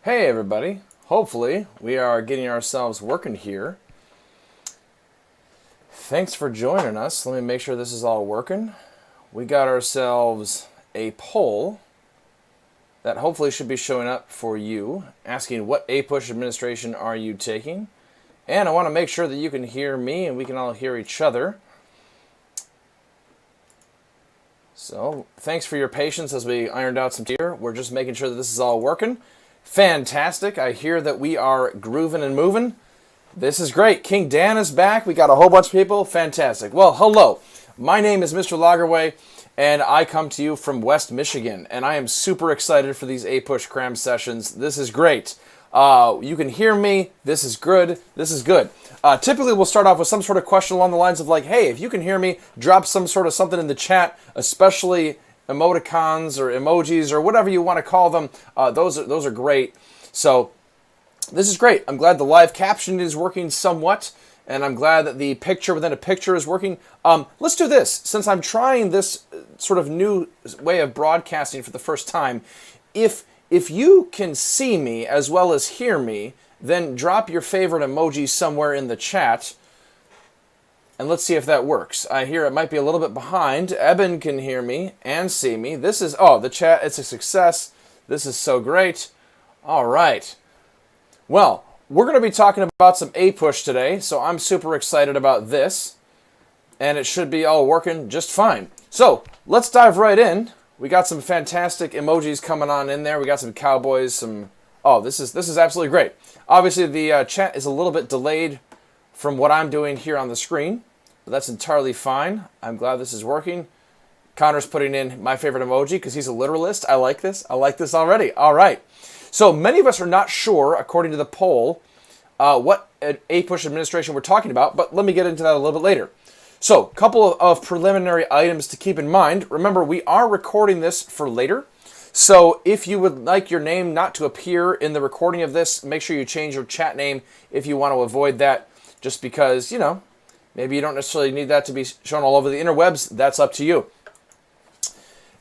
Hey everybody, hopefully we are getting ourselves working here. Thanks for joining us. Let me make sure this is all working. We got ourselves a poll that hopefully should be showing up for you, asking what APUSH administration are you taking? And I want to make sure that you can hear me and we can all hear each other. So thanks for your patience as we ironed out some here. We're just making sure that this is all working. Fantastic. I hear that we are grooving and moving. This is great. King Dan is back. We got a whole bunch of people. Fantastic. Well, hello. My name is Mr. Lagerway, and I come to you from West Michigan, and I am super excited for these APUSH Cram sessions. This is great. You can hear me. This is good. This is good. Typically, we'll start off with some sort of question along the lines of like, hey, if you can hear me, drop some sort of something in the chat, especially emoticons or emojis or whatever you want to call them. Those are great. So this is great. I'm glad the live caption is working somewhat, and I'm glad that the picture within a picture is working. Let's do this. Since I'm trying this sort of new way of broadcasting for the first time, if you can see me as well as hear me, then drop your favorite emoji somewhere in the chat. And let's see if that works. I hear it might be a little bit behind. Eben can hear me and see me. This is, oh, the chat, it's a success. This is so great. All right. Well, we're going to be talking about some APUSH today, so I'm super excited about this. And it should be all working just fine. So, let's dive right in. We got some fantastic emojis coming on in there. We got some cowboys, some... Oh, this is absolutely great. Obviously, the chat is a little bit delayed from what I'm doing here on the screen, but that's entirely fine. I'm glad this is working. Connor's putting in my favorite emoji because he's a literalist. I like this. I like this already. All right. So many of us are not sure, according to the poll, what APUSH administration we're talking about, but let me get into that a little bit later. So, a couple of preliminary items to keep in mind. Remember, we are recording this for later. So if you would like your name not to appear in the recording of this, make sure you change your chat name if you want to avoid that. Just because, you know, maybe you don't necessarily need that to be shown all over the interwebs. That's up to you.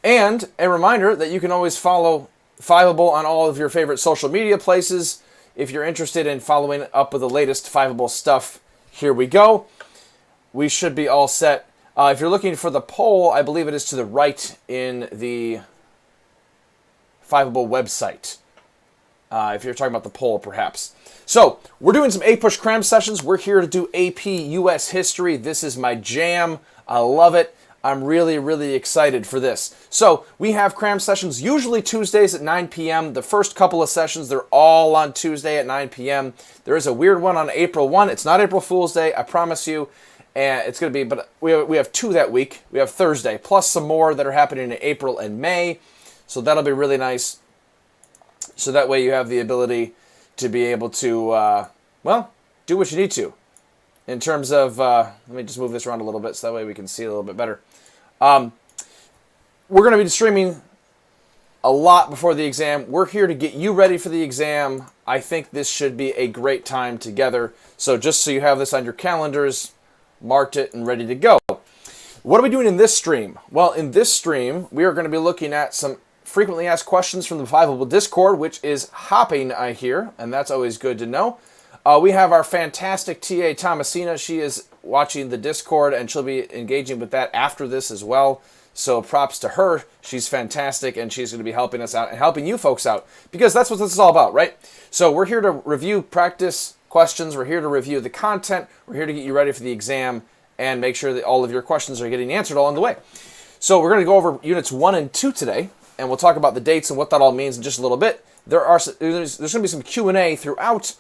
And a reminder that you can always follow Fiveable on all of your favorite social media places. If you're interested in following up with the latest Fiveable stuff, here we go. We should be all set. If you're looking for the poll, I believe it is to the right in the Fiveable website. If you're talking about the poll, perhaps. So, we're doing some APUSH Cram sessions. We're here to do AP US History. This is my jam. I love it. I'm really, really excited for this. So, we have Cram sessions usually Tuesdays at 9 p.m. The first couple of sessions, they're all on Tuesday at 9 p.m. There is a weird one on April 1. It's not April Fool's Day, I promise you. And it's going to be, but we have two that week. We have Thursday, plus some more that are happening in April and May. So, that'll be really nice. So that way you have the ability to be able to, well, do what you need to. In terms of, let me just move this around a little bit so that way we can see it a little bit better. We're going to be streaming a lot before the exam. We're here to get you ready for the exam. I think this should be a great time together. So just so you have this on your calendars, marked it and ready to go. What are we doing in this stream? Well, in this stream, we are going to be looking at some frequently asked questions from the Fiveable Discord, which is hopping, I hear, and that's always good to know. We have our fantastic TA, Thomasina. She is watching the Discord, and she'll be engaging with that after this as well. So props to her. She's fantastic, and she's going to be helping us out and helping you folks out, because that's what this is all about, right? So we're here to review practice questions. We're here to review the content. We're here to get you ready for the exam and make sure that all of your questions are getting answered along the way. So we're going to go over Units 1 and 2 today. And we'll talk about the dates and what that all means in just a little bit. There's going to be some Q&A throughout.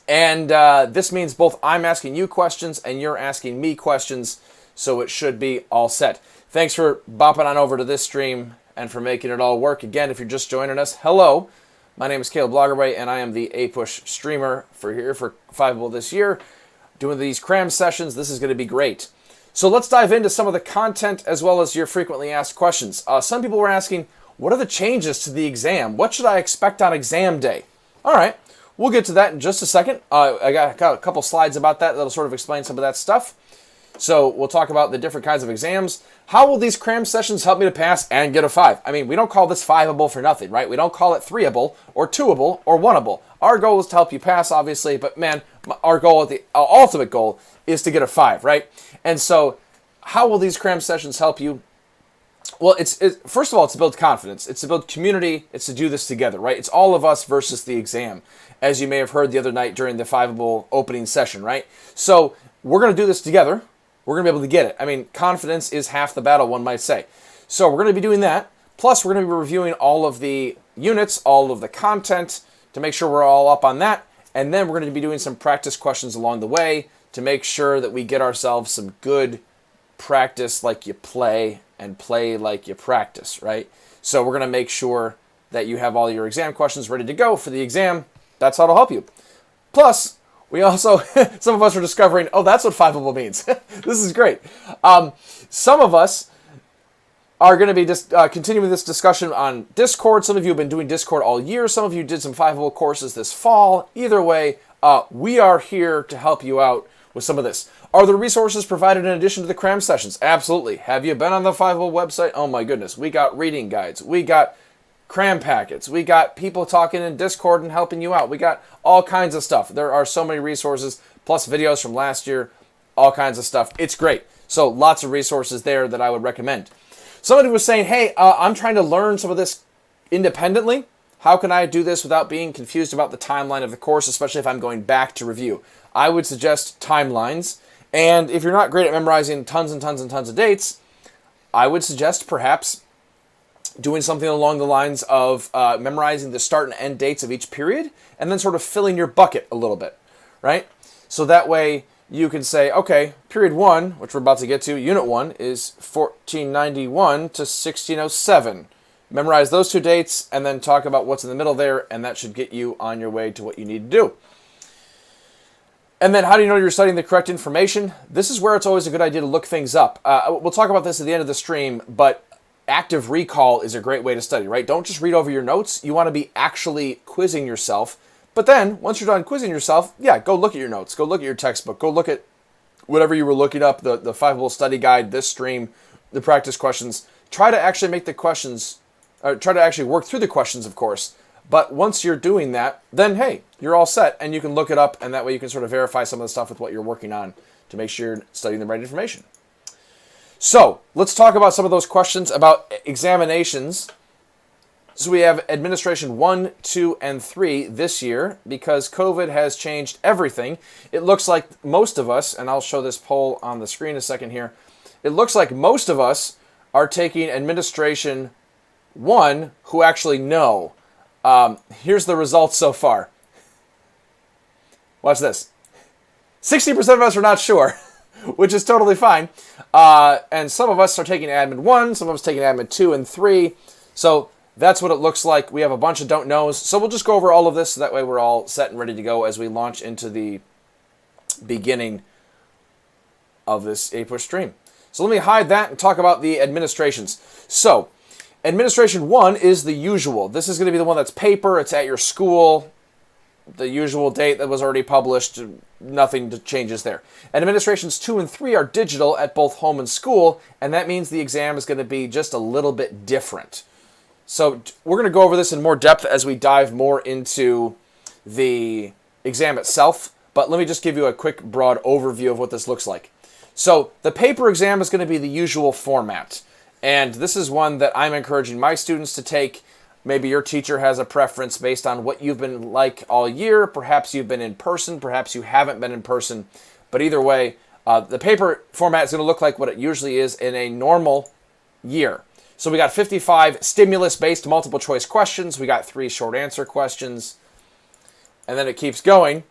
And this means both I'm asking you questions and you're asking me questions. So it should be all set. Thanks for bopping on over to this stream and for making it all work. Again, if you're just joining us, hello. My name is Caleb Lagerway, and I am the APUSH streamer for Fiveable this year. Doing these Cram sessions. This is going to be great. So let's dive into some of the content as well as your frequently asked questions. Some people were asking, what are the changes to the exam? What should I expect on exam day? All right, we'll get to that in just a second. I got a couple slides about that that'll sort of explain some of that stuff. So we'll talk about the different kinds of exams. How will these cram sessions help me to pass and get a 5? I mean, we don't call this 5-able for nothing, right? We don't call it 3-able or 2-able or 1-able. Our goal is to help you pass, obviously, but man, our goal, the ultimate goal, is to get a 5, right? And so how will these cram sessions help you? Well, first of all, it's to build confidence. It's to build community. It's to do this together, right? It's all of us versus the exam, as you may have heard the other night during the 5-able opening session, right? So we're going to do this together. We're going to be able to get it. I mean, confidence is half the battle, one might say. So we're going to be doing that. Plus, we're going to be reviewing all of the units, all of the content, to make sure we're all up on that. And then we're going to be doing some practice questions along the way to make sure that we get ourselves some good practice like you play and play like you practice, right? So we're going to make sure that you have all your exam questions ready to go for the exam. That's how it'll help you. Plus, we also, some of us are discovering, oh, that's what 5-able means. This is great. Some of us are going to be just continuing this discussion on Discord. Some of you have been doing Discord all year. Some of you did some 5-able courses this fall. Either way, we are here to help you out with some of this. Are there resources provided in addition to the cram sessions? Absolutely. Have you been on the 5-able website? Oh my goodness. We got reading guides. We got cram packets. We got people talking in Discord and helping you out. We got all kinds of stuff. There are so many resources, plus videos from last year, all kinds of stuff. It's great. So lots of resources there that I would recommend. Somebody was saying, hey, I'm trying to learn some of this independently. How can I do this without being confused about the timeline of the course, especially if I'm going back to review? I would suggest timelines. And if you're not great at memorizing tons and tons and tons of dates, I would suggest perhaps doing something along the lines of memorizing the start and end dates of each period, and then sort of filling your bucket a little bit, right? So that way you can say, okay, period 1, which we're about to get to, unit 1, is 1491 to 1607. Memorize those 2 dates, and then talk about what's in the middle there, and that should get you on your way to what you need to do. And then how do you know you're studying the correct information? This is where it's always a good idea to look things up. We'll talk about this at the end of the stream, but active recall is a great way to study, right? Don't just read over your notes. You want to be actually quizzing yourself. But then, once you're done quizzing yourself, yeah, go look at your notes. Go look at your textbook. Go look at whatever you were looking up, the 5-able study guide, this stream, the practice questions. Try to actually make the questions, or try to actually work through the questions, of course. But once you're doing that, then, hey, you're all set, and you can look it up, and that way you can sort of verify some of the stuff with what you're working on to make sure you're studying the right information. So, let's talk about some of those questions about examinations. So we have Administration 1, 2, and 3 this year. Because COVID has changed everything, it looks like most of us, and I'll show this poll on the screen a second here, it looks like most of us are taking Administration 1 who actually know. Here's the results so far. Watch this. 60% of us are not sure, which is totally fine. And some of us are taking Admin 1, some of us taking Admin 2 and 3. So that's what it looks like. We have a bunch of don't knows. So we'll just go over all of this so that way we're all set and ready to go as we launch into the beginning of this APUSH stream. So let me hide that and talk about the administrations. So Administration 1 is the usual. This is going to be the one that's paper. It's at your school. The usual date that was already published. Nothing changes there. Administrations 2 and 3 are digital at both home and school, and that means the exam is going to be just a little bit different. So we're going to go over this in more depth as we dive more into the exam itself, but let me just give you a quick broad overview of what this looks like. So the paper exam is going to be the usual format. And this is one that I'm encouraging my students to take. Maybe your teacher has a preference based on what you've been like all year. Perhaps you've been in person. Perhaps you haven't been in person. But either way, the paper format is going to look like what it usually is in a normal year. So we got 55 stimulus-based multiple choice questions. We got 3 short answer questions. And then it keeps going.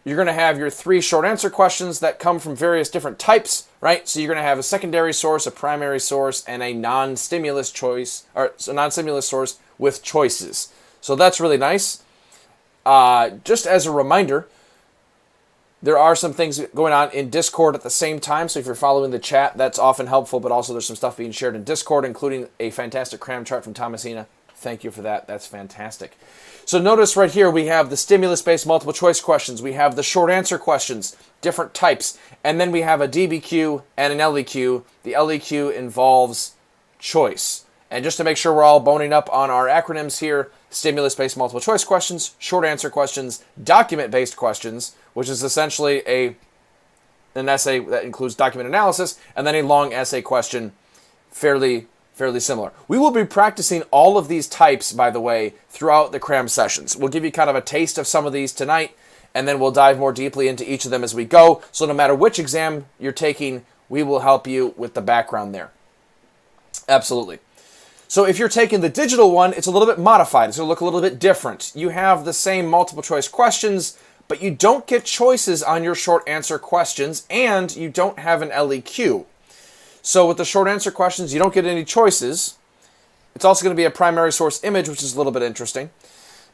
You're going to have your 3 short answer questions that come from various different types, right? So you're going to have a secondary source, a primary source, and a non-stimulus choice, or a non-stimulus source with choices. So that's really nice. Just as a reminder, there are some things going on in Discord at the same time. So if you're following the chat, that's often helpful, but also there's some stuff being shared in Discord, including a fantastic cram chart from Thomasina. Thank you for that. That's fantastic. So notice right here we have the stimulus-based multiple choice questions. We have the short answer questions, different types. And then we have a DBQ and an LEQ. The LEQ involves choice. And just to make sure we're all boning up on our acronyms here, stimulus-based multiple choice questions, short answer questions, document-based questions, which is essentially an essay that includes document analysis, and then a long essay question, fairly similar. We will be practicing all of these types, by the way, throughout the Cram sessions. We'll give you kind of a taste of some of these tonight, and then we'll dive more deeply into each of them as we go. So no matter which exam you're taking, we will help you with the background there. Absolutely. So if you're taking the digital one, it's a little bit modified. It's going to look a little bit different. You have the same multiple choice questions, but you don't get choices on your short answer questions, and you don't have an LEQ. So with the short answer questions, you don't get any choices. It's also going to be a primary source image, which is a little bit interesting.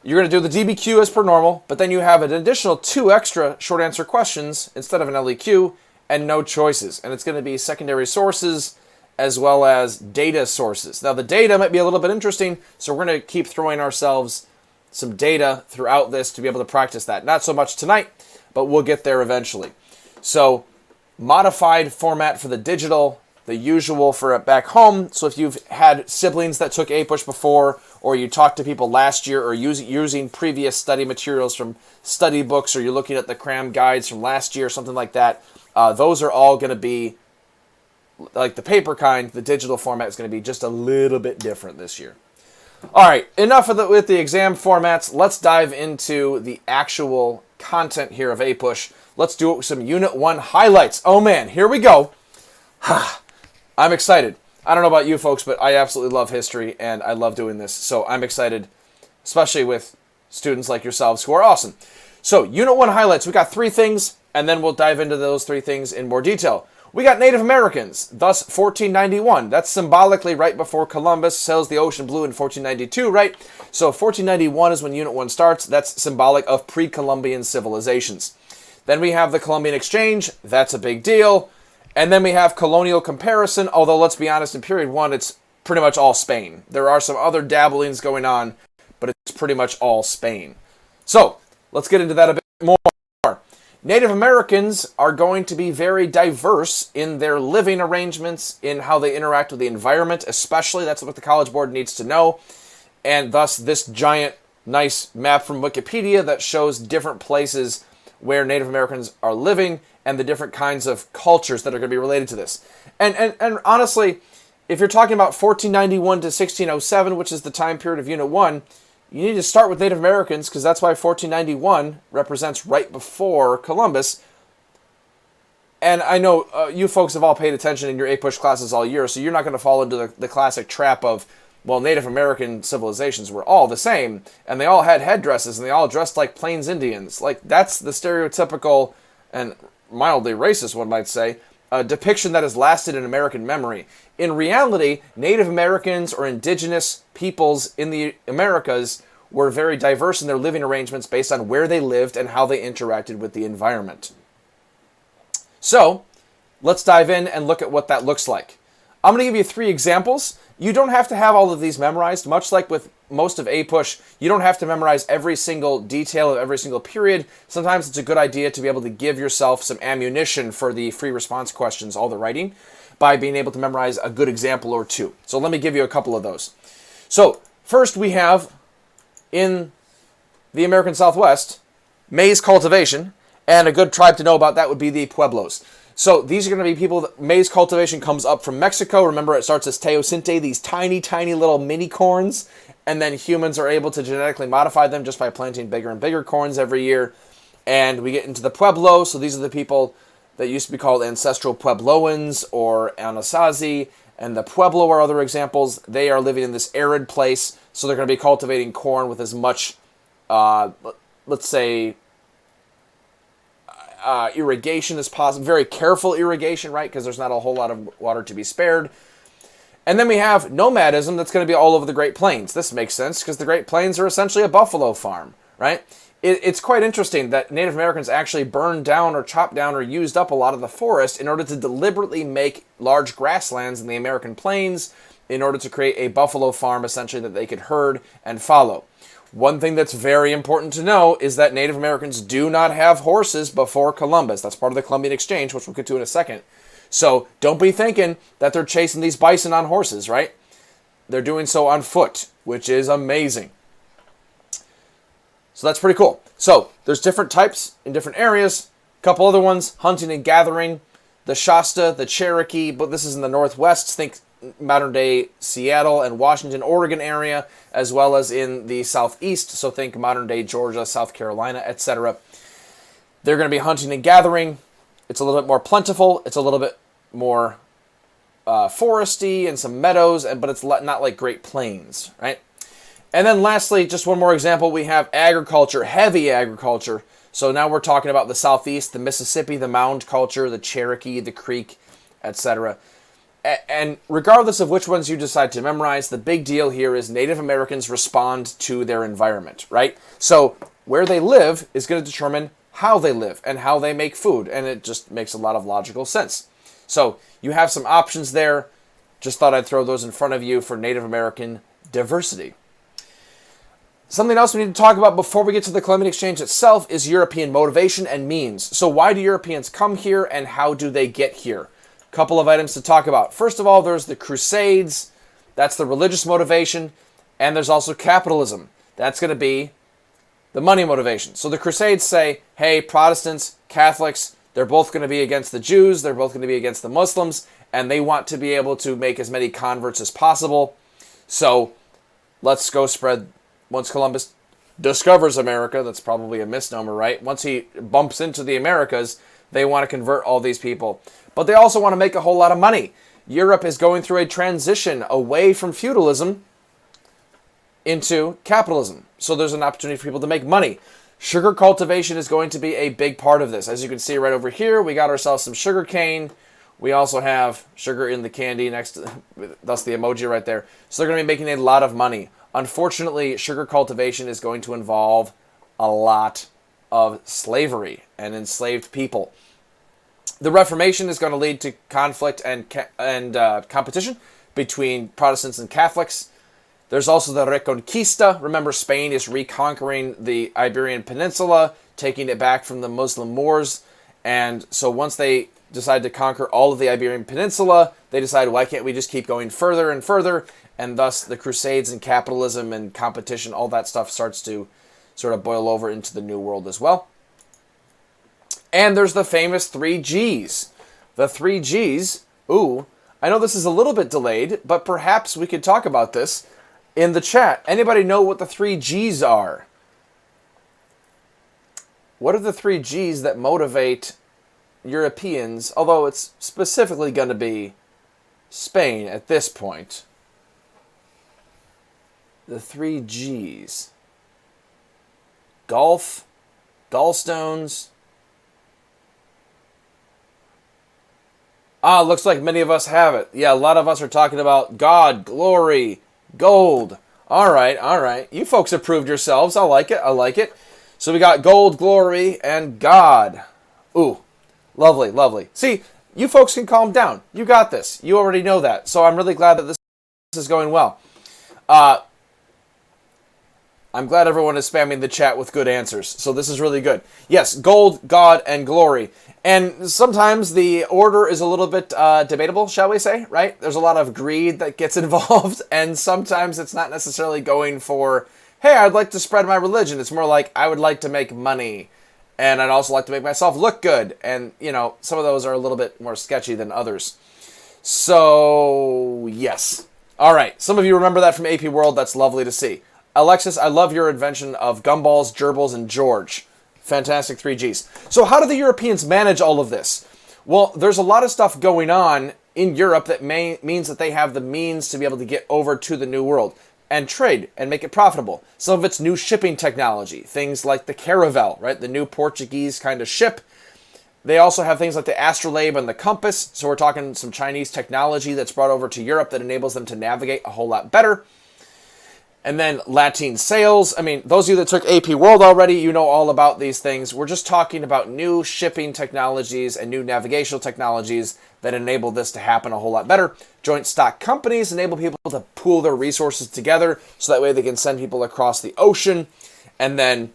You're going to do the DBQ as per normal, but then you have an additional 2 extra short answer questions instead of an LEQ, and no choices. And it's going to be secondary sources as well as data sources. Now the data might be a little bit interesting, so we're going to keep throwing ourselves some data throughout this to be able to practice that. Not so much tonight, but we'll get there eventually. So modified format for the digital, the usual for it back home. So if you've had siblings that took APUSH before, or you talked to people last year, or using previous study materials from study books, or you're looking at the Cram guides from last year, something like that, those are all going to be like the paper kind. The digital format is going to be just a little bit different this year. All right, enough with the exam formats. Let's dive into the actual content here of APUSH. Let's do it with some Unit 1 highlights. Oh man, here we go. I'm excited. I don't know about you folks, but I absolutely love history, and I love doing this. So I'm excited, especially with students like yourselves who are awesome. So Unit 1 highlights, we got 3 things, and then we'll dive into those 3 things in more detail. We got Native Americans, thus 1491. That's symbolically right before Columbus sails the ocean blue in 1492, right? So 1491 is when Unit 1 starts. That's symbolic of pre-Columbian civilizations. Then we have the Colombian Exchange. That's a big deal. And then we have Colonial Comparison, although let's be honest, in period 1, it's pretty much all Spain. There are some other dabblings going on, but it's pretty much all Spain. So let's get into that a bit more. Native Americans are going to be very diverse in their living arrangements, in how they interact with the environment, especially. That's what the College Board needs to know. And thus, this giant, nice map from Wikipedia that shows different places where Native Americans are living and the different kinds of cultures that are going to be related to this. And honestly, if you're talking about 1491 to 1607, which is the time period of Unit 1, you need to start with Native Americans, because that's why 1491 represents right before Columbus. And I know you folks have all paid attention in your APUSH classes all year, so you're not going to fall into the classic trap of, well, Native American civilizations were all the same, and they all had headdresses, and they all dressed like Plains Indians. Like, that's the stereotypical, and mildly racist, one might say, depiction that has lasted in American memory. In reality, Native Americans or indigenous peoples in the Americas were very diverse in their living arrangements based on where they lived and how they interacted with the environment. So, let's dive in and look at what that looks like. I'm going to give you 3 examples. You don't have to have all of these memorized. Much like with most of APUSH, you don't have to memorize every single detail of every single period. Sometimes it's a good idea to be able to give yourself some ammunition for the free response questions, all the writing, by being able to memorize a good example or 2. So let me give you a couple of those. So first we have, in the American Southwest, maize cultivation, and a good tribe to know about that would be the Pueblos. So these are going to be people that maize cultivation comes up from Mexico. Remember, it starts as teosinte, these tiny, tiny little mini corns, and then humans are able to genetically modify them just by planting bigger and bigger corns every year. And we get into the Pueblo. So these are the people that used to be called ancestral Puebloans or Anasazi, and the Pueblo are other examples. They are living in this arid place, so they're going to be cultivating corn with as much, let's say, irrigation as possible. Very careful irrigation, right? Because there's not a whole lot of water to be spared. And then we have nomadism that's going to be all over the Great Plains. This makes sense because the Great Plains are essentially a buffalo farm, right? It's quite interesting that Native Americans actually burned down or chopped down or used up a lot of the forest in order to deliberately make large grasslands in the American plains in order to create a buffalo farm, essentially, that they could herd and follow. One thing that's very important to know is that Native Americans do not have horses before Columbus. That's part of the Columbian Exchange, which we'll get to in a second. So don't be thinking that they're chasing these bison on horses, right? They're doing so on foot, which is amazing. So that's pretty cool. So there's different types in different areas. A couple other ones, hunting and gathering, the Shasta, the Cherokee, but this is in the Northwest. Think modern-day Seattle and Washington, Oregon area, as well as in the Southeast. So think modern-day Georgia, South Carolina, etc. They're going to be hunting and gathering. It's a little bit more plentiful. It's a little bit more foresty and some meadows, but it's not like Great Plains, right? And then lastly, just one more example, we have agriculture, heavy agriculture. So now we're talking about the Southeast, the Mississippi, the mound culture, the Cherokee, the Creek, etc. And regardless of which ones you decide to memorize, the big deal here is Native Americans respond to their environment, right? So where they live is going to determine how they live and how they make food, and it just makes a lot of logical sense. So you have some options there. Just thought I'd throw those in front of you for Native American diversity. Something else we need to talk about before we get to the Colombian Exchange itself is European motivation and means. So why do Europeans come here and how do they get here? A couple of items to talk about. First of all, there's the Crusades. That's the religious motivation. And there's also capitalism. That's going to be the money motivation. So the Crusades say, hey, Protestants, Catholics, they're both going to be against the Jews. They're both going to be against the Muslims. And they want to be able to make as many converts as possible. So let's go spread. Once Columbus discovers America, that's probably a misnomer, right? Once he bumps into the Americas, they want to convert all these people. But they also want to make a whole lot of money. Europe is going through a transition away from feudalism into capitalism. So there's an opportunity for people to make money. Sugar cultivation is going to be a big part of this. As you can see right over here, we got ourselves some sugar cane. We also have sugar in the candy next to, that's the emoji right there. So they're going to be making a lot of money. Unfortunately, sugar cultivation is going to involve a lot of slavery and enslaved people. The Reformation is going to lead to conflict and competition between Protestants and Catholics. There's also the Reconquista. Remember, Spain is reconquering the Iberian Peninsula, taking it back from the Muslim Moors. And so once they decide to conquer all of the Iberian Peninsula, they decide, why can't we just keep going further and further? And thus the Crusades and capitalism and competition, all that stuff starts to sort of boil over into the New World as well. And there's the famous 3 Gs. The 3 Gs, ooh, I know this is a little bit delayed, but perhaps we could talk about this in the chat. Anybody know what the 3 Gs are? What are the 3 Gs that motivate Europeans, although it's specifically going to be Spain at this point? The 3 Gs. Golf, gallstones. Ah, looks like many of us have it. Yeah, a lot of us are talking about God, glory, gold. All right. You folks have proved yourselves. I like it. So we got gold, glory, and God. Ooh, lovely. See, you folks can calm down. You got this. You already know that. So I'm really glad that this is going well. I'm glad everyone is spamming the chat with good answers. So this is really good. Yes, gold, God, and glory. And sometimes the order is a little bit debatable, shall we say, right? There's a lot of greed that gets involved, and sometimes it's not necessarily going for, hey, I'd like to spread my religion. It's more like, I would like to make money, and I'd also like to make myself look good. And, you know, some of those are a little bit more sketchy than others. So, yes. All right, some of you remember that from AP World. That's lovely to see. Alexis, I love your invention of gumballs, gerbils, and George. Fantastic 3 Gs. So how do the Europeans manage all of this? Well, there's a lot of stuff going on in Europe that means that they have the means to be able to get over to the New World and trade and make it profitable. Some of it's new shipping technology, things like the caravel, right? The new Portuguese kind of ship. They also have things like the astrolabe and the compass. So we're talking some Chinese technology that's brought over to Europe that enables them to navigate a whole lot better. And then Latin sales. I mean, those of you that took AP World already, you know all about these things. We're just talking about new shipping technologies and new navigational technologies that enable this to happen a whole lot better. Joint stock companies enable people to pool their resources together so that way they can send people across the ocean, and then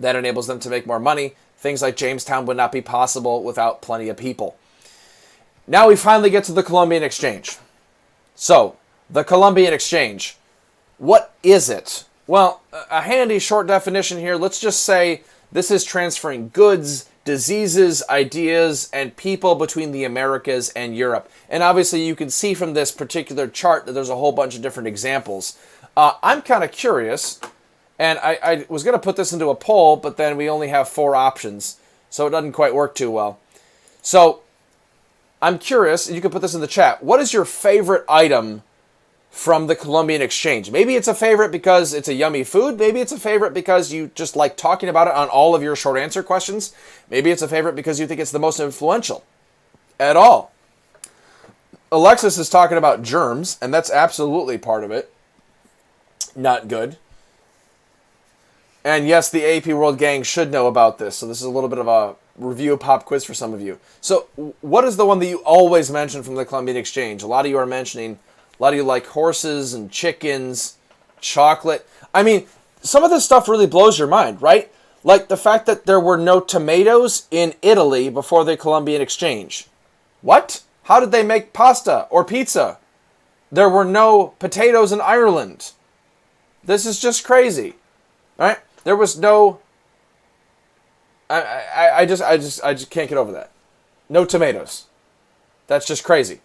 that enables them to make more money. Things like Jamestown would not be possible without plenty of people. Now we finally get to the Colombian Exchange. So, the Colombian Exchange. What is it? Well, a handy short definition here. Let's just say this is transferring goods, diseases, ideas, and people between the Americas and Europe. And obviously you can see from this particular chart that there's a whole bunch of different examples. I'm kind of curious, and I was going to put this into a poll, but then we only have 4 options, so it doesn't quite work too well. So I'm curious, and you can put this in the chat. What is your favorite item from the Colombian Exchange? Maybe it's a favorite because it's a yummy food. Maybe it's a favorite because you just like talking about it on all of your short answer questions. Maybe it's a favorite because you think it's the most influential at all. Alexis is talking about germs, and that's absolutely part of it. Not good. And yes, the AP World gang should know about this. So this is a little bit of a review pop quiz for some of you. So what is the one that you always mention from the Colombian Exchange? A lot of you are mentioning, a lot of you like horses and chickens, chocolate. I mean, some of this stuff really blows your mind, right? Like the fact that there were no tomatoes in Italy before the Colombian Exchange. What? How did they make pasta or pizza? There were no potatoes in Ireland. This is just crazy, right? There was no. I just can't get over that. No tomatoes. That's just crazy.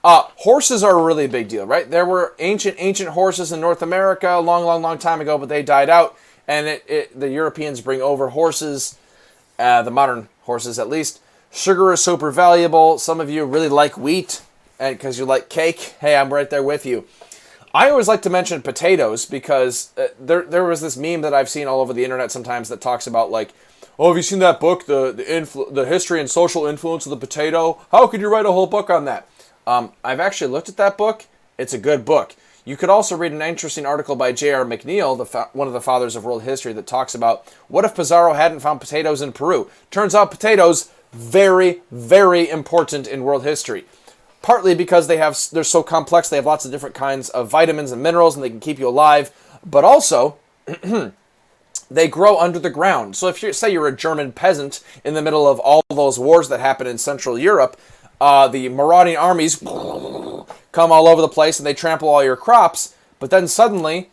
Horses are a really big deal, right? There were ancient horses in North America a long time ago, but they died out, and the Europeans bring over horses, the modern horses at least. Sugar is super valuable. Some of you really like wheat, and because you like cake. Hey, I'm right there with you. I always like to mention potatoes because there was this meme that I've seen all over the internet sometimes that talks about like, oh, have you seen that book, the history and social influence of the potato? How could you write a whole book on that? I've actually looked at that book. It's a good book. You could also read an interesting article by J.R. McNeill, one of the fathers of world history, that talks about what if Pizarro hadn't found potatoes in Peru? Turns out potatoes, very, very important in world history. Partly because they're so complex, they have lots of different kinds of vitamins and minerals, and they can keep you alive. But also, they grow under the ground. So if you say you're a German peasant in the middle of all those wars that happen in Central Europe, the marauding armies come all over the place and they trample all your crops, but then suddenly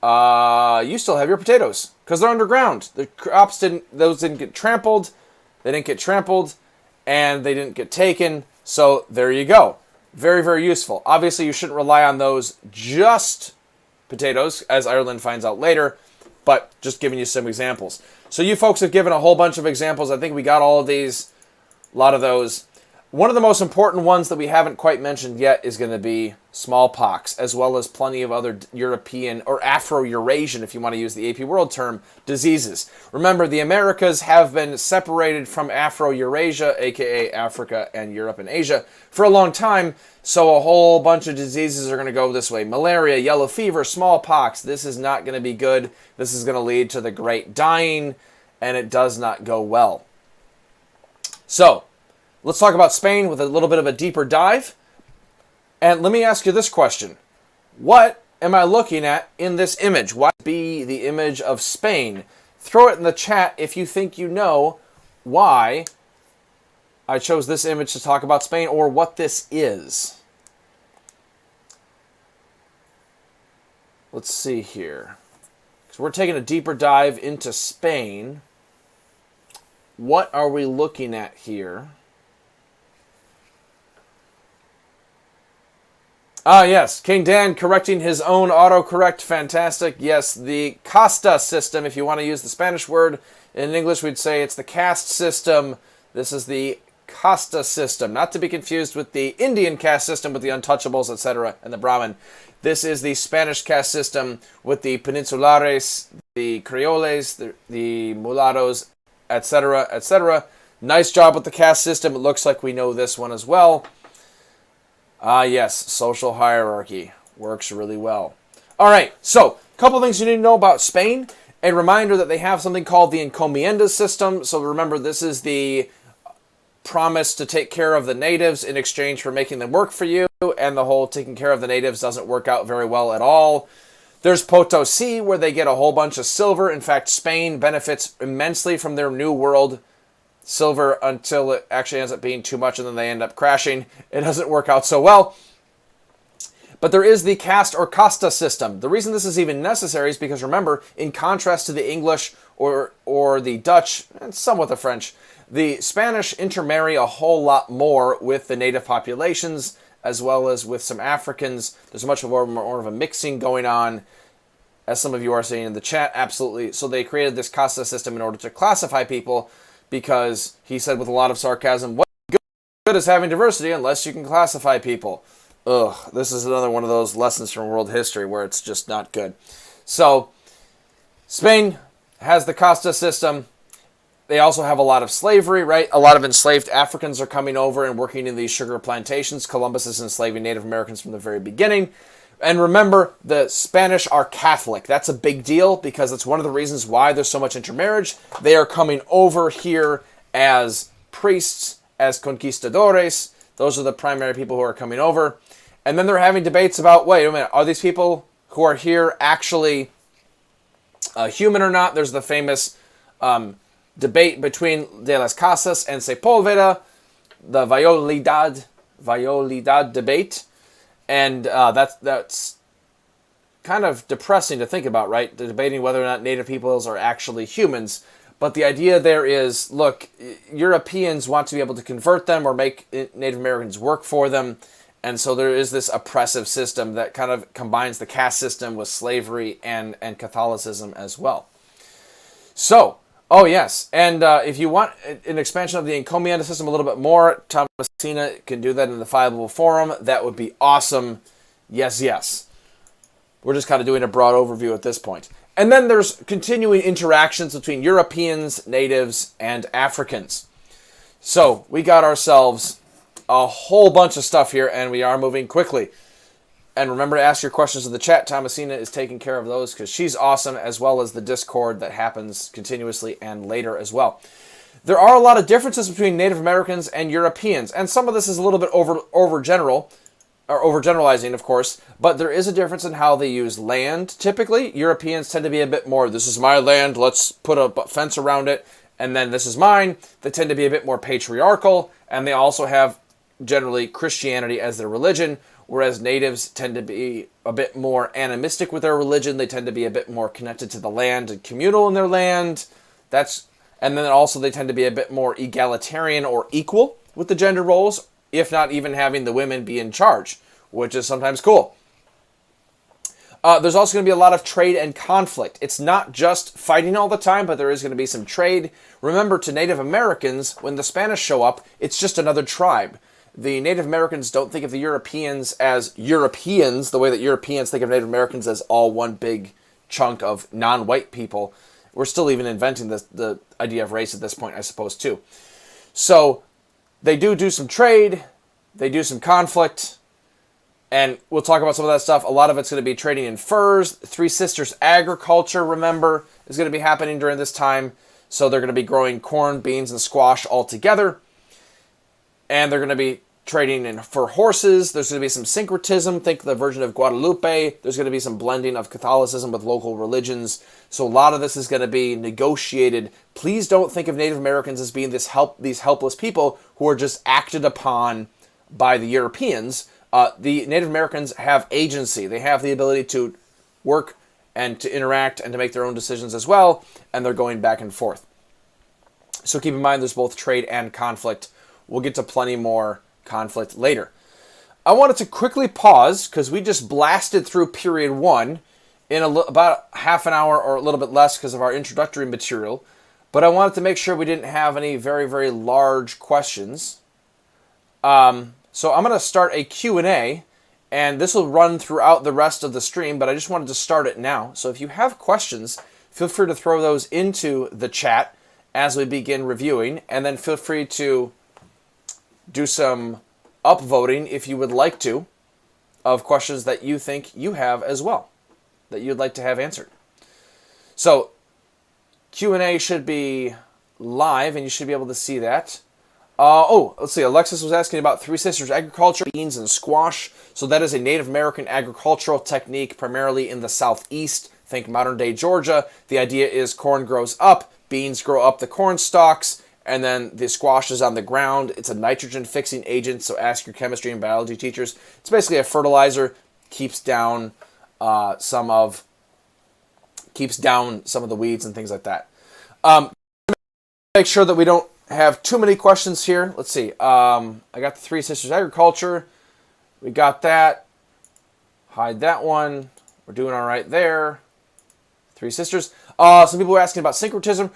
you still have your potatoes because they're underground. The crops didn't get trampled, they didn't get trampled, and they didn't get taken. So there you go. Very, very useful. Obviously, you shouldn't rely on those just potatoes, as Ireland finds out later, but just giving you some examples. So you folks have given a whole bunch of examples. I think we got all of these. A lot of those. One of the most important ones that we haven't quite mentioned yet is going to be smallpox, as well as plenty of other European or Afro-Eurasian, if you want to use the AP World term, diseases. Remember, the Americas have been separated from Afro-Eurasia, aka Africa and Europe and Asia, for a long time, so a whole bunch of diseases are going to go this way. Malaria, yellow fever, smallpox. This is not going to be good. This is going to lead to the Great Dying, and it does not go well. So, let's talk about Spain with a little bit of a deeper dive. And let me ask you this question. What am I looking at in this image? What would be the image of Spain? Throw it in the chat if you think you know why I chose this image to talk about Spain or what this is. Let's see here. So we're taking a deeper dive into Spain. What are we looking at here? Ah, yes. King Dan correcting his own autocorrect. Fantastic. Yes, the casta system, if you want to use the Spanish word. In English, we'd say it's the caste system. This is the casta system. Not to be confused with the Indian caste system with the untouchables, etc., and the Brahmin. This is the Spanish caste system with the peninsulares, the creoles, the mulattoes, etc., etc. Nice job with the caste system. It looks like we know this one as well. Ah, yes, social hierarchy. Works really well. All right, so a couple things you need to know about Spain. A reminder that they have something called the encomienda system. So remember, this is the promise to take care of the natives in exchange for making them work for you, and the whole taking care of the natives doesn't work out very well at all. There's Potosi, where they get a whole bunch of silver. In fact, Spain benefits immensely from their New World silver until it actually ends up being too much, and then they end up crashing. It doesn't work out so well. But there is the caste or casta system. The reason this is even necessary is because, remember, in contrast to the English or the Dutch, and somewhat the French, the Spanish intermarry a whole lot more with the native populations, as well as with some Africans. There's much more of a mixing going on, as some of you are saying in the chat. Absolutely. So they created this casta system in order to classify people, because he said with a lot of sarcasm, what good is having diversity unless you can classify people? Ugh, this is another one of those lessons from world history where it's just not good. So, Spain has the casta system. They also have a lot of slavery, right? A lot of enslaved Africans are coming over and working in these sugar plantations. Columbus is enslaving Native Americans from the very beginning. And remember, the Spanish are Catholic. That's a big deal because it's one of the reasons why there's so much intermarriage. They are coming over here as priests, as conquistadores. Those are the primary people who are coming over. And then they're having debates about, wait a minute, are these people who are here actually human or not? There's the famous debate between De las Casas and Sepúlveda, the Violidad debate. And that's kind of depressing to think about, right? They're debating whether or not native peoples are actually humans. But the idea there is, look, Europeans want to be able to convert them or make Native Americans work for them. And so there is this oppressive system that kind of combines the caste system with slavery and Catholicism as well. So, oh yes, and if you want an expansion of the encomienda system a little bit more, Thomasina can do that in the Fileable Forum. That would be awesome. Yes, yes. We're just kind of doing a broad overview at this point. And then there's continuing interactions between Europeans, natives, and Africans. So we got ourselves a whole bunch of stuff here, and we are moving quickly. And remember to ask your questions in the chat. Thomasina is taking care of those because she's awesome, as well as the Discord that happens continuously and later as well. There are a lot of differences between Native Americans and Europeans, and some of this is a little bit overgeneralizing, of course, but there is a difference in how they use land. Typically, Europeans tend to be a bit more, this is my land, let's put a fence around it, and then this is mine. They tend to be a bit more patriarchal, and they also have generally Christianity as their religion, whereas natives tend to be a bit more animistic with their religion. They tend to be a bit more connected to the land and communal in their land. And then also they tend to be a bit more egalitarian or equal with the gender roles, if not even having the women be in charge, which is sometimes cool. There's also going to be a lot of trade and conflict. It's not just fighting all the time, but there is going to be some trade. Remember, to Native Americans, when the Spanish show up, it's just another tribe. The Native Americans don't think of the Europeans as Europeans, the way that Europeans think of Native Americans as all one big chunk of non-white people. We're still even inventing the idea of race at this point, I suppose, too. So they do some trade, they do some conflict, and we'll talk about some of that stuff. A lot of it's going to be trading in furs. Three Sisters agriculture, remember, is going to be happening during this time. So they're going to be growing corn, beans, and squash all together. And they're going to be trading for horses. There's going to be some syncretism. Think the Virgin of Guadalupe. There's going to be some blending of Catholicism with local religions. So a lot of this is going to be negotiated. Please don't think of Native Americans as being these helpless people who are just acted upon by the Europeans. The Native Americans have agency. They have the ability to work and to interact and to make their own decisions as well. And they're going back and forth. So keep in mind there's both trade and conflict. We'll get to plenty more conflict later. I wanted to quickly pause because we just blasted through period 1 in about half an hour or a little bit less because of our introductory material. But I wanted to make sure we didn't have any very, very large questions. So I'm going to start a Q&A, and this will run throughout the rest of the stream, but I just wanted to start it now. So if you have questions, feel free to throw those into the chat as we begin reviewing, and then feel free to do some upvoting if you would like to. of questions that you think you have as well, that you'd like to have answered. So Q&A should be live, and you should be able to see that. Let's see. Alexis was asking about Three Sisters agriculture, beans and squash. So that is a Native American agricultural technique, primarily in the southeast. Think modern-day Georgia. The idea is corn grows up, beans grow up the corn stalks, and then the squash is on the ground. It's a nitrogen-fixing agent, so ask your chemistry and biology teachers. It's basically a fertilizer, keeps down some of the weeds and things like that. Make sure that we don't have too many questions here. Let's see. I got the Three Sisters agriculture. We got that. Hide that one. We're doing all right there. Three Sisters. Some people were asking about syncretism.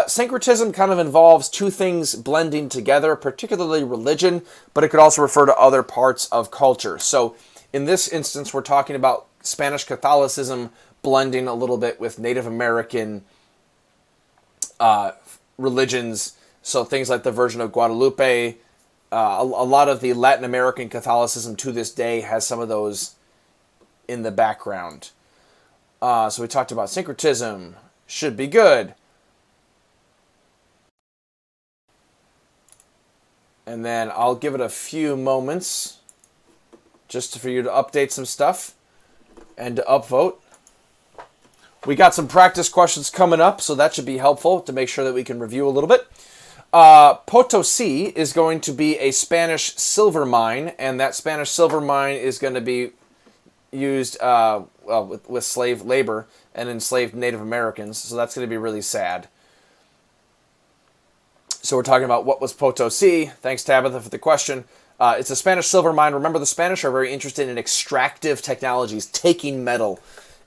Syncretism kind of involves two things blending together, particularly religion, but it could also refer to other parts of culture. So in this instance, we're talking about Spanish Catholicism blending a little bit with Native American religions. So things like the Virgin of Guadalupe, a lot of the Latin American Catholicism to this day has some of those in the background. So we talked about syncretism. Should be good. And then I'll give it a few moments just for you to update some stuff and to upvote. We got some practice questions coming up, so that should be helpful to make sure that we can review a little bit. Potosi is going to be a Spanish silver mine, and that Spanish silver mine is going to be used with slave labor and enslaved Native Americans, so that's going to be really sad. So we're talking about what was Potosi. Thanks, Tabitha, for the question. It's a Spanish silver mine. Remember, the Spanish are very interested in extractive technologies, taking metal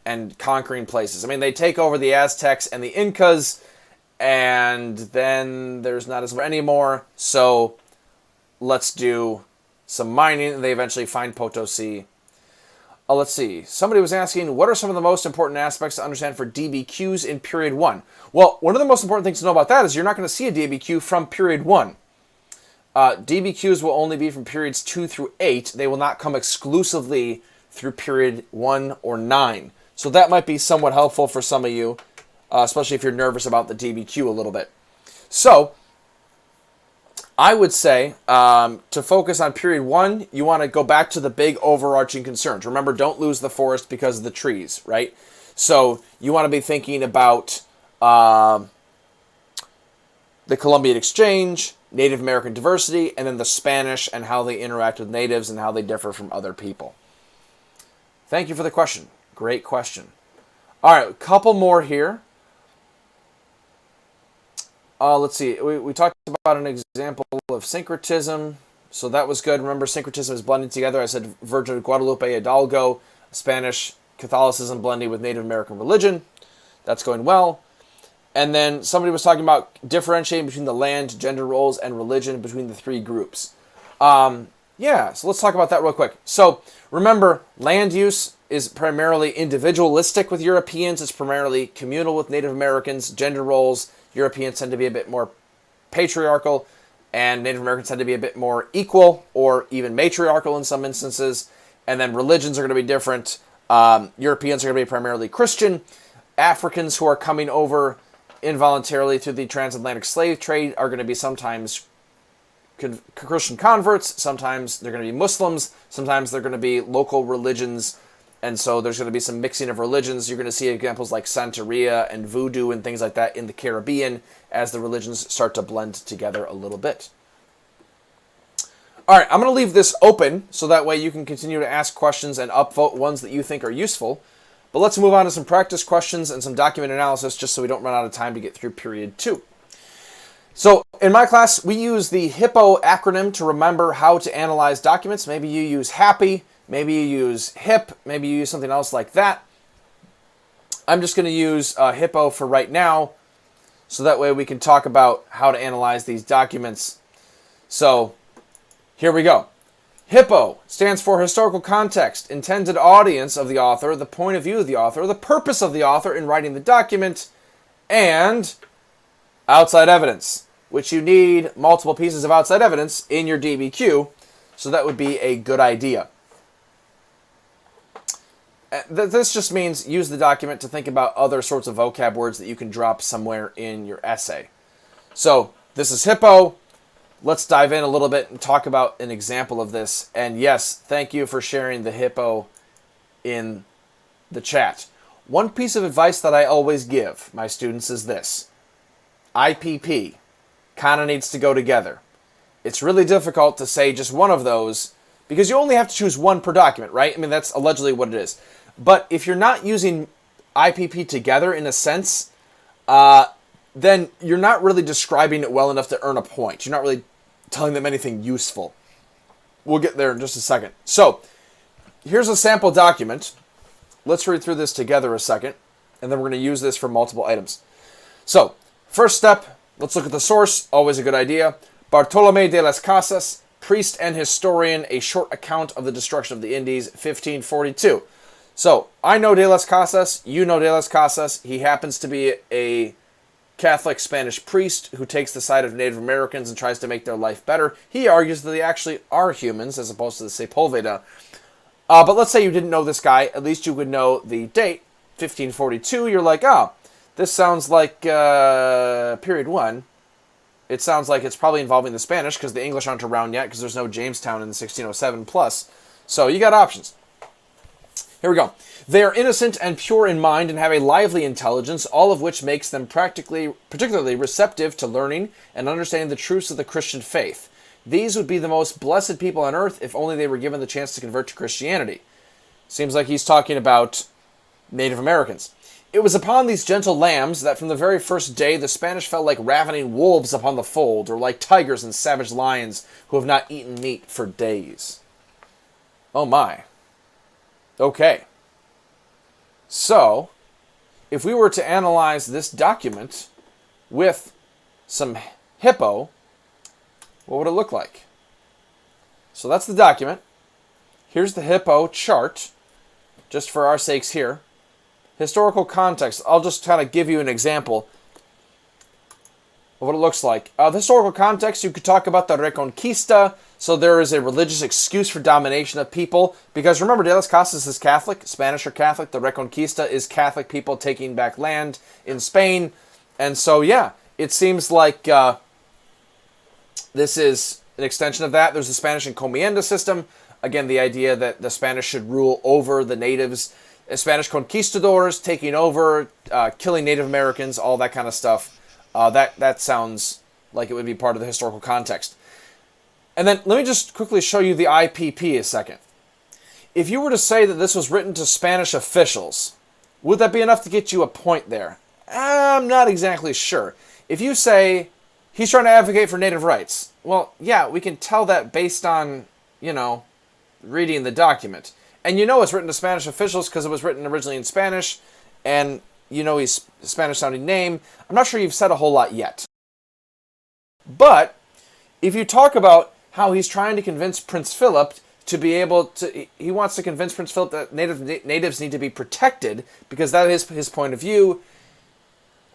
and conquering places. I mean, they take over the Aztecs and the Incas, and then there's not as much anymore. So let's do some mining, and they eventually find Potosi. Let's see. Somebody was asking, what are some of the most important aspects to understand for DBQs in period 1? Well, one of the most important things to know about that is you're not going to see a DBQ from period 1. DBQs will only be from periods 2 through 8. They will not come exclusively through period 1 or 9. So that might be somewhat helpful for some of you, especially if you're nervous about the DBQ a little bit. So I would say to focus on period 1, you want to go back to the big overarching concerns. Remember, don't lose the forest because of the trees, right? So you want to be thinking about the Colombian Exchange, Native American diversity, and then the Spanish and how they interact with natives and how they differ from other people. Thank you for the question. Great question. All right, a couple more here. Let's see. We talked about an example of syncretism, so that was good. Remember, syncretism is blending together. I said Virgin of Guadalupe Hidalgo, Spanish Catholicism blending with Native American religion. That's going well. And then somebody was talking about differentiating between the land, gender roles, and religion between the three groups. So let's talk about that real quick. So remember, land use is primarily individualistic with Europeans. It's primarily communal with Native Americans. Gender roles, Europeans tend to be a bit more patriarchal, and Native Americans tend to be a bit more equal or even matriarchal in some instances. And then religions are going to be different. Europeans are going to be primarily Christian. Africans who are coming over involuntarily through the transatlantic slave trade are going to be sometimes Christian converts, sometimes they're going to be Muslims, sometimes they're going to be local religions, and so there's going to be some mixing of religions. You're going to see examples like Santeria and Voodoo and things like that in the Caribbean as the religions start to blend together a little bit. All right, I'm going to leave this open so that way you can continue to ask questions and upvote ones that you think are useful. But let's move on to some practice questions and some document analysis just so we don't run out of time to get through period 2. So in my class, we use the HIPPO acronym to remember how to analyze documents. Maybe you use HAPPY, maybe you use HIP, maybe you use something else like that. I'm just going to use HIPPO for right now, so that way we can talk about how to analyze these documents. So here we go. HIPPO stands for historical context, intended audience of the author, the point of view of the author, the purpose of the author in writing the document, and outside evidence, which you need multiple pieces of outside evidence in your DBQ, so that would be a good idea. This just means use the document to think about other sorts of vocab words that you can drop somewhere in your essay. So this is HIPPO. Let's dive in a little bit and talk about an example of this. And yes, thank you for sharing the HIPPO in the chat. One piece of advice that I always give my students is this. IPP kind of needs to go together. It's really difficult to say just one of those because you only have to choose one per document, right? I mean, that's allegedly what it is. But if you're not using IPP together in a sense, then you're not really describing it well enough to earn a point. You're not really telling them anything useful. We'll get there in just a second. So, here's a sample document. Let's read through this together a second, and then we're going to use this for multiple items. So, first step, let's look at the source. Always a good idea. Bartolomé de las Casas, priest and historian, a short account of the destruction of the Indies, 1542. So, I know de las Casas, you know de las Casas. He happens to be a Catholic Spanish priest who takes the side of Native Americans and tries to make their life better. He argues that they actually are humans as opposed to the Sepulveda. But let's say you didn't know this guy. At least you would know the date, 1542. You're like, oh, this sounds like period 1. It sounds like it's probably involving the Spanish because the English aren't around yet because there's no Jamestown in 1607 plus. So you got options. Here we go. They are innocent and pure in mind and have a lively intelligence, all of which makes them particularly receptive to learning and understanding the truths of the Christian faith. These would be the most blessed people on earth if only they were given the chance to convert to Christianity. Seems like he's talking about Native Americans. It was upon these gentle lambs that from the very first day the Spanish felt like ravening wolves upon the fold, or like tigers and savage lions who have not eaten meat for days. Oh my. Okay. So, if we were to analyze this document with some HIPPO, what would it look like? So that's the document. Here's the HIPPO chart, just for our sakes here. Historical context. I'll just kind of give you an example of what it looks like. The historical context, you could talk about the Reconquista. So there is a religious excuse for domination of people. Because remember, de las Casas is Catholic. Spanish are Catholic. The Reconquista is Catholic people taking back land in Spain. And so, yeah, it seems like this is an extension of that. There's the Spanish encomienda system. Again, the idea that the Spanish should rule over the natives. Spanish conquistadors taking over, killing Native Americans, all that kind of stuff. That sounds like it would be part of the historical context. And then let me just quickly show you the IPP a second. If you were to say that this was written to Spanish officials, would that be enough to get you a point there? I'm not exactly sure. If you say he's trying to advocate for native rights, well, yeah, we can tell that based on, reading the document. And it's written to Spanish officials because it was written originally in Spanish, and he's a Spanish-sounding name. I'm not sure you've said a whole lot yet. But if you talk about how he's trying to convince Prince Philip to be able to, he wants to convince Prince Philip that natives need to be protected because that is his point of view.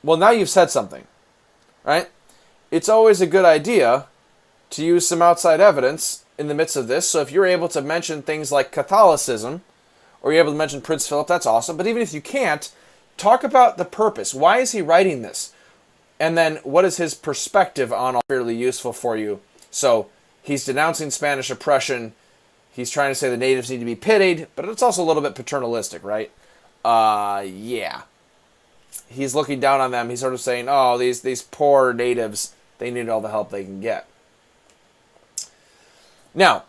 Well, now you've said something, right? It's always a good idea to use some outside evidence in the midst of this. So if you're able to mention things like Catholicism, or you're able to mention Prince Philip, that's awesome. But even if you can't, talk about the purpose. Why is he writing this? And then what is his perspective on all fairly useful for you? So he's denouncing Spanish oppression. He's trying to say the natives need to be pitied, but it's also a little bit paternalistic, right? Yeah. He's looking down on them. He's sort of saying, oh, these poor natives, they need all the help they can get. Now,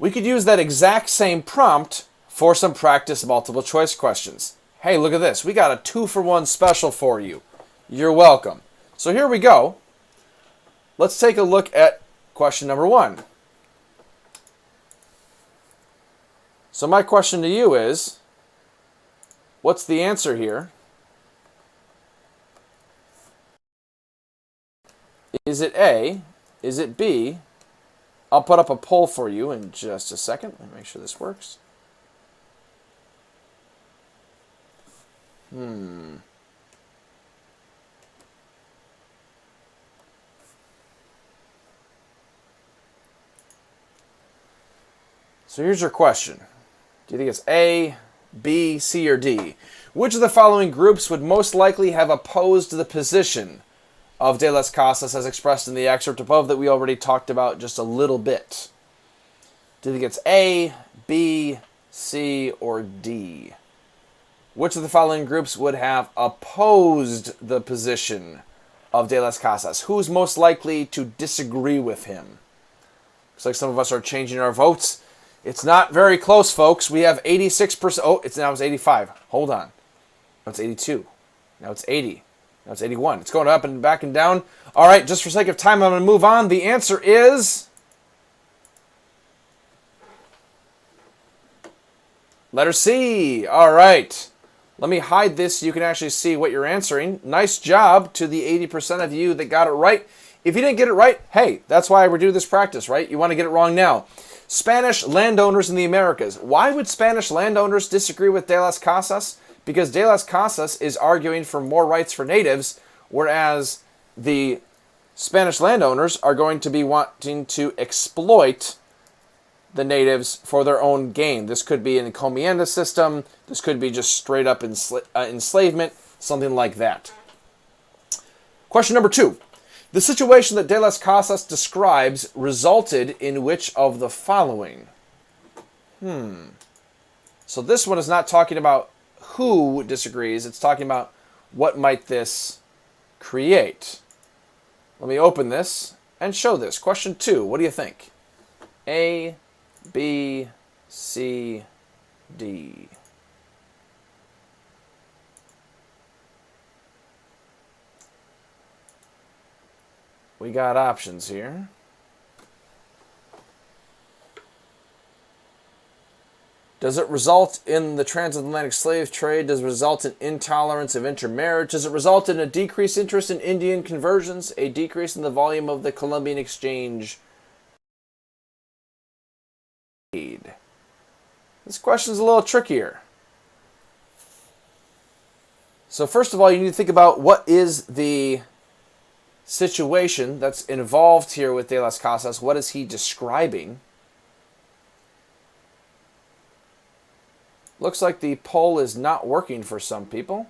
we could use that exact same prompt for some practice multiple choice questions. Hey, look at this. We got a 2-for-1 special for you. You're welcome. So here we go. Let's take a look at question number 1. So my question to you is, what's the answer here? Is it A? Is it B? I'll put up a poll for you in just a second. Let me make sure this works. So here's your question. Do you think it's A, B, C, or D? Which of the following groups would most likely have opposed the position of De las Casas as expressed in the excerpt above that we already talked about just a little bit? Do you think it's A, B, C, or D? Which of the following groups would have opposed the position of De las Casas? Who's most likely to disagree with him? Looks like some of us are changing our votes. It's not very close, folks. We have 86%. Oh, it's 85. Hold on. Now it's 82. Now it's 80. Now it's 81. It's going up and back and down. All right, just for sake of time, I'm going to move on. The answer is letter C. All right. Let me hide this so you can actually see what you're answering. Nice job to the 80% of you that got it right. If you didn't get it right, hey, that's why we do this practice, right? You want to get it wrong now. Spanish landowners in the Americas. Why would Spanish landowners disagree with De las Casas? Because De las Casas is arguing for more rights for natives, whereas the Spanish landowners are going to be wanting to exploit the natives for their own gain. This could be an encomienda system. This could be just straight up enslavement, something like that. Question number 2. The situation that De las Casas describes resulted in which of the following? So this one is not talking about who disagrees. It's talking about what might this create. Let me open this and show this. Question 2. What do you think? A, B, C, D. We got options here. Does it result in the transatlantic slave trade? Does it result in intolerance of intermarriage? Does it result in a decreased interest in Indian conversions? A decrease in the volume of the Colombian Exchange? This question's a little trickier. So first of all, you need to think about what is the situation that's involved here with De las Casas. What is he describing? Looks like the poll is not working for some people.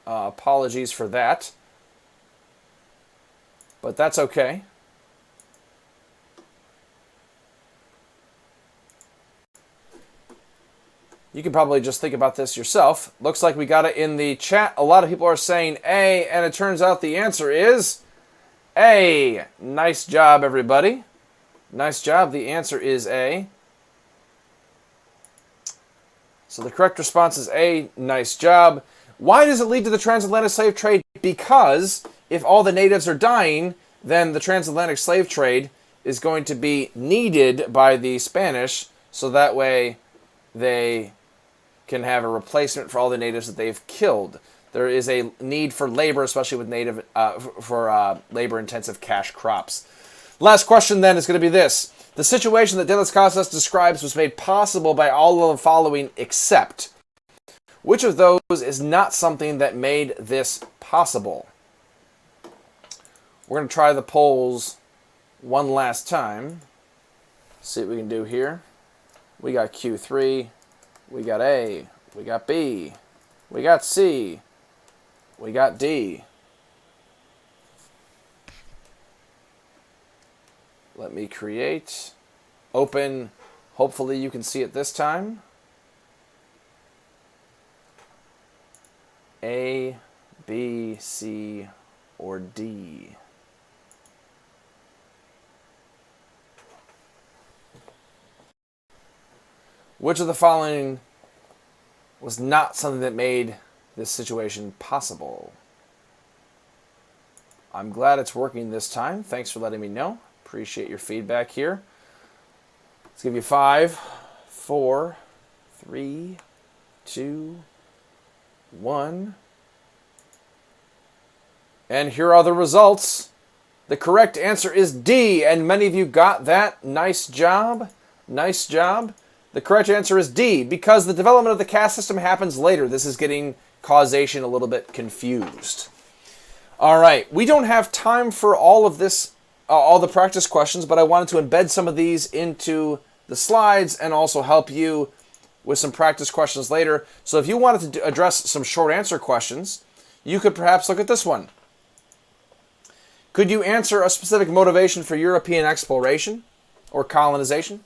Apologies for that. But that's okay. You can probably just think about this yourself. Looks like we got it in the chat. A lot of people are saying A, and it turns out the answer is A. Nice job, everybody. Nice job. The answer is A. So the correct response is A. Nice job. Why does it lead to the transatlantic slave trade? Because if all the natives are dying, then the transatlantic slave trade is going to be needed by the Spanish, so that way they can have a replacement for all the natives that they've killed. There is a need for labor, especially with labor-intensive cash crops. Last question then is going to be this. The situation that De las Casas describes was made possible by all of the following except. Which of those is not something that made this possible? We're going to try the polls one last time. See what we can do here. We got Q3. We got A. We got B. We got C. We got D. Let me create, open, hopefully you can see it this time. A, B, C, or D. Which of the following was not something that made this situation possible? I'm glad it's working this time. Thanks for letting me know. Appreciate your feedback here. Let's give you 5, 4, 3, 2, 1. And here are the results. The correct answer is D, and many of you got that. Nice job. Nice job. The correct answer is D, because the development of the caste system happens later. This is getting causation a little bit confused. All right, we don't have time for all of this, all the practice questions, but I wanted to embed some of these into the slides and also help you with some practice questions later. So if you wanted to address some short answer questions, you could perhaps look at this one. Could you answer a specific motivation for European exploration or colonization?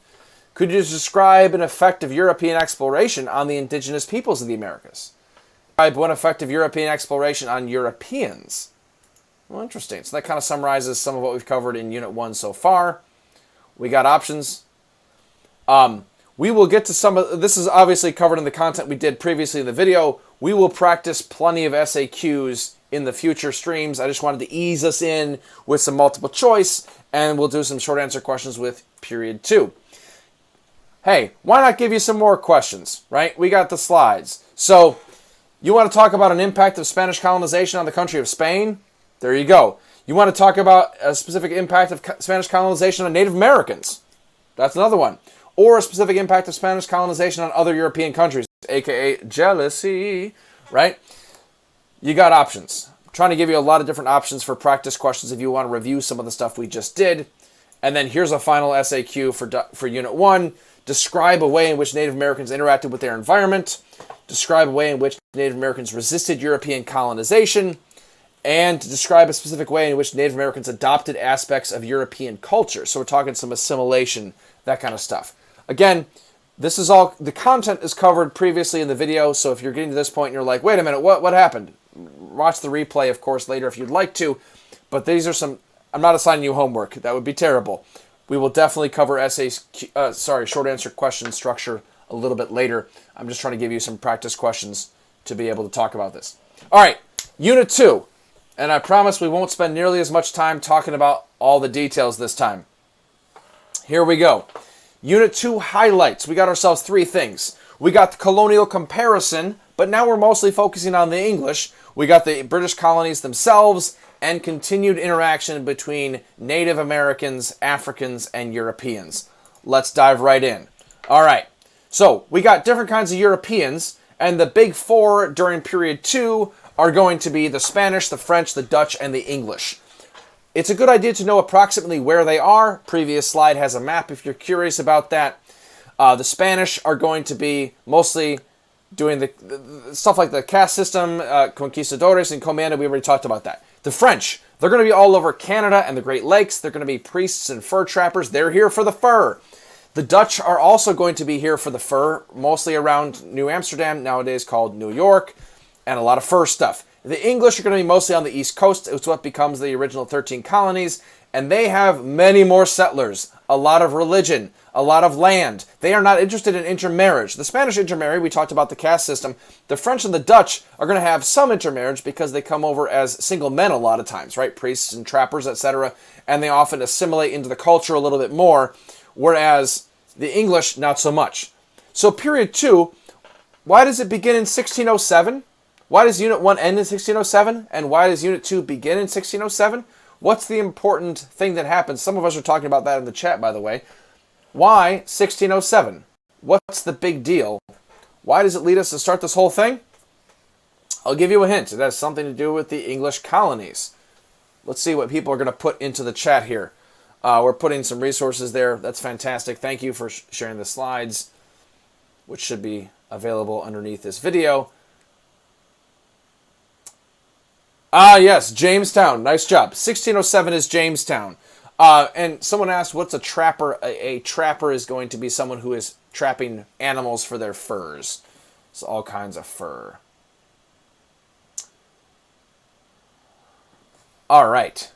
Could you describe an effect of European exploration on the indigenous peoples of the Americas? Describe one effect of European exploration on Europeans. Well, interesting. So that kind of summarizes some of what we've covered in Unit 1 so far. We got options. We will get to some of this is obviously covered in the content we did previously in the video. We will practice plenty of SAQs in the future streams. I just wanted to ease us in with some multiple choice, and we'll do some short answer questions with period 2. Hey, why not give you some more questions, right? We got the slides. So, you want to talk about an impact of Spanish colonization on the country of Spain? There you go. You want to talk about a specific impact of Spanish colonization on Native Americans? That's another one. Or a specific impact of Spanish colonization on other European countries, aka jealousy, right? You got options. I'm trying to give you a lot of different options for practice questions if you want to review some of the stuff we just did. And then here's a final SAQ for Unit 1. Describe a way in which Native Americans interacted with their environment. Describe a way in which Native Americans resisted European colonization. And to describe a specific way in which Native Americans adopted aspects of European culture. So we're talking some assimilation, that kind of stuff. Again, this is all, the content is covered previously in the video, so if you're getting to this point and you're like, wait a minute, what happened? Watch the replay, of course, later if you'd like to, but these are some, I'm not assigning you homework, that would be terrible. We will definitely cover short answer question structure a little bit later. I'm just trying to give you some practice questions to be able to talk about this. All right, Unit 2, and I promise we won't spend nearly as much time talking about all the details this time. Here we go. Unit 2 highlights. We got ourselves 3 things. We got the colonial comparison, but now we're mostly focusing on the English. We got the British colonies themselves and continued interaction between Native Americans, Africans, and Europeans. Let's dive right in. All right. So we got different kinds of Europeans, and the big 4 during period 2 are going to be the Spanish, the French, the Dutch, and the English. It's a good idea to know approximately where they are. Previous slide has a map if you're curious about that. The Spanish are going to be mostly doing the stuff like the caste system, conquistadores and comanda. We already talked about that. The French, they're going to be all over Canada and the Great Lakes. They're going to be priests and fur trappers. They're here for the fur. The Dutch are also going to be here for the fur, mostly around New Amsterdam, nowadays called New York, and a lot of fur stuff. The English are going to be mostly on the East Coast. It's what becomes the original 13 colonies. And they have many more settlers, a lot of religion, a lot of land. They are not interested in intermarriage. The Spanish intermarry, we talked about the caste system. The French and the Dutch are going to have some intermarriage because they come over as single men a lot of times, right? Priests and trappers, etc. And they often assimilate into the culture a little bit more, whereas the English, not so much. So period 2, why does it begin in 1607? Why does Unit 1 end in 1607? And why does Unit 2 begin in 1607? What's the important thing that happens? Some of us are talking about that in the chat, by the way. Why 1607? What's the big deal? Why does it lead us to start this whole thing? I'll give you a hint. It has something to do with the English colonies. Let's see what people are going to put into the chat here. We're putting some resources there. That's fantastic. Thank you for sharing the slides, which should be available underneath this video. Ah, yes, Jamestown. Nice job. 1607 is Jamestown. And someone asked, what's a trapper? A trapper is going to be someone who is trapping animals for their furs. So all kinds of fur. All right.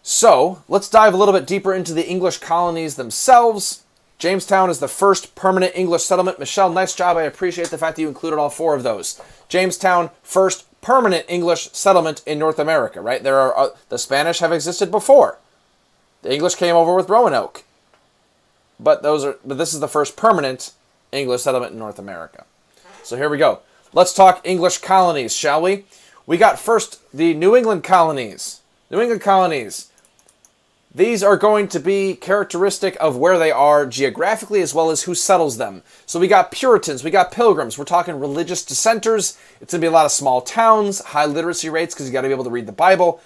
So let's dive a little bit deeper into the English colonies themselves. Jamestown is the first permanent English settlement. Michelle, nice job. I appreciate the fact that you included all 4 of those. Jamestown, first permanent English settlement in North America, right? There are the Spanish have existed before. The English came over with Roanoke. But this is the first permanent English settlement in North America. So here we go. Let's talk English colonies, shall we? We got first the New England colonies. New England colonies. These are going to be characteristic of where they are geographically as well as who settles them. So we got Puritans, we got Pilgrims, we're talking religious dissenters. It's going to be a lot of small towns, high literacy rates because you got to be able to read the Bible.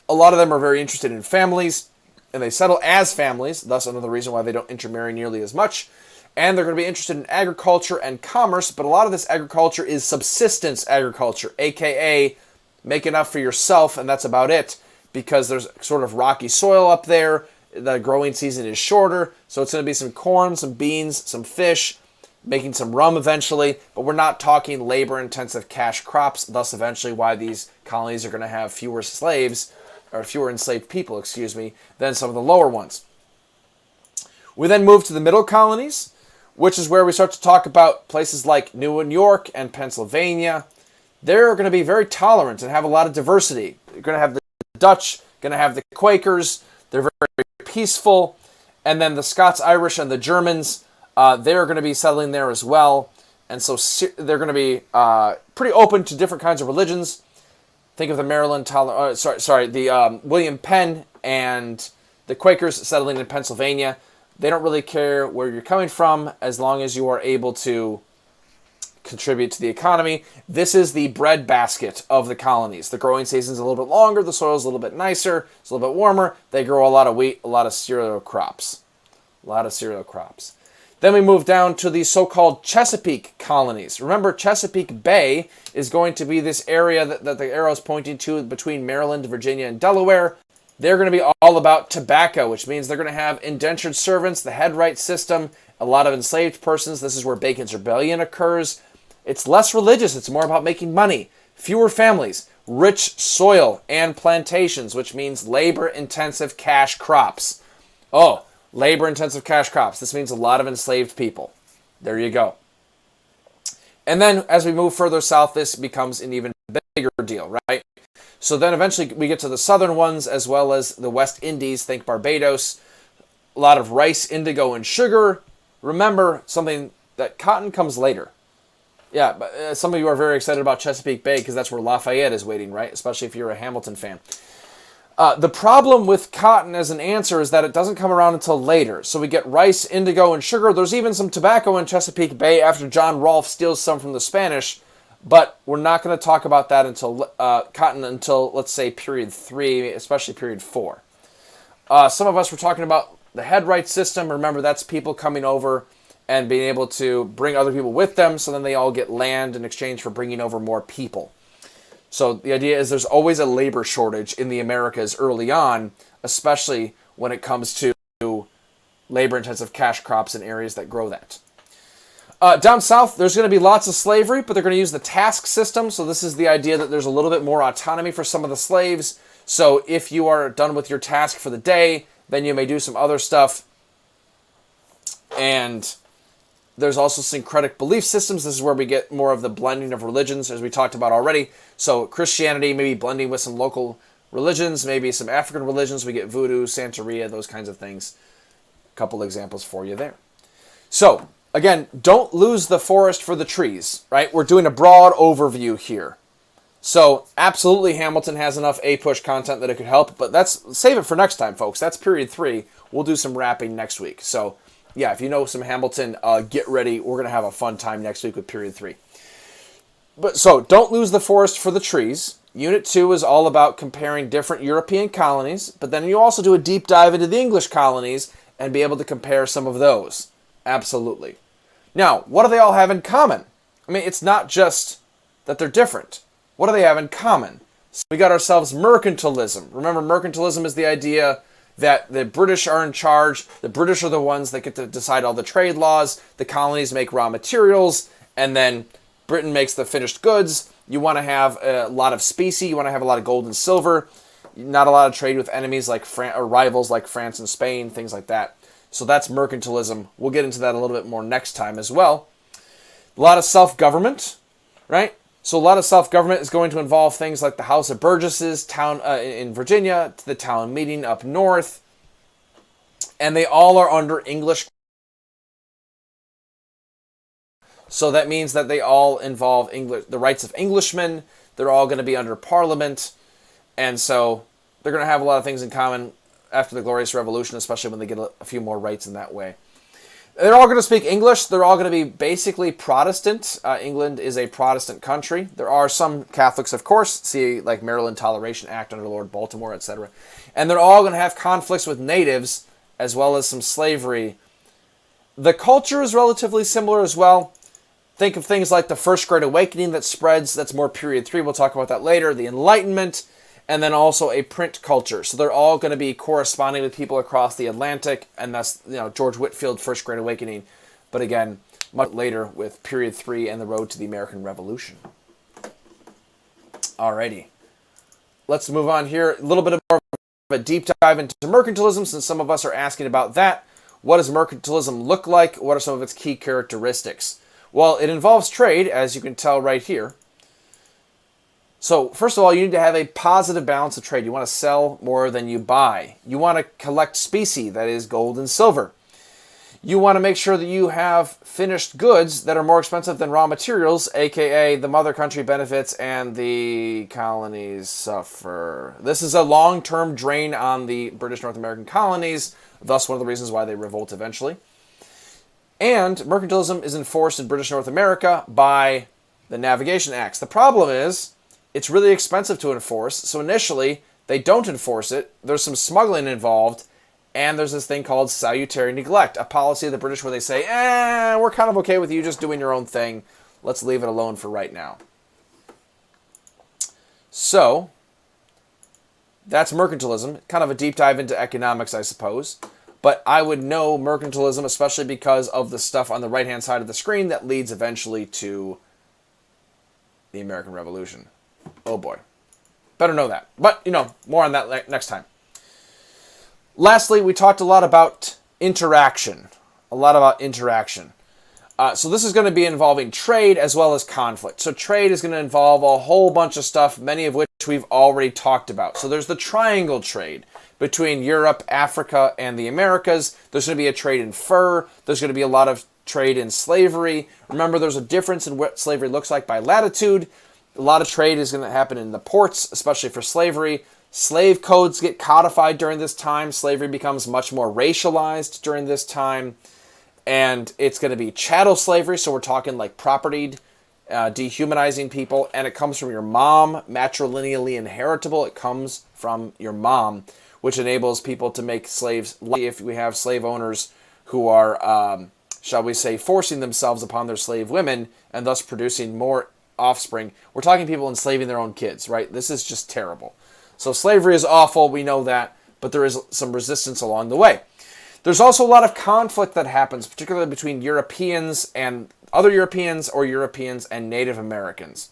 A lot of them are very interested in families, and they settle as families, thus another reason why they don't intermarry nearly as much. and they're going to be interested in agriculture and commerce, but a lot of this agriculture is subsistence agriculture, aka make enough for yourself and that's about it, because there's sort of rocky soil up there, the growing season is shorter, so it's going to be some corn, some beans, some fish, making some rum eventually, but we're not talking labor-intensive cash crops, thus eventually why these colonies are going to have fewer slaves, or fewer enslaved people, excuse me, than some of the lower ones. We then move to the middle colonies, which is where we start to talk about places like New York and Pennsylvania. They're going to be very tolerant and have a lot of diversity. You're going to have the Dutch, going to have the Quakers. They're very peaceful. And then the Scots, Irish, and the Germans, they're going to be settling there as well. And so they're going to be pretty open to different kinds of religions. Think of the the William Penn and the Quakers settling in Pennsylvania. They don't really care where you're coming from as long as you are able to contribute to the economy. This is the breadbasket of the colonies. The growing season's a little bit longer. The soil's a little bit nicer. It's a little bit warmer. They grow a lot of wheat, a lot of cereal crops. Then we move down to the so-called Chesapeake colonies. Remember, Chesapeake Bay is going to be this area that the arrow is pointing to between Maryland, Virginia, and Delaware. They're going to be all about tobacco, which means they're going to have indentured servants, the headright system, a lot of enslaved persons. This is where Bacon's Rebellion occurs. It's less religious. It's more about making money. Fewer families, rich soil, and plantations, which means labor-intensive cash crops. Oh, labor-intensive cash crops. This means a lot of enslaved people. There you go. And then as we move further south, this becomes an even bigger deal, right? So then eventually we get to the southern ones as well as the West Indies, think Barbados. A lot of rice, indigo, and sugar. Remember something that cotton comes later. Yeah, but some of you are very excited about Chesapeake Bay because that's where Lafayette is waiting, right? Especially if you're a Hamilton fan. The problem with cotton as an answer is that it doesn't come around until later. So we get rice, indigo, and sugar. There's even some tobacco in Chesapeake Bay after John Rolfe steals some from the Spanish. But we're not going to talk about that until cotton until, let's say, period 3, especially period 4. Some of us were talking about the headright system. Remember, that's people coming over and being able to bring other people with them, so then they all get land in exchange for bringing over more people. So the idea is there's always a labor shortage in the Americas early on, especially when it comes to labor-intensive cash crops in areas that grow that. Down south, there's going to be lots of slavery, but they're going to use the task system. So this is the idea that there's a little bit more autonomy for some of the slaves. So if you are done with your task for the day, then you may do some other stuff. And there's also syncretic belief systems. This is where we get more of the blending of religions, as we talked about already. So Christianity maybe blending with some local religions, maybe some African religions. We get voodoo, Santeria, those kinds of things. A couple examples for you there. So again, don't lose the forest for the trees, right? We're doing a broad overview here. So absolutely Hamilton has enough APUSH content that it could help, but save it for next time, folks. That's period 3. We'll do some wrapping next week. So yeah, if you know some Hamilton, get ready. We're going to have a fun time next week with period 3. So don't lose the forest for the trees. Unit 2 is all about comparing different European colonies, but then you also do a deep dive into the English colonies and be able to compare some of those. Absolutely. Now, what do they all have in common? I mean, it's not just that they're different. What do they have in common? So we got ourselves mercantilism. Remember, mercantilism is the idea that the British are in charge. The British are the ones that get to decide all the trade laws. The colonies make raw materials, and then Britain makes the finished goods. You want to have a lot of specie. You want to have a lot of gold and silver. Not a lot of trade with enemies like or rivals like France and Spain, things like that. So that's mercantilism. We'll get into that a little bit more next time as well. A lot of self-government, right? So a lot of self-government is going to involve things like the House of Burgesses town in Virginia, the town meeting up north, and they all are under English. So that means that they all involve the rights of Englishmen. They're all going to be under Parliament, and so they're going to have a lot of things in common after the Glorious Revolution, especially when they get a few more rights in that way. They're all going to speak English. They're all going to be basically Protestant. England is a Protestant country. There are some Catholics, of course. See, like Maryland Toleration Act under Lord Baltimore, etc. And they're all going to have conflicts with natives, as well as some slavery The culture is relatively similar as well. Think of things like the First Great Awakening that spreads. That's more period 3. We'll talk about that later. The Enlightenment, and then also a print culture. So they're all going to be corresponding with people across the Atlantic, and that's, George Whitefield, First Great Awakening. But again, much later with period 3 and the road to the American Revolution. Alrighty. Let's move on here. A little bit more of a deep dive into mercantilism, since some of us are asking about that. What does mercantilism look like? What are some of its key characteristics? Well, it involves trade, as you can tell right here. So, first of all, you need to have a positive balance of trade. You want to sell more than you buy. You want to collect specie, that is gold and silver. You want to make sure that you have finished goods that are more expensive than raw materials, aka the mother country benefits and the colonies suffer. This is a long-term drain on the British North American colonies, thus one of the reasons why they revolt eventually. And mercantilism is enforced in British North America by the Navigation Acts. The problem is, it's really expensive to enforce, so initially they don't enforce it. There's some smuggling involved, and there's this thing called Salutary Neglect, a policy of the British where they say, we're kind of okay with you just doing your own thing. Let's leave it alone for right now. So, that's mercantilism. Kind of a deep dive into economics, I suppose. But I would know mercantilism, especially because of the stuff on the right-hand side of the screen that leads eventually to the American Revolution. Oh boy. Better know that. But, more on that next time. Lastly, we talked a lot about interaction. So this is going to be involving trade as well as conflict. So trade is going to involve a whole bunch of stuff, many of which we've already talked about. So there's the triangle trade between Europe, Africa, and the Americas. There's going to be a trade in fur. There's going to be a lot of trade in slavery. Remember, there's a difference in what slavery looks like by latitude. A lot of trade is going to happen in the ports, especially for slavery. Slave codes get codified during this time. Slavery becomes much more racialized during this time. And it's going to be chattel slavery, so we're talking like propertied, dehumanizing people. And it comes from your mom, matrilineally inheritable. It comes from your mom, which enables people to make slaves. If we have slave owners who are, shall we say, forcing themselves upon their slave women and thus producing more offspring. We're talking people enslaving their own kids, right? This is just terrible. So slavery is awful, we know that, but there is some resistance along the way. There's also a lot of conflict that happens, particularly between Europeans and other Europeans or Europeans and Native Americans.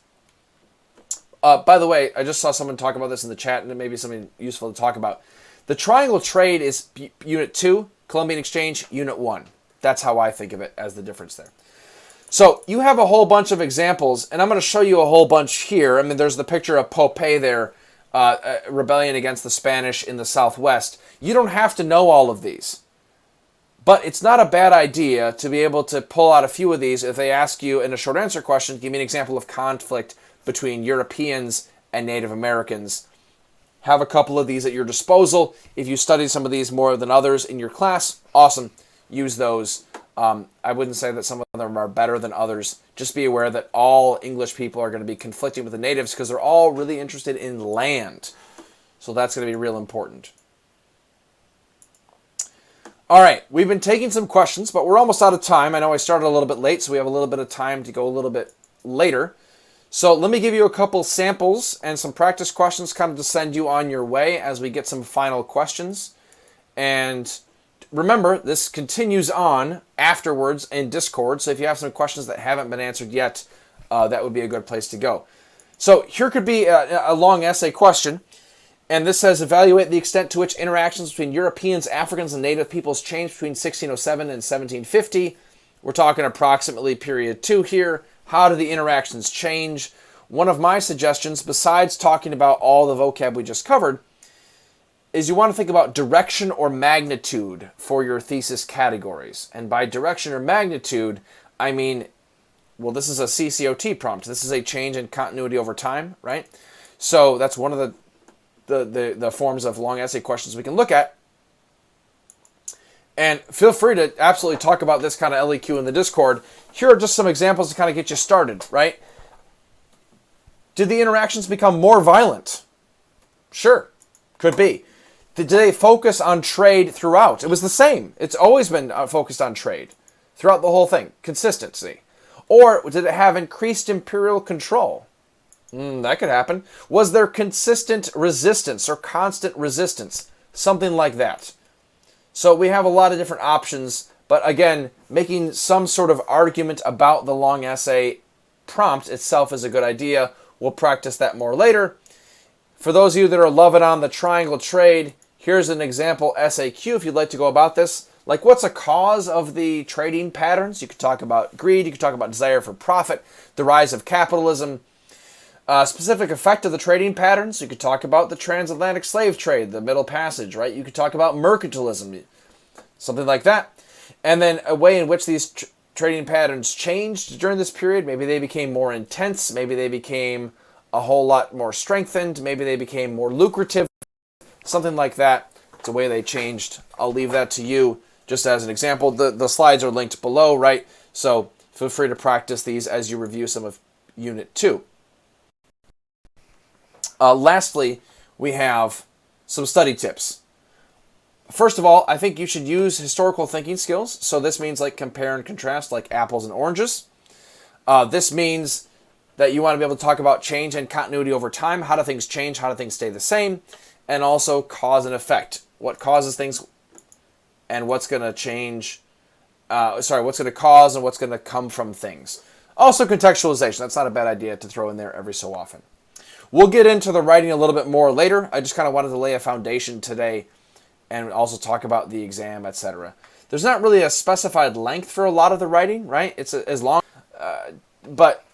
By the way, I just saw someone talk about this in the chat, and it may be something useful to talk about. The triangle trade is Unit 2, Colombian Exchange, Unit 1. That's how I think of it as the difference there. So you have a whole bunch of examples, and I'm going to show you a whole bunch here. I mean, there's the picture of Pope there, rebellion against the Spanish in the Southwest. You don't have to know all of these. But it's not a bad idea to be able to pull out a few of these if they ask you in a short answer question, give me an example of conflict between Europeans and Native Americans. Have a couple of these at your disposal. If you study some of these more than others in your class, awesome. Use those. I wouldn't say that some of them are better than others. Just be aware that all English people are going to be conflicting with the natives because they're all really interested in land. So that's going to be real important. All right, we've been taking some questions, but we're almost out of time. I know I started a little bit late, so we have a little bit of time to go a little bit later. So let me give you a couple samples and some practice questions kind of to send you on your way as we get some final questions. And remember, this continues on afterwards in Discord, so if you have some questions that haven't been answered yet, that would be a good place to go. So here could be a long essay question. And this says, evaluate the extent to which interactions between Europeans, Africans, and Native peoples changed between 1607 and 1750. We're talking approximately period 2 here. How do the interactions change? One of my suggestions, besides talking about all the vocab we just covered, is you want to think about direction or magnitude for your thesis categories. And by direction or magnitude, I mean, well, this is a CCOT prompt. This is a change in continuity over time, right? So that's one of the forms of long essay questions we can look at. And feel free to absolutely talk about this kind of LEQ in the Discord. Here are just some examples to kind of get you started, right? Did the interactions become more violent? Sure, could be. Did they focus on trade throughout? It was the same. It's always been focused on trade. throughout the whole thing? Consistency. Or did it have increased imperial control? That could happen. Was there consistent resistance or constant resistance? Something like that. So we have a lot of different options, but again, making some sort of argument about the long essay prompt itself is a good idea. We'll practice that more later. For those of you that are loving on the triangle trade, here's an example SAQ if you'd like to go about this. Like, what's a cause of the trading patterns? You could talk about greed, you could talk about desire for profit, the rise of capitalism, specific effect of the trading patterns. You could talk about the transatlantic slave trade, the Middle Passage, right? You could talk about mercantilism, something like that. And then a way in which these trading patterns changed during this period. Maybe they became more intense. Maybe they became a whole lot more strengthened. Maybe they became more lucrative. Something like that. It's a way they changed. I'll leave that to you just as an example. The slides are linked below, right? So feel free to practice these as you review some of Unit 2. Lastly, we have some study tips. First of all, I think you should use historical thinking skills. So this means like compare and contrast, like apples and oranges. This means that you want to be able to talk about change and continuity over time. How do things change? How do things stay the same? And also cause and effect. What causes things and what's going to change? What's going to cause and what's going to come from things. Also contextualization. That's not a bad idea to throw in there every so often. We'll get into the writing a little bit more later. I just kind of wanted to lay a foundation today and also talk about the exam, etc. There's not really a specified length for a lot of the writing, right? It's as long, but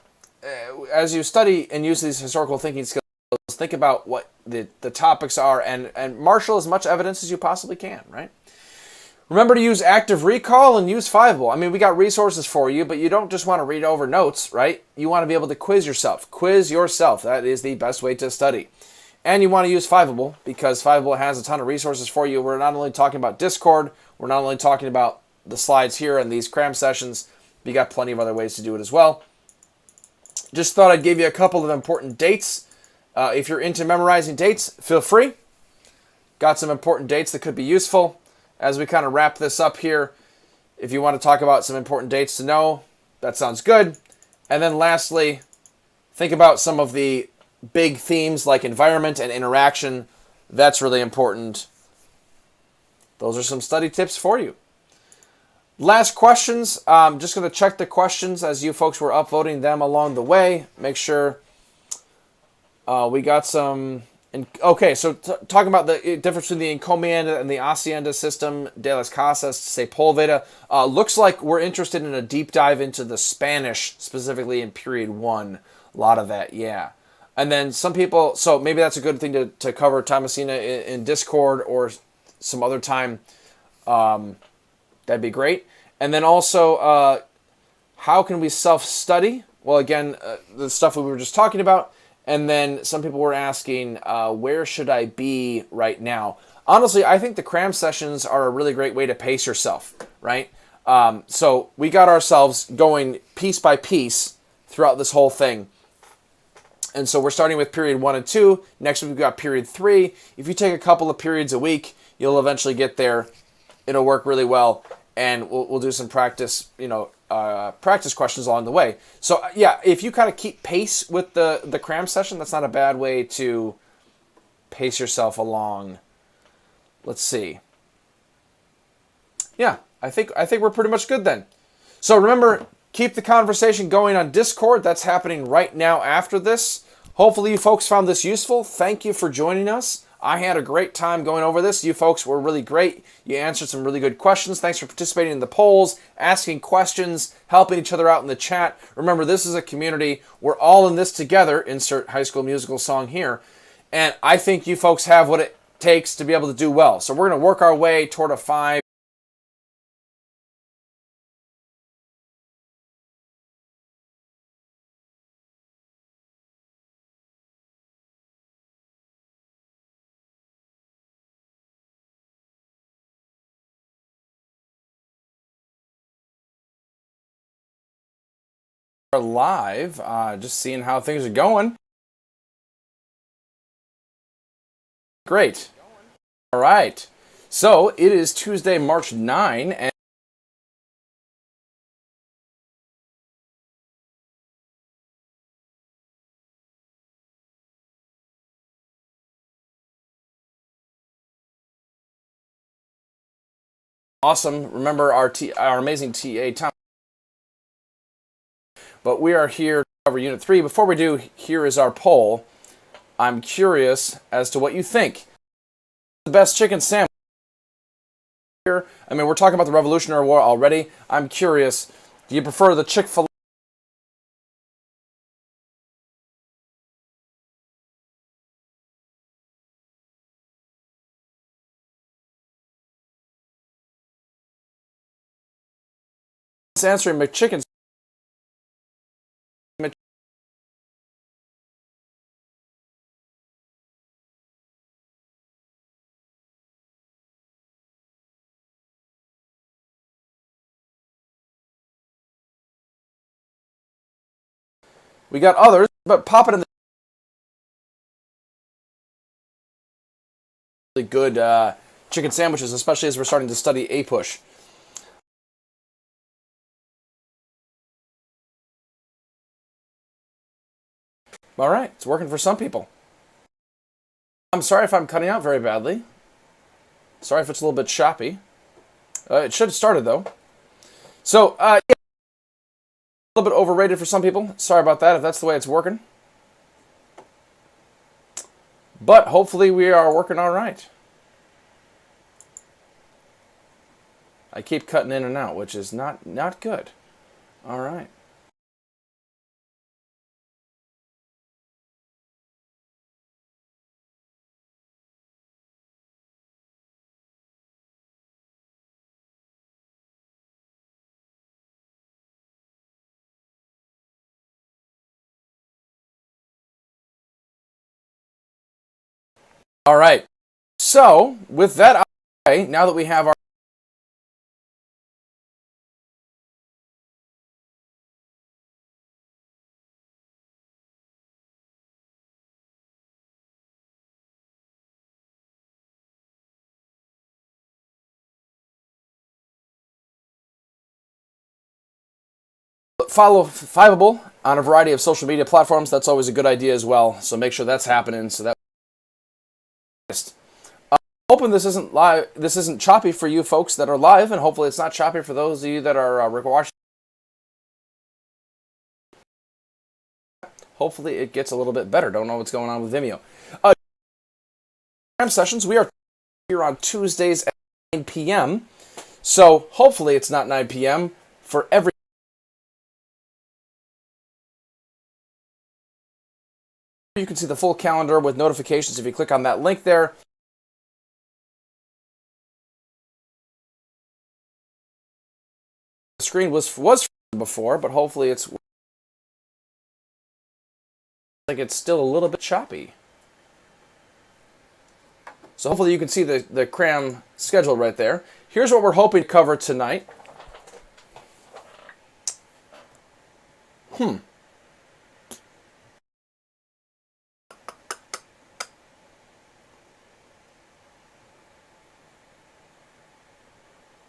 as you study and use these historical thinking skills, think about what the topics are and marshal as much evidence as you possibly can, right? Remember to use active recall and use Fiveable. I mean, we got resources for you, but you don't just want to read over notes, right? You want to be able to quiz yourself. Quiz yourself. That is the best way to study. And you want to use Fiveable because Fiveable has a ton of resources for you. We're not only talking about Discord, we're not only talking about the slides here and these cram sessions, but you got plenty of other ways to do it as well. Just thought I'd give you a couple of important dates. If you're into memorizing dates, feel free. Got some important dates that could be useful. As we kind of wrap this up here, if you want to talk about some important dates to know, that sounds good. And then lastly, think about some of the big themes like environment and interaction. That's really important. Those are some study tips for you. Last questions. I'm just going to check the questions as you folks were upvoting them along the way. Make sure we got some... Okay, so talking about the difference between the encomienda and the hacienda system de las casas Sepulveda, looks like we're interested in a deep dive into the Spanish, specifically in period 1. A lot of that, yeah. And then some people, so maybe that's a good thing to cover Thomasina in Discord or some other time. That'd be great. And then also, how can we self-study? Well, again, the stuff we were just talking about. And then some people were asking, where should I be right now? Honestly, I think the cram sessions are a really great way to pace yourself, right? So we got ourselves going piece by piece throughout this whole thing. And so we're starting with period 1 and 2. Next we've got period 3. If you take a couple of periods a week, you'll eventually get there. It'll work really well. And we'll do some practice, practice questions along the way. So yeah, if you kind of keep pace with the cram session, that's not a bad way to pace yourself along. Let's see. Yeah, I think we're pretty much good then. So remember, keep the conversation going on Discord. That's happening right now after this. Hopefully you folks found this useful. Thank you for joining us. I had a great time going over this. You folks were really great. You answered some really good questions. Thanks for participating in the polls, asking questions, helping each other out in the chat. Remember, this is a community. We're all in this together. Insert High School Musical song here. And I think you folks have what it takes to be able to do well. So we're going to work our way toward a 5. Live, just seeing how things are going. Great. All right. So it is Tuesday, March 9, and Awesome. Remember our amazing TA Tom. But we are here to cover Unit 3. Before we do, here is our poll. I'm curious as to what you think. The best chicken sandwich here. I mean, we're talking about the Revolutionary War already. I'm curious, do you prefer the Chick-fil-A answering McChicken? We got others, but pop it in the really good chicken sandwiches, especially as we're starting to study APUSH. All right, it's working for some people. I'm sorry if I'm cutting out very badly. Sorry if it's a little bit choppy. It should have started, though. So, yeah, a little bit overrated for some people. Sorry about that if that's the way it's working. But hopefully we are working all right. I keep cutting in and out, which is not good. All right. All right. So, with that out of the way, now that we have our followable on a variety of social media platforms, that's always a good idea as well. So make sure that's happening. So that hoping this isn't live. This isn't choppy for you folks that are live, and hopefully it's not choppy for those of you that are watching. Hopefully it gets a little bit better. Don't know what's going on with Vimeo. Cram sessions. We are here on Tuesdays at 9 p.m. So hopefully it's not 9 p.m. for every. You can see the full calendar with notifications if you click on that link there. The screen was before, but hopefully it's like it's still a little bit choppy. So hopefully you can see the Cram schedule right there. Here's what we're hoping to cover tonight.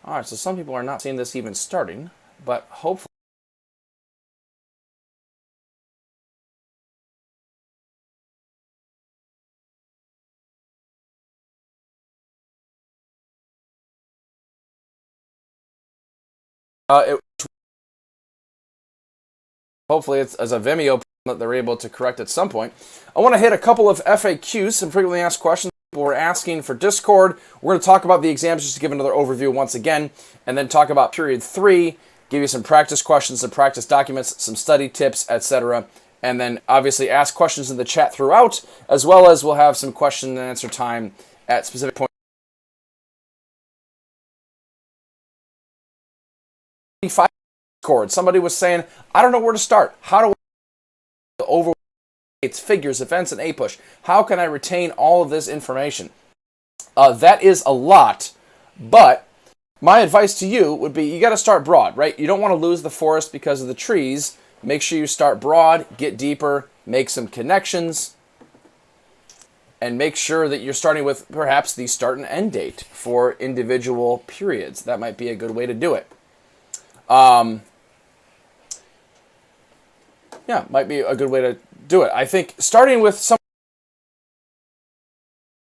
All right, so some people are not seeing this even starting, but hopefully. Hopefully it's as a Vimeo that they're able to correct at some point. I want to hit a couple of FAQs, some frequently asked questions people were asking for Discord. We're going to talk about the exams just to give another overview once again, and then talk about period 3, give you some practice questions, some practice documents, some study tips, etc. And then obviously ask questions in the chat throughout, as well as we'll have some question and answer time at specific points. Discord. Somebody was saying, I don't know where to start. How do I overweight figures, events, and APUSH? How can I retain all of this information? That is a lot, but my advice to you would be you got to start broad, right? You don't want to lose the forest because of the trees. Make sure you start broad, get deeper, make some connections, and make sure that you're starting with perhaps the start and end date for individual periods. That might be a good way to do it. Yeah, might be a good way to do it. I think starting with some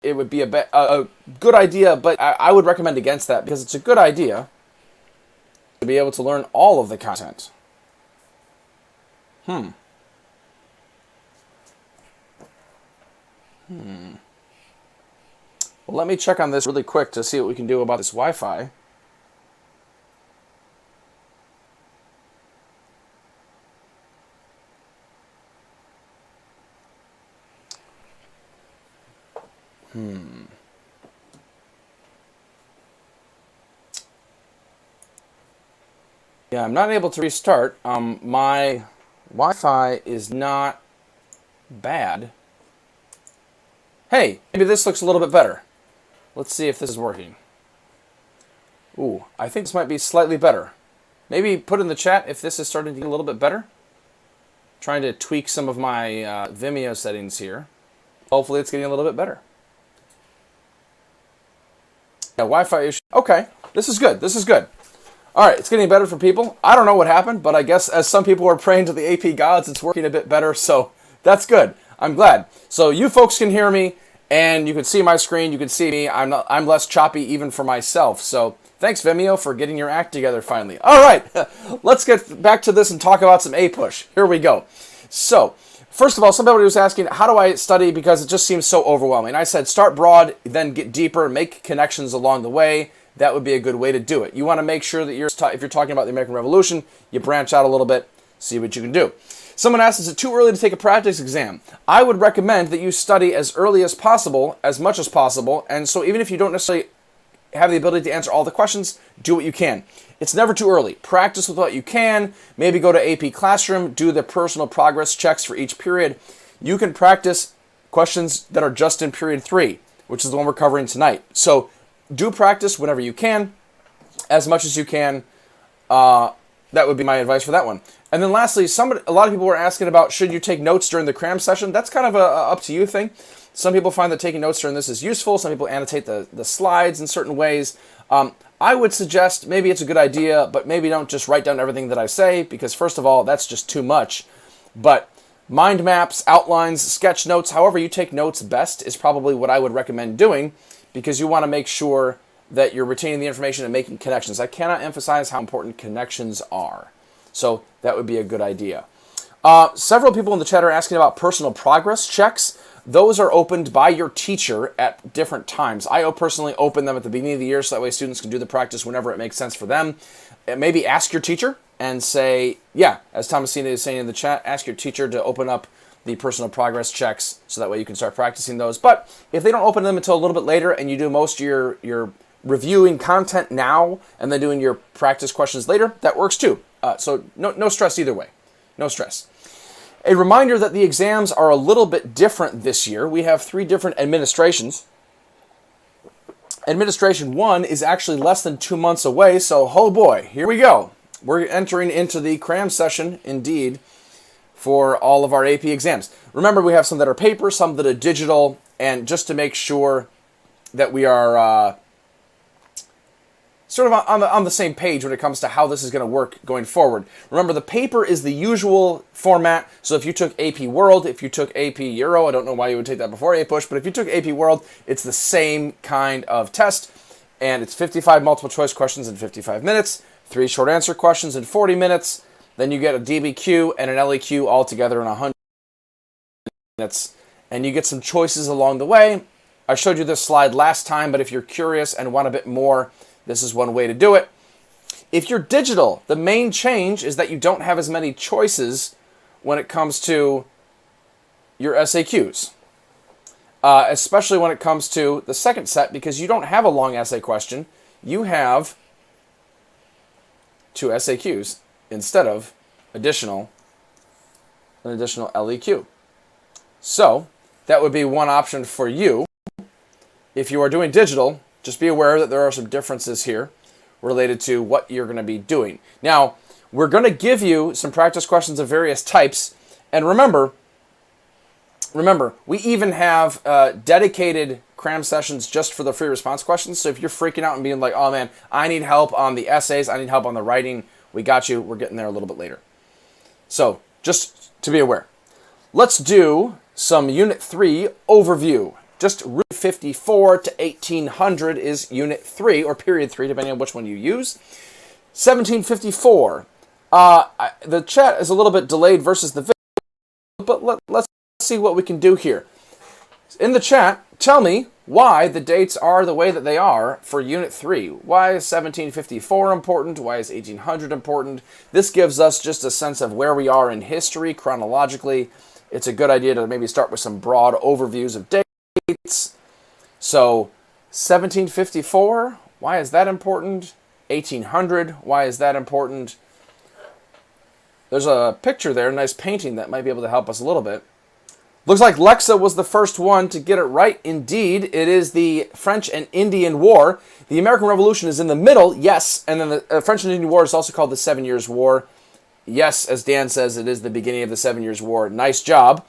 it would be a good idea, but I would recommend against that because it's a good idea to be able to learn all of the content. Well, let me check on this really quick to see what we can do about this Wi-Fi. Yeah, I'm not able to restart. My Wi-Fi is not bad. Hey, maybe this looks a little bit better. Let's see if this is working. Ooh, I think this might be slightly better. Maybe put in the chat if this is starting to get a little bit better. Trying to tweak some of my Vimeo settings here. Hopefully it's getting a little bit better. Yeah, Wi-Fi issue. Okay, this is good. This is good. All right, it's getting better for people. I don't know what happened, but I guess as some people are praying to the AP gods, it's working a bit better, so that's good. I'm glad. So you folks can hear me, and you can see my screen. You can see me. I'm less choppy even for myself. So thanks, Vimeo, for getting your act together finally. All right, let's get back to this and talk about some APUSH. Here we go. So first of all, somebody was asking, how do I study because it just seems so overwhelming? I said start broad, then get deeper, make connections along the way. That would be a good way to do it. You want to make sure that if you're talking about the American Revolution, you branch out a little bit, see what you can do. Someone asked, is it too early to take a practice exam? I would recommend that you study as early as possible, as much as possible, and so even if you don't necessarily have the ability to answer all the questions, do what you can. It's never too early. Practice with what you can. Maybe go to AP Classroom, do the personal progress checks for each period. You can practice questions that are just in period 3, which is the one we're covering tonight. So do practice whenever you can, as much as you can. That would be my advice for that one. And then lastly, a lot of people were asking about should you take notes during the cram session. That's kind of a up to you thing. Some people find that taking notes during this is useful. Some people annotate the slides in certain ways. I would suggest maybe it's a good idea, but maybe don't just write down everything that I say, because first of all, that's just too much. But mind maps, outlines, sketch notes, however you take notes best is probably what I would recommend doing, because you want to make sure that you're retaining the information and making connections. I cannot emphasize how important connections are. So that would be a good idea. Several people in the chat are asking about personal progress checks. Those are opened by your teacher at different times. I personally open them at the beginning of the year so that way students can do the practice whenever it makes sense for them. Maybe ask your teacher and say, yeah, as Thomasina is saying in the chat, ask your teacher to open up the personal progress checks so that way you can start practicing those. But if they don't open them until a little bit later and you do most of your reviewing content now and then doing your practice questions later, that works too. So no stress either way. No stress. A reminder that the exams are a little bit different this year. We have 3 different administrations. Administration 1 is actually less than 2 months away, so oh boy, here we go. We're entering into the cram session, indeed, for all of our AP exams. Remember, we have some that are paper, some that are digital, and just to make sure that we are sort of on the same page when it comes to how this is going to work going forward. Remember, the paper is the usual format, so if you took AP World, if you took AP Euro, I don't know why you would take that before APUSH, but if you took AP World, it's the same kind of test, and it's 55 multiple choice questions in 55 minutes, 3 short answer questions in 40 minutes, then you get a DBQ and an LEQ all together in 100 minutes, and you get some choices along the way. I showed you this slide last time, but if you're curious and want a bit more, this is one way to do it. If you're digital, the main change is that you don't have as many choices when it comes to your SAQs, especially when it comes to the second set, because you don't have a long essay question. You have 2 SAQs instead of an additional LEQ. So that would be one option for you. If you are doing digital, just be aware that there are some differences here related to what you're going to be doing. Now, we're going to give you some practice questions of various types. And remember, we even have dedicated cram sessions just for the free response questions. So if you're freaking out and being like, oh man, I need help on the essays, I need help on the writing, we got you. We're getting there a little bit later. So just to be aware. Let's do some Unit 3 overview. just root 54 to 1800 is Unit 3, or Period 3, depending on which one you use. 1754. The chat is a little bit delayed versus the video, but let's see what we can do here. In the chat, tell me why the dates are the way that they are for Unit 3. Why is 1754 important? Why is 1800 important? This gives us just a sense of where we are in history chronologically. It's a good idea to maybe start with some broad overviews of dates. So, 1754, why is that important? 1800, why is that important? There's a picture there, a nice painting that might be able to help us a little bit. Looks like Lexa was the first one to get it right. Indeed, it is the French and Indian War. The American Revolution is in the middle, yes, and then the French and Indian War is also called the 7 Years' War. Yes, as Dan says, it is the beginning of the 7 Years' War. Nice job.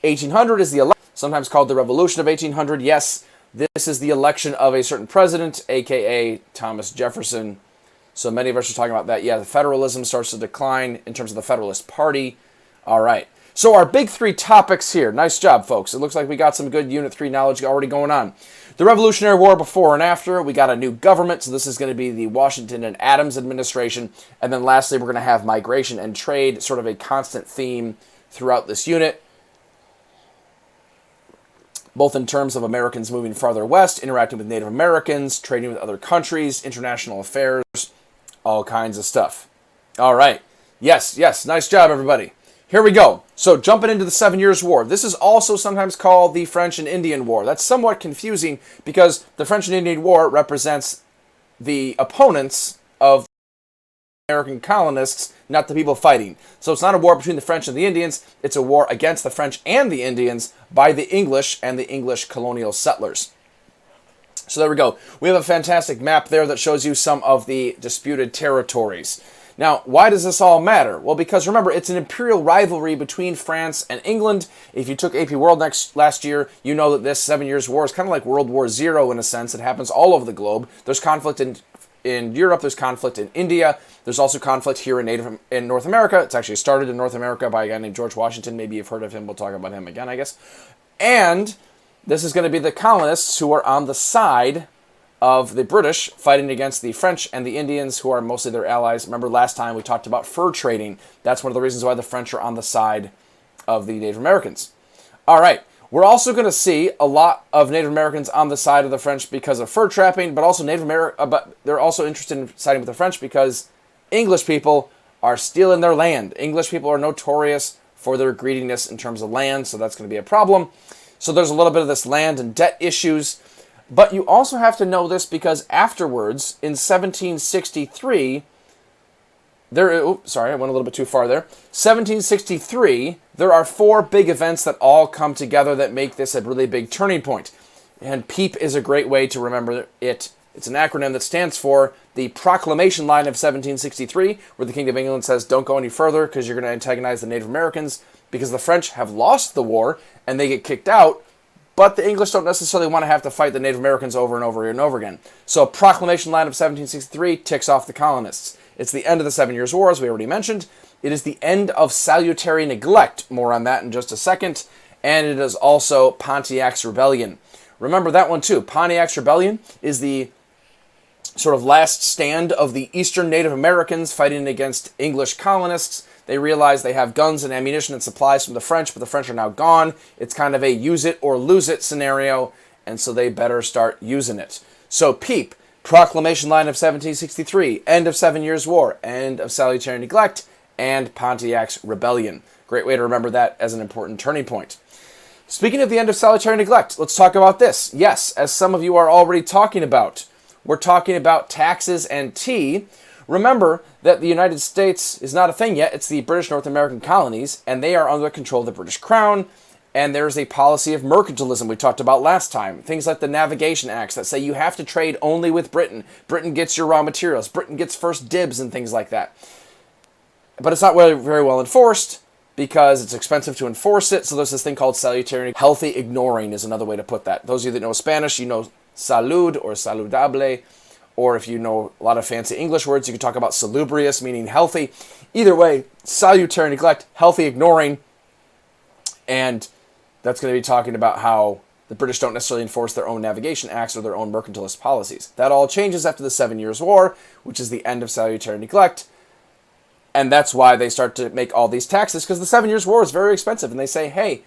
1800 is the election, sometimes called the Revolution of 1800. Yes, this is the election of a certain president, a.k.a. Thomas Jefferson. So many of us are talking about that. Yeah, the federalism starts to decline in terms of the Federalist Party. All right. So our big three topics here. Nice job, folks. It looks like we got some good Unit 3 knowledge already going on. The Revolutionary War before and after. We got a new government, so this is going to be the Washington and Adams administration. And then lastly, we're going to have migration and trade, sort of a constant theme throughout this unit, both in terms of Americans moving farther west, interacting with Native Americans, trading with other countries, international affairs, all kinds of stuff. All right. Yes, nice job, everybody. Here we go. So jumping into the 7 Years' War. This is also sometimes called the French and Indian War. That's somewhat confusing because the French and Indian War represents the opponents of American colonists, not the people fighting. So it's not a war between the French and the Indians. It's a war against the French and the Indians by the English and the English colonial settlers. So there we go. We have a fantastic map there that shows you some of the disputed territories. Now, why does this all matter? Well, because remember, it's an imperial rivalry between France and England. If you took AP World last year, you know that this 7 Years' War is kind of like World War Zero in a sense. It happens all over the globe. There's conflict in Europe. There's conflict in India. There's also conflict here in North America. It's actually started in North America by a guy named George Washington. Maybe you've heard of him. We'll talk about him again, I guess. And this is going to be the colonists who are on the side of the British fighting against the French and the Indians, who are mostly their allies. Remember last time we talked about fur trading. That's one of the reasons why the French are on the side of the Native Americans. All right. We're also going to see a lot of Native Americans on the side of the French because of fur trapping, but also but they're also interested in siding with the French because English people are stealing their land. English people are notorious for their greediness in terms of land, so that's going to be a problem. So there's a little bit of this land and debt issues. But you also have to know this because afterwards, in 1763, I went a little bit too far there. 1763, there are four big events that all come together that make this a really big turning point. And PEEP is a great way to remember it. It's an acronym that stands for the Proclamation Line of 1763, where the King of England says, don't go any further because you're going to antagonize the Native Americans, because the French have lost the war and they get kicked out. But the English don't necessarily want to have to fight the Native Americans over and over and over again. So Proclamation Line of 1763 ticks off the colonists. It's the end of the 7 Years' War, as we already mentioned. It is the end of Salutary Neglect. More on that in just a second. And it is also Pontiac's Rebellion. Remember that one too. Pontiac's Rebellion is the sort of last stand of the Eastern Native Americans fighting against English colonists. They realize they have guns and ammunition and supplies from the French, but the French are now gone. It's kind of a use it or lose it scenario, and so they better start using it. So PEEP, Proclamation Line of 1763, end of 7 Years' War, end of Salutary Neglect, and Pontiac's Rebellion. Great way to remember that as an important turning point. Speaking of the end of Salutary Neglect, let's talk about this. Yes, as some of you are already talking about, we're talking about taxes and tea. Remember that the United States is not a thing yet. It's the British North American colonies, and they are under control of the British Crown, and there's a policy of mercantilism we talked about last time. Things like the Navigation Acts that say you have to trade only with Britain. Britain gets your raw materials. Britain gets first dibs and things like that. But it's not very well enforced because it's expensive to enforce it, so there's this thing called salutary. Healthy ignoring is another way to put that. Those of you that know Spanish, you know salud or saludable. Or if you know a lot of fancy English words, you can talk about salubrious, meaning healthy. Either way, salutary neglect, healthy ignoring. And that's going to be talking about how The British don't necessarily enforce their own navigation acts or their own mercantilist policies. That all changes after the 7 Years' War, which is the end of salutary neglect. And that's why they start to make all these taxes, because the 7 Years' War is very expensive. And they say, hey,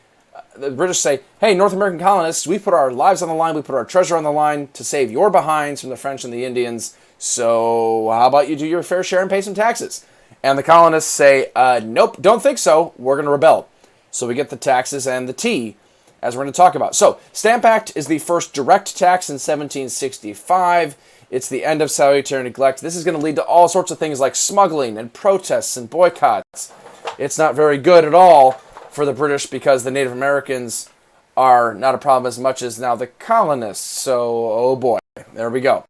the British say, hey, North American colonists, we put our lives on the line, we put our treasure on the line to save your behinds from the French and the Indians. So how about you do your fair share and pay some taxes? And the colonists say, nope, don't think so. We're going to rebel. So we get the taxes and the tea, as we're going to talk about. So Stamp Act is the first direct tax in 1765. It's the end of salutary neglect. This is going to lead to all sorts of things like smuggling and protests and boycotts. It's not very good at all for the British because the Native Americans are not a problem as much as now the colonists. So, oh boy, there we go.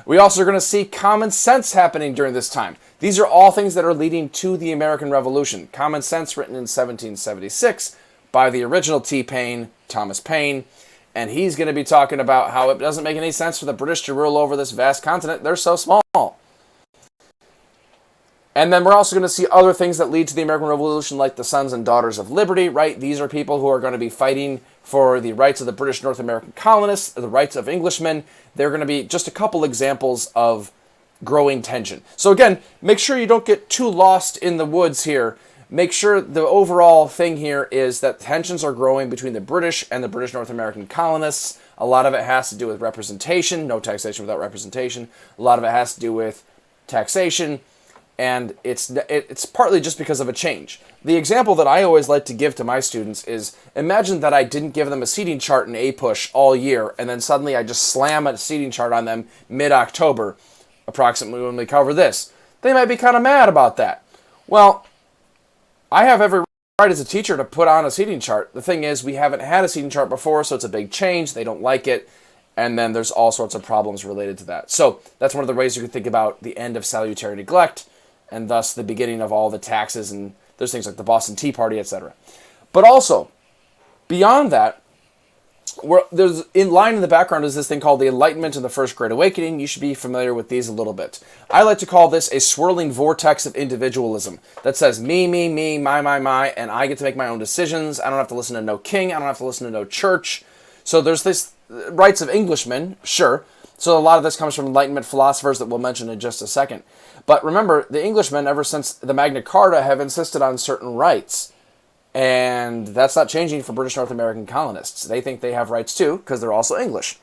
We also are going to see common sense happening during this time. These are all things that are leading to the American Revolution. Common Sense, written in 1776 by the original T-Paine, Thomas Paine. And he's going to be talking about how it doesn't make any sense for the British to rule over this vast continent. They're so small. And then we're also going to see other things that lead to the American Revolution, like the Sons and Daughters of Liberty, right? These are people who are going to be fighting for the rights of the British North American colonists, the rights of Englishmen. They're going to be just a couple examples of growing tension. So again, make sure you don't get too lost in the woods here. Make sure the overall thing here is that tensions are growing between the British and the British North American colonists. A lot of it has to do with representation, no taxation without representation. A lot of it has to do with taxation. And it's partly just because of a change. The example that I always like to give to my students is, imagine that I didn't give them a seating chart in APUSH all year, and then suddenly I just slam a seating chart on them mid-October, approximately when we cover this. They might be kind of mad about that. Well, I have every right as a teacher to put on a seating chart. The thing is, we haven't had a seating chart before, so it's a big change. They don't like it. And then there's all sorts of problems related to that. So that's one of the ways you can think about the end of salutary neglect, and thus the beginning of all the taxes, and there's things like the Boston Tea Party, etc. But also, beyond that, there's in line in the background is this thing called the Enlightenment and the First Great Awakening. You should be familiar with these a little bit. I like to call this a swirling vortex of individualism that says me, my, and I get to make my own decisions. I don't have to listen to no king. I don't have to listen to no church. So there's this rights of Englishmen, sure. So a lot of this comes from Enlightenment philosophers that we'll mention in just a second. But remember, the Englishmen, ever since the Magna Carta, have insisted on certain rights. And that's not changing for British North American colonists. They think they have rights too, because they're also English.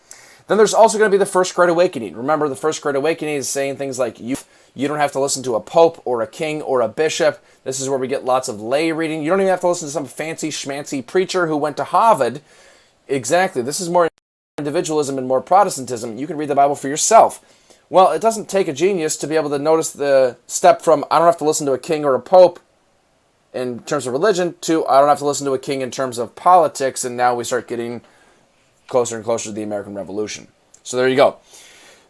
Then there's also going to be the First Great Awakening. Remember, the First Great Awakening is saying things like, you don't have to listen to a pope or a king or a bishop. This is where we get lots of lay reading. You don't even have to listen to some fancy schmancy preacher who went to Harvard. Exactly. This is more individualism and more Protestantism. You can read the Bible for yourself. Well, it doesn't take a genius to be able to notice the step from I don't have to listen to a king or a pope in terms of religion to I don't have to listen to a king in terms of politics, and now we start getting closer and closer to the American Revolution. So there you go.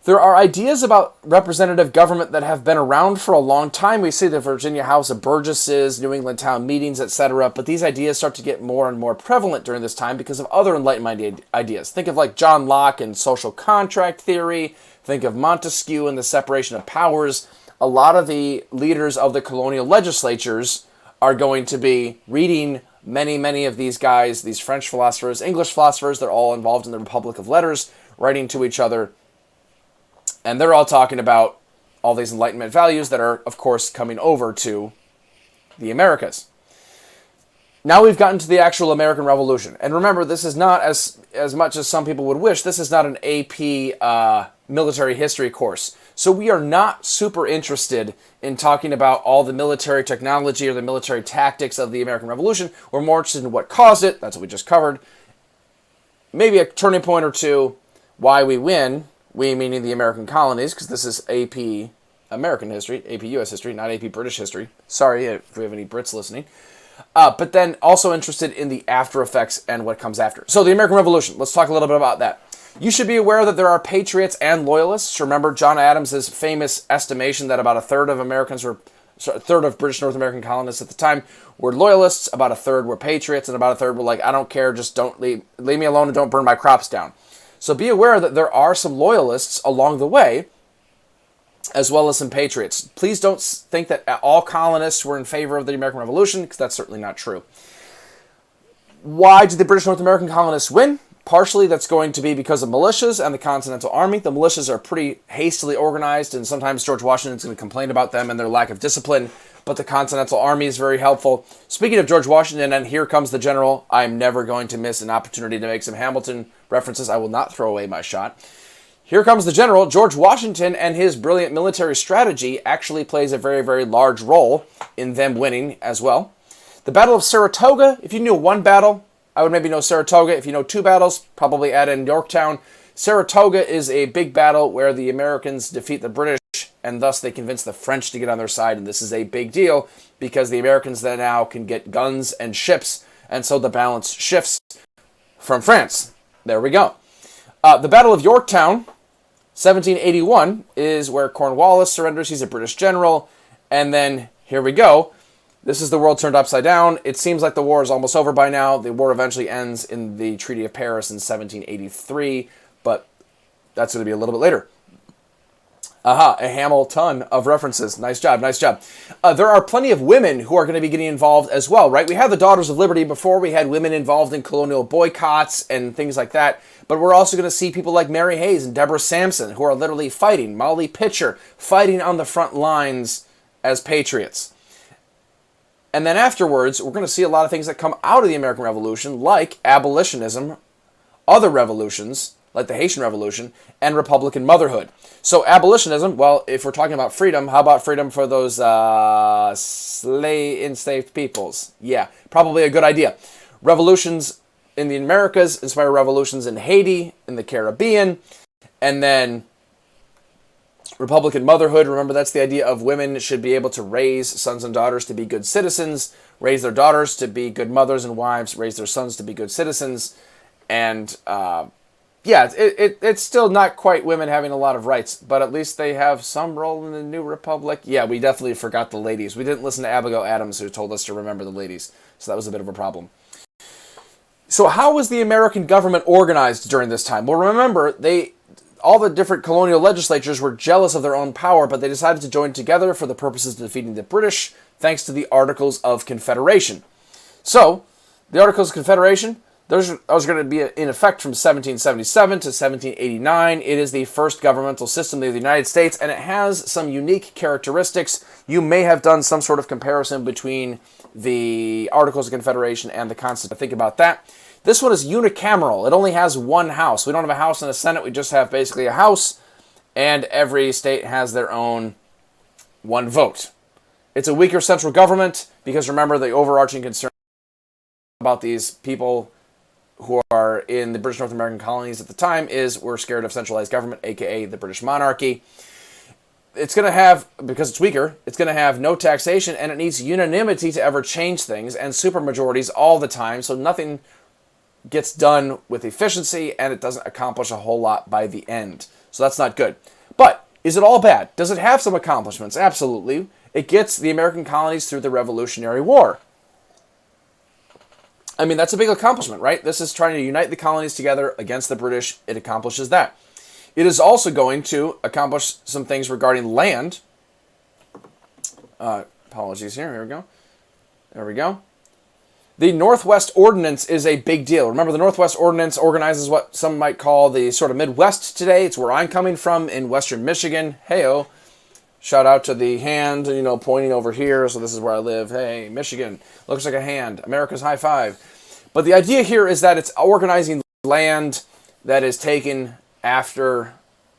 There are ideas about representative government that have been around for a long time. We see the Virginia House of Burgesses, New England town meetings, etc. But these ideas start to get more and more prevalent during this time because of other Enlightenment ideas. Think of like John Locke and social contract theory. Think of Montesquieu and the separation of powers. A lot of the leaders of the colonial legislatures are going to be reading many of these guys, these French philosophers, English philosophers. They're all involved in the Republic of Letters, writing to each other. And they're all talking about all these Enlightenment values that are, of course, coming over to the Americas. Now we've gotten to the actual American Revolution. And remember, this is not, as much as some people would wish, this is not an AP military history course. So we are not super interested in talking about all the military technology or the military tactics of the American Revolution. We're more interested in what caused it. That's what we just covered. Maybe a turning point or two, why we win. We meaning the American colonies, because this is AP American history, AP US history, not AP British history. Sorry if we have any Brits listening. But then also interested in the after effects and what comes after. So the American Revolution, let's talk a little bit about that. You should be aware that there are patriots and loyalists. Remember John Adams' famous estimation that about a third of British North American colonists at the time were loyalists, about a third were patriots, and about a third were like, I don't care, just don't leave me alone and don't burn my crops down. So be aware that there are some loyalists along the way, as well as some patriots. Please don't think that all colonists were in favor of the American Revolution, because that's certainly not true. Why did the British North American colonists win? Partially that's going to be because of militias and the Continental Army. The militias are pretty hastily organized, and sometimes George Washington's going to complain about them and their lack of discipline, but the Continental Army is very helpful. Speaking of George Washington, and here comes the general, I'm never going to miss an opportunity to make some Hamilton references. I will not throw away my shot. Here comes the general. George Washington and his brilliant military strategy actually plays a very, very large role in them winning as well. The Battle of Saratoga, if you knew one battle, I would maybe know Saratoga. If you know two battles, probably add in Yorktown. Saratoga is a big battle where the Americans defeat the British, and thus they convince the French to get on their side. And this is a big deal because the Americans then now can get guns and ships, and so the balance shifts from France. There we go. The Battle of Yorktown, 1781, is where Cornwallis surrenders. He's a British general. And then here we go. This is the world turned upside down. It seems like the war is almost over by now. The war eventually ends in the Treaty of Paris in 1783, but that's going to be a little bit later. Aha, a Hamilton of references. Nice job, nice job. There are plenty of women who are going to be getting involved as well, right? We had the Daughters of Liberty before. We had women involved in colonial boycotts and things like that. But we're also going to see people like Mary Hayes and Deborah Sampson who are literally fighting. Molly Pitcher fighting on the front lines as patriots. And then afterwards, we're going to see a lot of things that come out of the American Revolution, like abolitionism, other revolutions, like the Haitian Revolution, and Republican motherhood. So abolitionism, well, if we're talking about freedom, how about freedom for those enslaved peoples? Yeah, probably a good idea. Revolutions in the Americas inspire revolutions in Haiti, in the Caribbean, and then Republican motherhood, remember that's the idea of women should be able to raise sons and daughters to be good citizens, raise their daughters to be good mothers and wives, raise their sons to be good citizens. And it's still not quite women having a lot of rights, but at least they have some role in the new republic. Yeah, we definitely forgot the ladies. We didn't listen to Abigail Adams, who told us to remember the ladies. So that was a bit of a problem. So how was the American government organized during this time? Well, remember, all the different colonial legislatures were jealous of their own power, but they decided to join together for the purposes of defeating the British, thanks to the Articles of Confederation. So, the Articles of Confederation, those are going to be in effect from 1777 to 1789. It is the first governmental system of the United States, and it has some unique characteristics. You may have done some sort of comparison between the Articles of Confederation and the Constitution. Think about that. This one is unicameral. It only has one house. We don't have a House and a Senate. We just have basically a House, and every state has their own one vote. It's a weaker central government because, remember, the overarching concern about these people who are in the British North American colonies at the time is we're scared of centralized government, aka the British monarchy. It's going to have, because it's weaker, it's going to have no taxation, and it needs unanimity to ever change things, and supermajorities all the time, so nothing gets done with efficiency, and it doesn't accomplish a whole lot by the end. So that's not good. But is it all bad? Does it have some accomplishments? Absolutely. It gets the American colonies through the Revolutionary War. I mean, that's a big accomplishment, right? This is trying to unite the colonies together against the British. It accomplishes that. It is also going to accomplish some things regarding land. Apologies here. Here we go. There we go. The Northwest Ordinance is a big deal. Remember, the Northwest Ordinance organizes what some might call the sort of Midwest today. It's where I'm coming from in western Michigan. Hey-o. Shout out to the hand, pointing over here. So this is where I live. Hey, Michigan. Looks like a hand. America's high five. But the idea here is that it's organizing land that is taken after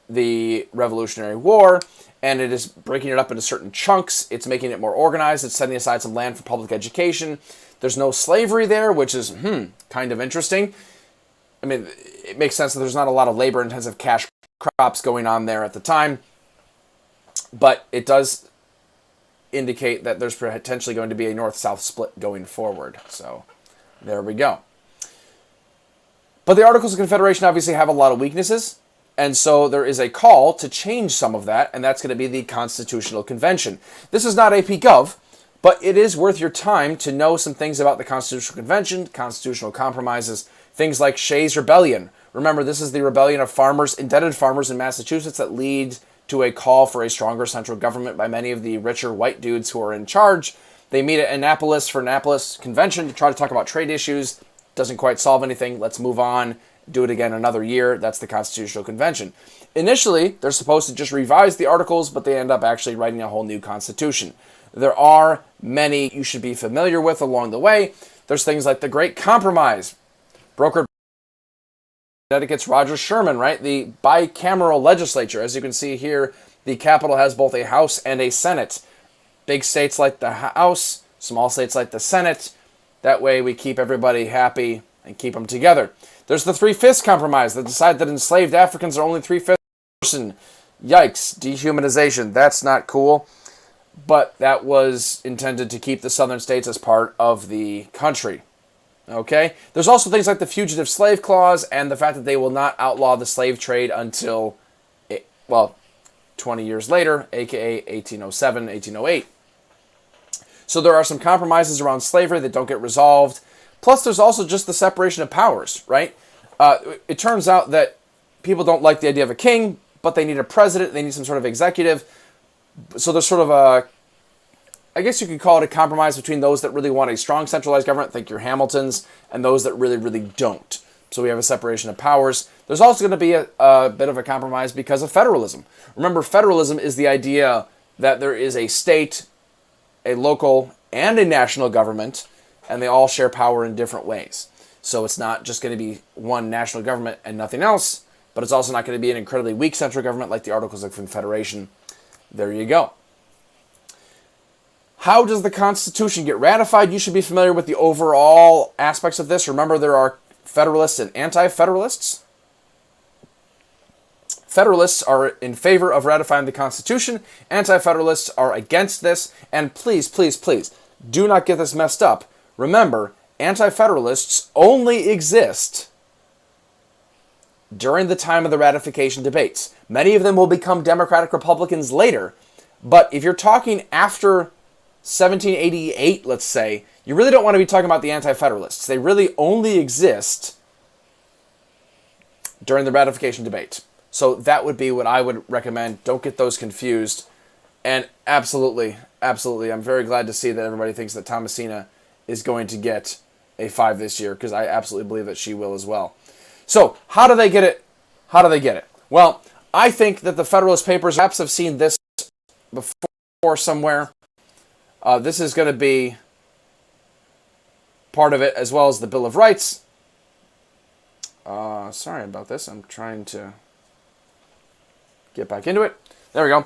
the Revolutionary War, and it is breaking it up into certain chunks. It's making it more organized. It's setting aside some land for public education. There's no slavery there, which is, kind of interesting. I mean, it makes sense that there's not a lot of labor-intensive cash crops going on there at the time, but it does indicate that there's potentially going to be a north-south split going forward. So, there we go. But the Articles of Confederation obviously have a lot of weaknesses, and so there is a call to change some of that, and that's going to be the Constitutional Convention. This is not AP Gov, but it is worth your time to know some things about the Constitutional Convention, constitutional compromises, things like Shays' Rebellion. Remember, this is the rebellion of farmers, indebted farmers in Massachusetts that lead to a call for a stronger central government by many of the richer white dudes who are in charge. They meet at Annapolis for Annapolis Convention to try to talk about trade issues. Doesn't quite solve anything. Let's move on. do it again another year. That's the Constitutional Convention. Initially, they're supposed to just revise the articles, but they end up actually writing a whole new constitution. There are many you should be familiar with along the way. There's things like the Great Compromise, brokered by Connecticut's Roger Sherman, right? The bicameral legislature. As you can see here, the Capitol has both a House and a Senate. Big states like the House, small states like the Senate. That way we keep everybody happy and keep them together. There's the Three-Fifths Compromise that decided that enslaved Africans are only 3/5 person. Yikes, dehumanization. That's not cool. But that was intended to keep the southern states as part of the country. Okay? There's also things like the Fugitive Slave Clause and the fact that they will not outlaw the slave trade until, 20 years later, aka 1807, 1808. So there are some compromises around slavery that don't get resolved. Plus, there's also just the separation of powers, right? It turns out that people don't like the idea of a king, but they need a president, they need some sort of executive. So there's sort of a, I guess you could call it a compromise between those that really want a strong centralized government, think your Hamiltons, and those that really, really don't. So we have a separation of powers. There's also going to be a bit of a compromise because of federalism. Remember, federalism is the idea that there is a state, a local, and a national government, and they all share power in different ways. So it's not just going to be one national government and nothing else, but it's also not going to be an incredibly weak central government like the Articles of Confederation. There you go. How does the Constitution get ratified? You should be familiar with the overall aspects of this. Remember, there are Federalists and Anti-Federalists. Federalists are in favor of ratifying the Constitution. Anti-Federalists are against this. And please, please, please, do not get this messed up. Remember, Anti-Federalists only exist during the time of the ratification debates. Many of them will become Democratic Republicans later. But if you're talking after 1788, let's say, you really don't want to be talking about the Anti-Federalists. They really only exist during the ratification debate. So that would be what I would recommend. Don't get those confused. And absolutely, absolutely, I'm very glad to see that everybody thinks that Thomasina is going to get a 5 this year, because I absolutely believe that she will as well. So, how do they get it? How do they get it? Well, I think that the Federalist Papers perhaps have seen this before somewhere. This is going to be part of it, as well as the Bill of Rights. Sorry about this. I'm trying to get back into it. There we go.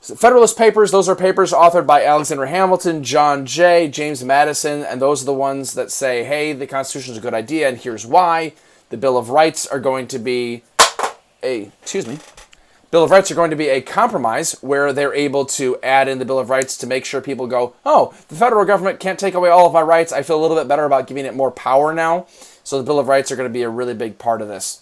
So Federalist Papers, those are papers authored by Alexander Hamilton, John Jay, James Madison, and those are the ones that say, hey, the Constitution is a good idea, and here's why. The Bill of Rights are going to be Bill of Rights are going to be a compromise where they're able to add in the Bill of Rights to make sure people go, oh, the federal government can't take away all of my rights. I feel a little bit better about giving it more power now. So the Bill of Rights are going to be a really big part of this.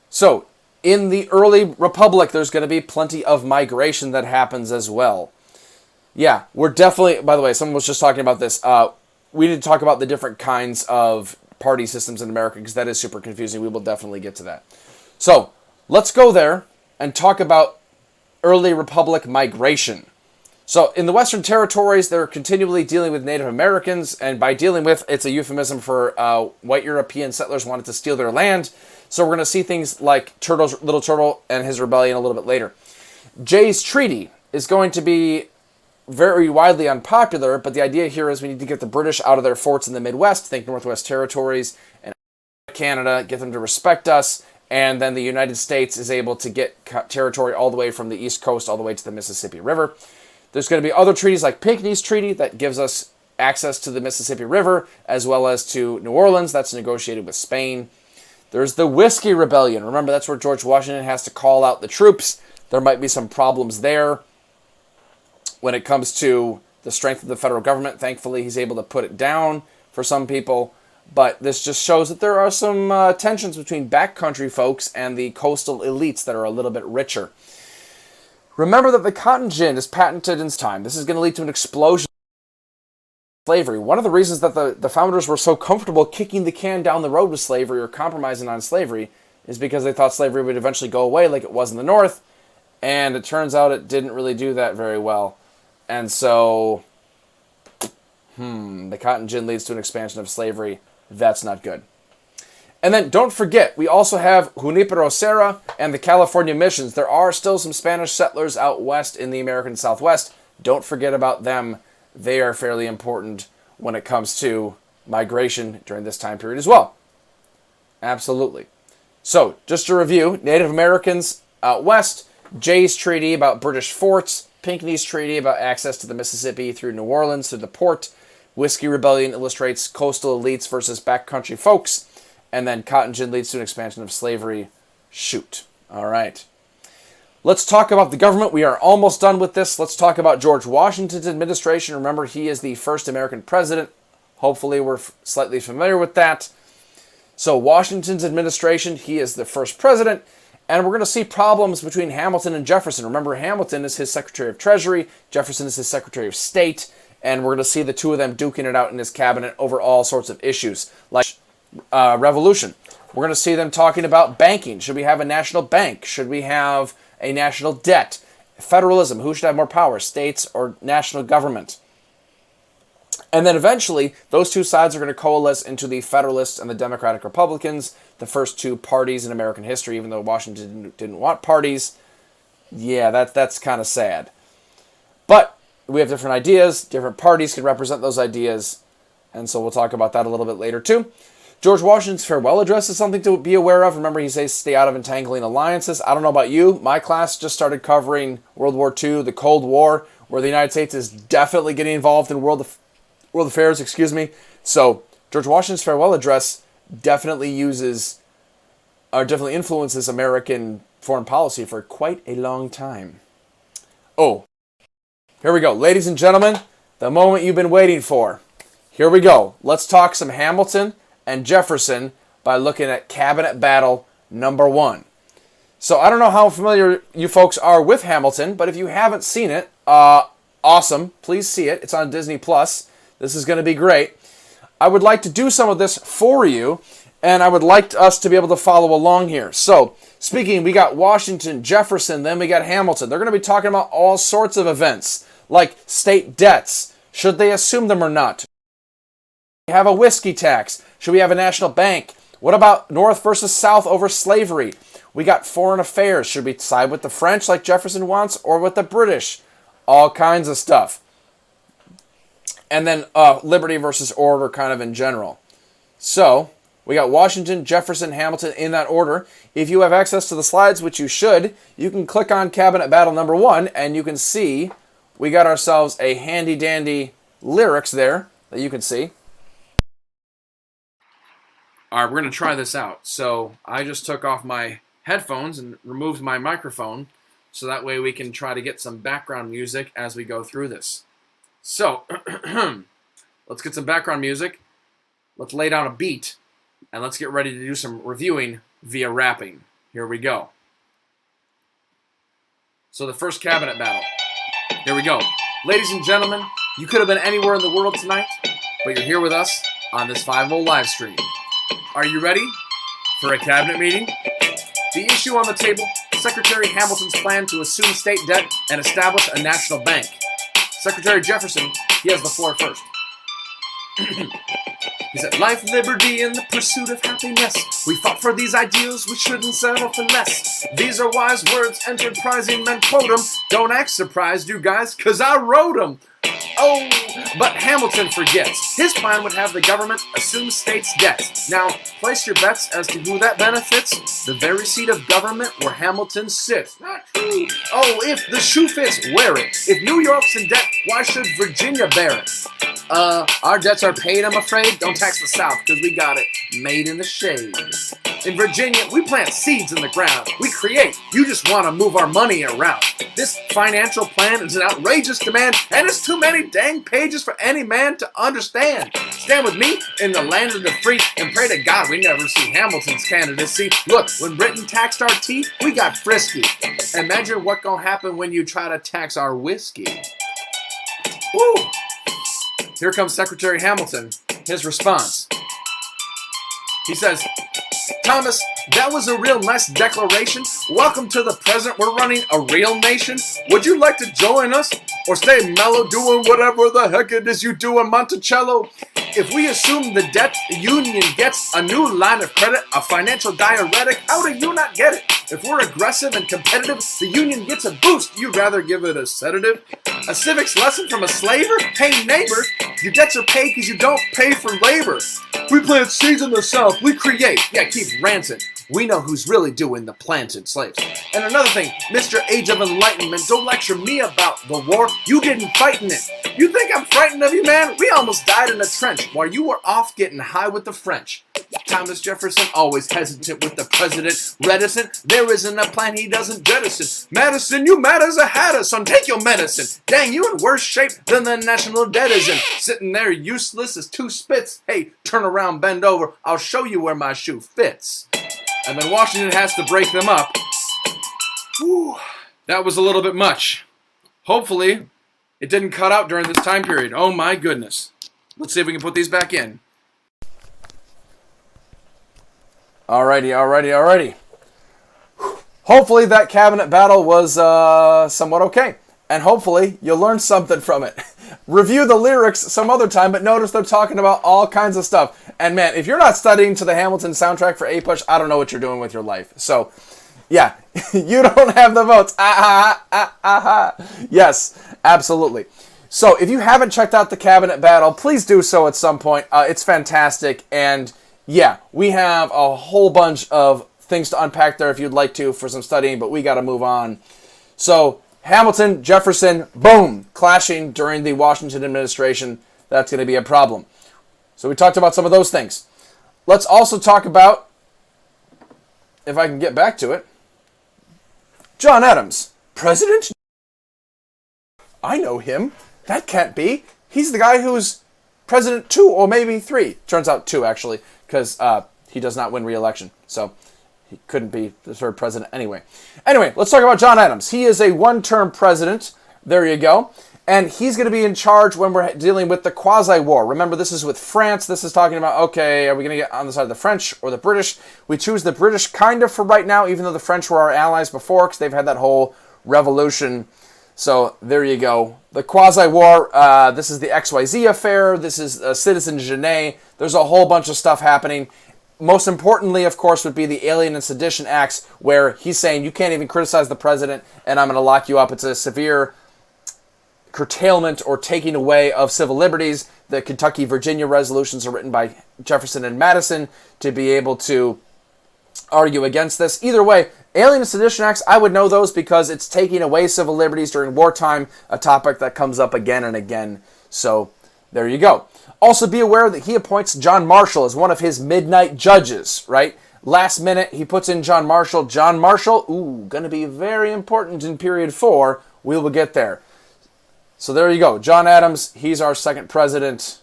So, in the early republic, there's going to be plenty of migration that happens as well. Yeah, we're definitely, by the way, someone was just talking about this. We need to talk about the different kinds of party systems in America, because that is super confusing. We will definitely get to that. So, let's go there and talk about early republic migration. So, in the Western territories, they're continually dealing with Native Americans, and by dealing with, it's a euphemism for white European settlers wanted to steal their land. So we're going to see things like Little Turtle and his rebellion a little bit later. Jay's Treaty is going to be very widely unpopular, but the idea here is we need to get the British out of their forts in the Midwest, think Northwest Territories and Canada, get them to respect us, and then the United States is able to get territory all the way from the East Coast all the way to the Mississippi River. There's going to be other treaties like Pinckney's Treaty that gives us access to the Mississippi River, as well as to New Orleans. That's negotiated with Spain. There's the Whiskey Rebellion. Remember, that's where George Washington has to call out the troops. There might be some problems there when it comes to the strength of the federal government. Thankfully, he's able to put it down for some people. But this just shows that there are some tensions between backcountry folks and the coastal elites that are a little bit richer. Remember that the cotton gin is patented in time. This is going to lead to an explosion of slavery. One of the reasons that the founders were so comfortable kicking the can down the road with slavery or compromising on slavery is because they thought slavery would eventually go away like it was in the North. And it turns out it didn't really do that very well. And so, the cotton gin leads to an expansion of slavery That's not good. And then don't forget, we also have Junipero Serra and the California missions. There are still some Spanish settlers out west in the American Southwest. Don't forget about them. They are fairly important when it comes to migration during this time period as well. Absolutely. So, just to review, Native Americans out west, Jay's Treaty about British forts, Pinckney's Treaty about access to the Mississippi through New Orleans to the port, Whiskey Rebellion illustrates coastal elites versus backcountry folks, and then Cotton Gin leads to an expansion of slavery. Shoot. All right. Let's talk about the government. We are almost done with this. Let's talk about George Washington's administration. Remember, he is the first American president. Hopefully, we're slightly familiar with that. So, Washington's administration, he is the first president, and we're going to see problems between Hamilton and Jefferson. Remember, Hamilton is his Secretary of Treasury, Jefferson is his Secretary of State, and we're going to see the two of them duking it out in his cabinet over all sorts of issues, like revolution. We're going to see them talking about banking. Should we have a national bank? Should we have a national debt? Federalism. Who should have more power, states or national government? And then eventually, those two sides are going to coalesce into the Federalists and the Democratic Republicans, the first two parties in American history, even though Washington didn't want parties. Yeah, that's kind of sad. But we have different ideas. Different parties can represent those ideas. And so we'll talk about that a little bit later, too. George Washington's farewell address is something to be aware of. Remember, he says stay out of entangling alliances. I don't know about you. My class just started covering World War II, the Cold War, where the United States is definitely getting involved in world affairs. So George Washington's farewell address definitely influences American foreign policy for quite a long time. Oh, here we go. Ladies and gentlemen, the moment you've been waiting for. Here we go. Let's talk some Hamilton and Jefferson by looking at Cabinet Battle number 1. So I don't know how familiar you folks are with Hamilton, but if you haven't seen it, awesome. Please see it. It's on Disney+. This is going to be great. I would like to do some of this for you, and I would like us to be able to follow along here. So, speaking, we got Washington, Jefferson, then we got Hamilton. They're going to be talking about all sorts of events, like state debts. Should they assume them or not? We have a whiskey tax. Should we have a national bank? What about North versus South over slavery? We got foreign affairs. Should we side with the French like Jefferson wants or with the British? All kinds of stuff. And then liberty versus order kind of in general. So, we got Washington, Jefferson, Hamilton in that order. If you have access to the slides, which you should, you can click on Cabinet Battle number 1 and you can see we got ourselves a handy-dandy lyrics there that you can see. All right, we're going to try this out. So I just took off my headphones and removed my microphone so that way we can try to get some background music as we go through this. So let's get some background music. Let's lay down a beat and let's get ready to do some reviewing via rapping. Here we go. So the first cabinet battle. Here we go. Ladies and gentlemen, you could have been anywhere in the world tonight, but you're here with us on this 5-0 live stream. Are you ready for a cabinet meeting? The issue on the table, Secretary Hamilton's plan to assume state debt and establish a national bank. Secretary Jefferson, he has the floor first. He said, life, liberty, and the pursuit of happiness. We fought for these ideals, we shouldn't settle for less. These are wise words, enterprising men quote them. Don't act surprised, you guys, cause I wrote them. Oh, but Hamilton forgets. His plan would have the government assume states' debt. Now, place your bets as to who that benefits. The very seat of government where Hamilton sits. Not true. Oh, if the shoe fits, wear it. If New York's in debt, why should Virginia bear it? Our debts are paid, I'm afraid. Don't tax the South, because we got it made in the shade. In Virginia, we plant seeds in the ground. We create. You just want to move our money around. This financial plan is an outrageous demand, and it's too many dang pages for any man to understand. Stand with me in the land of the free and pray to God we never see Hamilton's candidacy. Look, when Britain taxed our tea, we got frisky. Imagine what gonna happen when you try to tax our whiskey. Woo! Here comes Secretary Hamilton. His response. He says, Thomas, that was a real nice declaration. Welcome to the present. We're running a real nation. Would you like to join us? Or stay mellow doing whatever the heck it is you do in Monticello? If we assume the debt union gets a new line of credit, a financial diuretic, how do you not get it? If we're aggressive and competitive, the union gets a boost. You'd rather give it a sedative? A civics lesson from a slaver? Hey neighbor, your debts are paid because you don't pay for labor. We plant seeds in the South, we create. Yeah, keep ranting. We know who's really doing the planted slaves. And another thing, Mr. Age of Enlightenment, don't lecture me about the war. You didn't fight in it. You think I'm frightened of you, man? We almost died in a trench while you were off getting high with the French. Thomas Jefferson, always hesitant with the president. Reticent, there isn't a plan he doesn't jettison. Madison, you mad as a hatter, son, take your medicine. Dang, you in worse shape than the national debt is in. Sitting there useless as two spits. Hey, turn around, bend over, I'll show you where my shoe fits. And then Washington has to break them up. Whew, that was a little bit much. Hopefully, it didn't cut out during this time period. Oh my goodness. Let's see if we can put these back in. Alrighty. Hopefully that cabinet battle was somewhat okay. And hopefully you learned something from it. Review the lyrics some other time, but notice they're talking about all kinds of stuff. And man, if you're not studying to the Hamilton soundtrack for APUSH, I don't know what you're doing with your life. So, yeah, you don't have the votes. Yes, absolutely. So if you haven't checked out the cabinet battle, please do so at some point. It's fantastic. And yeah, we have a whole bunch of things to unpack there if you'd like to for some studying, but we got to move on. So Hamilton, Jefferson, boom, clashing during the Washington administration. That's going to be a problem. So we talked about some of those things. Let's also talk about, if I can get back to it, John Adams, president? I know him. That can't be. He's the guy who's president 2 or maybe 3. Turns out 2, actually, because he does not win re-election. So he couldn't be the 3rd president anyway. Anyway, let's talk about John Adams. He is a one-term president. There you go. And he's going to be in charge when we're dealing with the quasi-war. Remember, this is with France. This is talking about, okay, are we going to get on the side of the French or the British? We choose the British kind of for right now, even though the French were our allies before, because they've had that whole revolution. So there you go. The quasi-war, this is the XYZ affair. This is Citizen Genet. There's a whole bunch of stuff happening. Most importantly, of course, would be the Alien and Sedition Acts, where he's saying you can't even criticize the president, and I'm going to lock you up. It's a severe curtailment or taking away of civil liberties. The Kentucky-Virginia resolutions are written by Jefferson and Madison to be able to argue against this. Either way, Alien and Sedition Acts, I would know those because it's taking away civil liberties during wartime, a topic that comes up again and again. So there you go. Also be aware that he appoints John Marshall as one of his midnight judges, right? Last minute, he puts in John Marshall. John Marshall, going to be very important in period 4. We will get there. So there you go. John Adams, he's our 2nd president.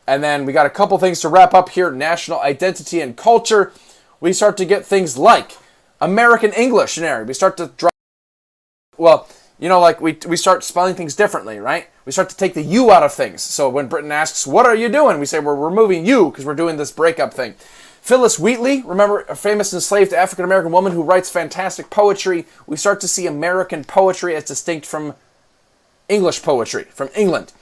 And then we got a couple things to wrap up here. National identity and culture. We start to get things like American English scenario. We start to drop, well, you know, like we start spelling things differently, right? We start to take the U out of things. So when Britain asks, what are you doing? We say, we're removing U because we're doing this breakup thing. Phyllis Wheatley, remember, a famous enslaved African-American woman who writes fantastic poetry. We start to see American poetry as distinct from English poetry, from England.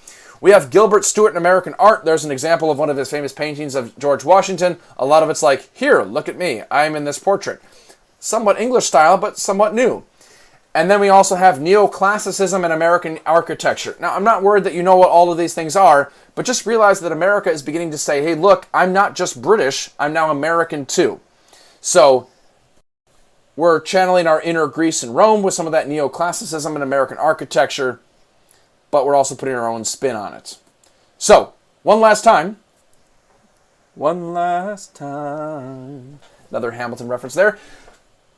We have Gilbert Stuart in American art. There's an example of one of his famous paintings of George Washington. A lot of it's like, here, look at me. I'm in this portrait. Somewhat English style, but somewhat new. And then we also have neoclassicism and American architecture. Now, I'm not worried that you know what all of these things are, but just realize that America is beginning to say, hey, look, I'm not just British, I'm now American too. So we're channeling our inner Greece and Rome with some of that neoclassicism and American architecture, but we're also putting our own spin on it. So, one last time. Another Hamilton reference there.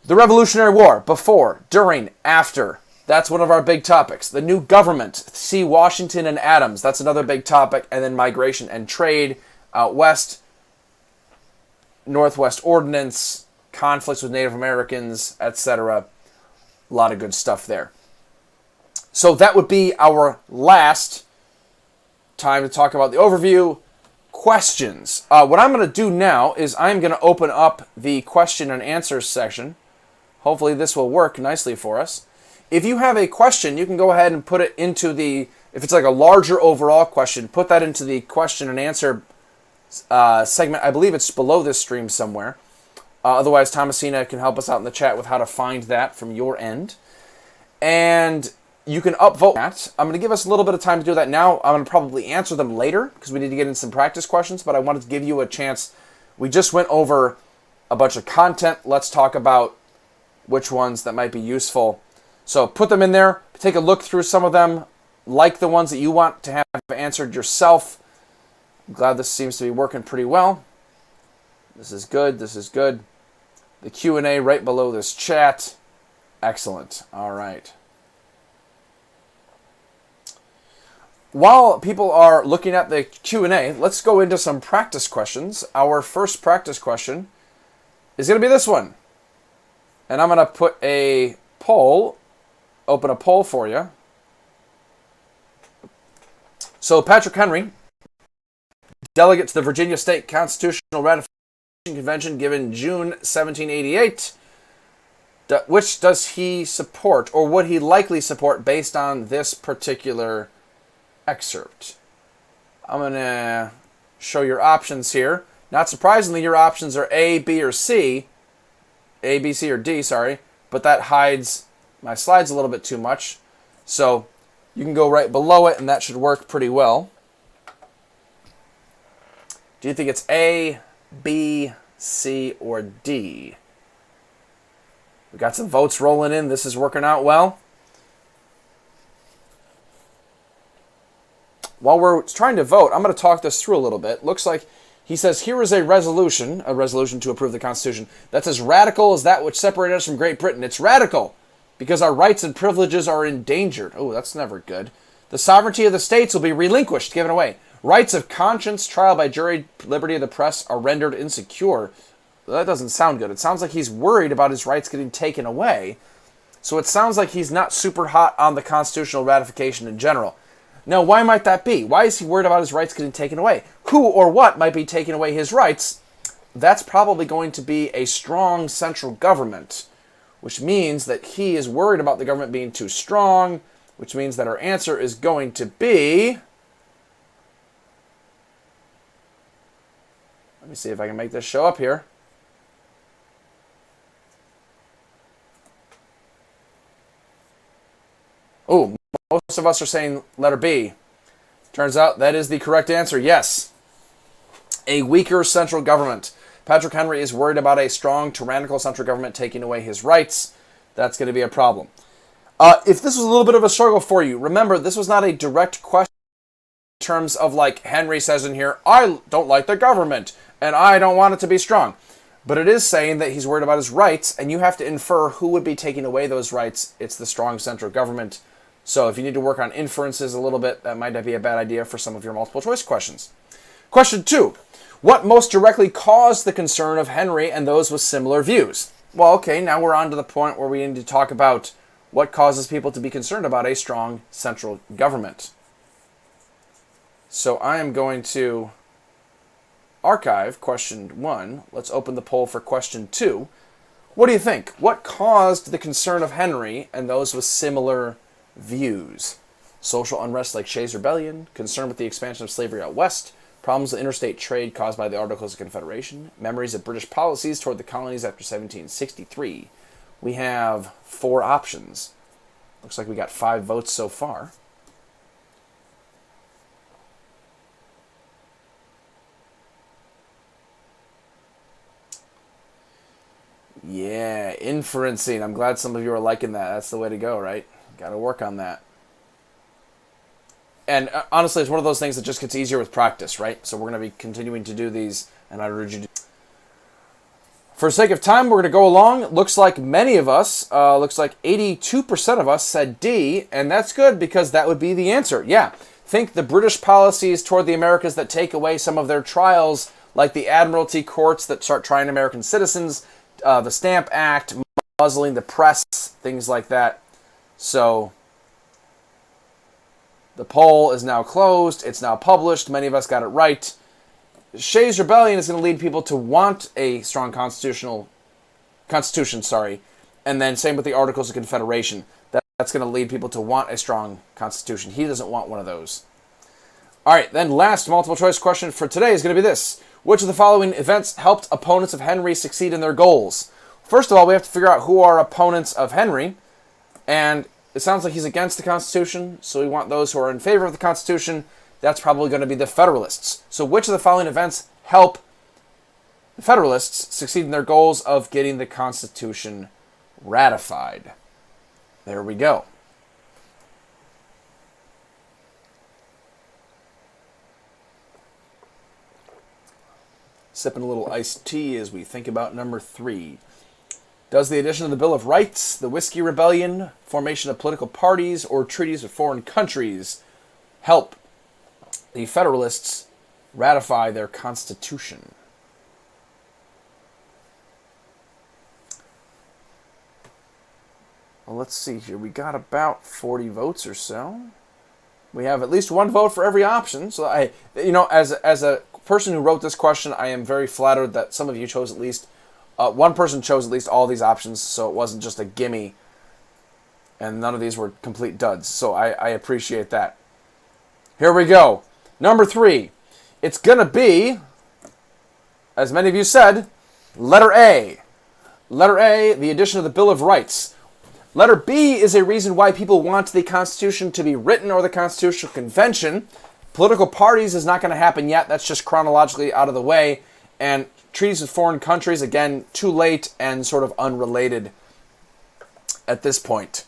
The Revolutionary War, before, during, after. That's one of our big topics. The new government, see Washington and Adams. That's another big topic. And then migration and trade, out west, Northwest Ordinance, conflicts with Native Americans, etc. A lot of good stuff there. So that would be our last time to talk about the overview. Questions. What I'm going to do now is I'm going to open up the question and answers section. Hopefully this will work nicely for us. If you have a question, you can go ahead and put it into the, if it's like a larger overall question, put that into the question and answer segment. I believe it's below this stream somewhere. Otherwise, Thomasina can help us out in the chat with how to find that from your end. And you can upvote that. I'm going to give us a little bit of time to do that now. I'm going to probably answer them later because we need to get in some practice questions, but I wanted to give you a chance. We just went over a bunch of content. Let's talk about which ones that might be useful. So put them in there. Take a look through some of them. Like the ones that you want to have answered yourself. I'm glad this seems to be working pretty well. This is good. This is good. The Q&A right below this chat. Excellent. All right. While people are looking at the Q&A, let's go into some practice questions. Our first practice question is going to be this one. And I'm going to put a poll, open a poll for you. So Patrick Henry, delegate to the Virginia State Constitutional Ratification Convention given June 1788, which does he support, or would he likely support based on this particular excerpt? I'm going to show your options here. Not surprisingly, your options are A, B, or C. A, B, C, or D, sorry. But that hides my slides a little bit too much. So you can go right below it, and that should work pretty well. Do you think it's A, B, C, or D? We got some votes rolling in. This is working out well. While we're trying to vote, I'm going to talk this through a little bit. Looks like he says, here is a resolution to approve the Constitution that's as radical as that which separated us from Great Britain. It's radical because our rights and privileges are endangered. Oh, that's never good. The sovereignty of the states will be relinquished, given away. Rights of conscience, trial by jury, liberty of the press are rendered insecure. Well, that doesn't sound good. It sounds like he's worried about his rights getting taken away. So it sounds like he's not super hot on the constitutional ratification in general. Now, why might that be? Why is he worried about his rights getting taken away? Who or what might be taking away his rights? That's probably going to be a strong central government, which means that he is worried about the government being too strong, which means that our answer is going to be... Let me see if I can make this show up here. Oh, most of us are saying letter B. Turns out that is the correct answer. Yes. A weaker central government. Patrick Henry is worried about a strong, tyrannical central government taking away his rights. That's going to be a problem. If this was a little bit of a struggle for you, remember, this was not a direct question in terms of, like Henry says in here, I don't like the government, and I don't want it to be strong. But it is saying that he's worried about his rights, and you have to infer who would be taking away those rights. It's the strong central government. So if you need to work on inferences a little bit, that might not be a bad idea for some of your multiple choice questions. Question 2. What most directly caused the concern of Henry and those with similar views? Well, okay, now we're on to the point where we need to talk about what causes people to be concerned about a strong central government. So I am going to archive question 1. Let's open the poll for question 2. What do you think? What caused the concern of Henry and those with similar views? Social unrest like Shays' Rebellion, concern with the expansion of slavery out west, problems with interstate trade caused by the Articles of Confederation, memories of British policies toward the colonies after 1763. We have 4 options. Looks like we got 5 votes so far. Yeah, inferencing. I'm glad some of you are liking that. That's the way to go, right? Got to work on that. And honestly, it's one of those things that just gets easier with practice, right? So we're going to be continuing to do these, and I urge you to... For sake of time, we're going to go along. Looks like many of us, looks like 82% of us said D, and that's good because that would be the answer. Yeah, think the British policies toward the Americas that take away some of their trials, like the Admiralty courts that start trying American citizens, the Stamp Act, muzzling the press, things like that. So the poll is now closed. It's now published. Many of us got it right. Shays' Rebellion is going to lead people to want a strong constitution, and then same with the Articles of Confederation. That's going to lead people to want a strong constitution. He doesn't want one of those. All right, then last multiple choice question for today is going to be this. Which of the following events helped opponents of Henry succeed in their goals? First of all, we have to figure out who are opponents of Henry, and it sounds like he's against the Constitution, so we want those who are in favor of the Constitution. That's probably going to be the Federalists. So which of the following events help the Federalists succeed in their goals of getting the Constitution ratified? There we go. Sipping a little iced tea as we think about number 3. Does the addition of the Bill of Rights, the Whiskey Rebellion, formation of political parties, or treaties with foreign countries help the Federalists ratify their Constitution? Well, let's see here. We got about 40 votes or so. We have at least one vote for every option. So as a person who wrote this question, I am very flattered that some of you chose at least one person chose at least all these options, so it wasn't just a gimme, and none of these were complete duds. So I appreciate that. Here we go. Number 3. It's gonna be, as many of you said, letter A. Letter A, the addition of the Bill of Rights. Letter B is a reason why people want the Constitution to be written or the Constitutional Convention. Political parties is not going to happen yet. That's just chronologically out of the way. And treaties with foreign countries, again, too late and sort of unrelated at this point.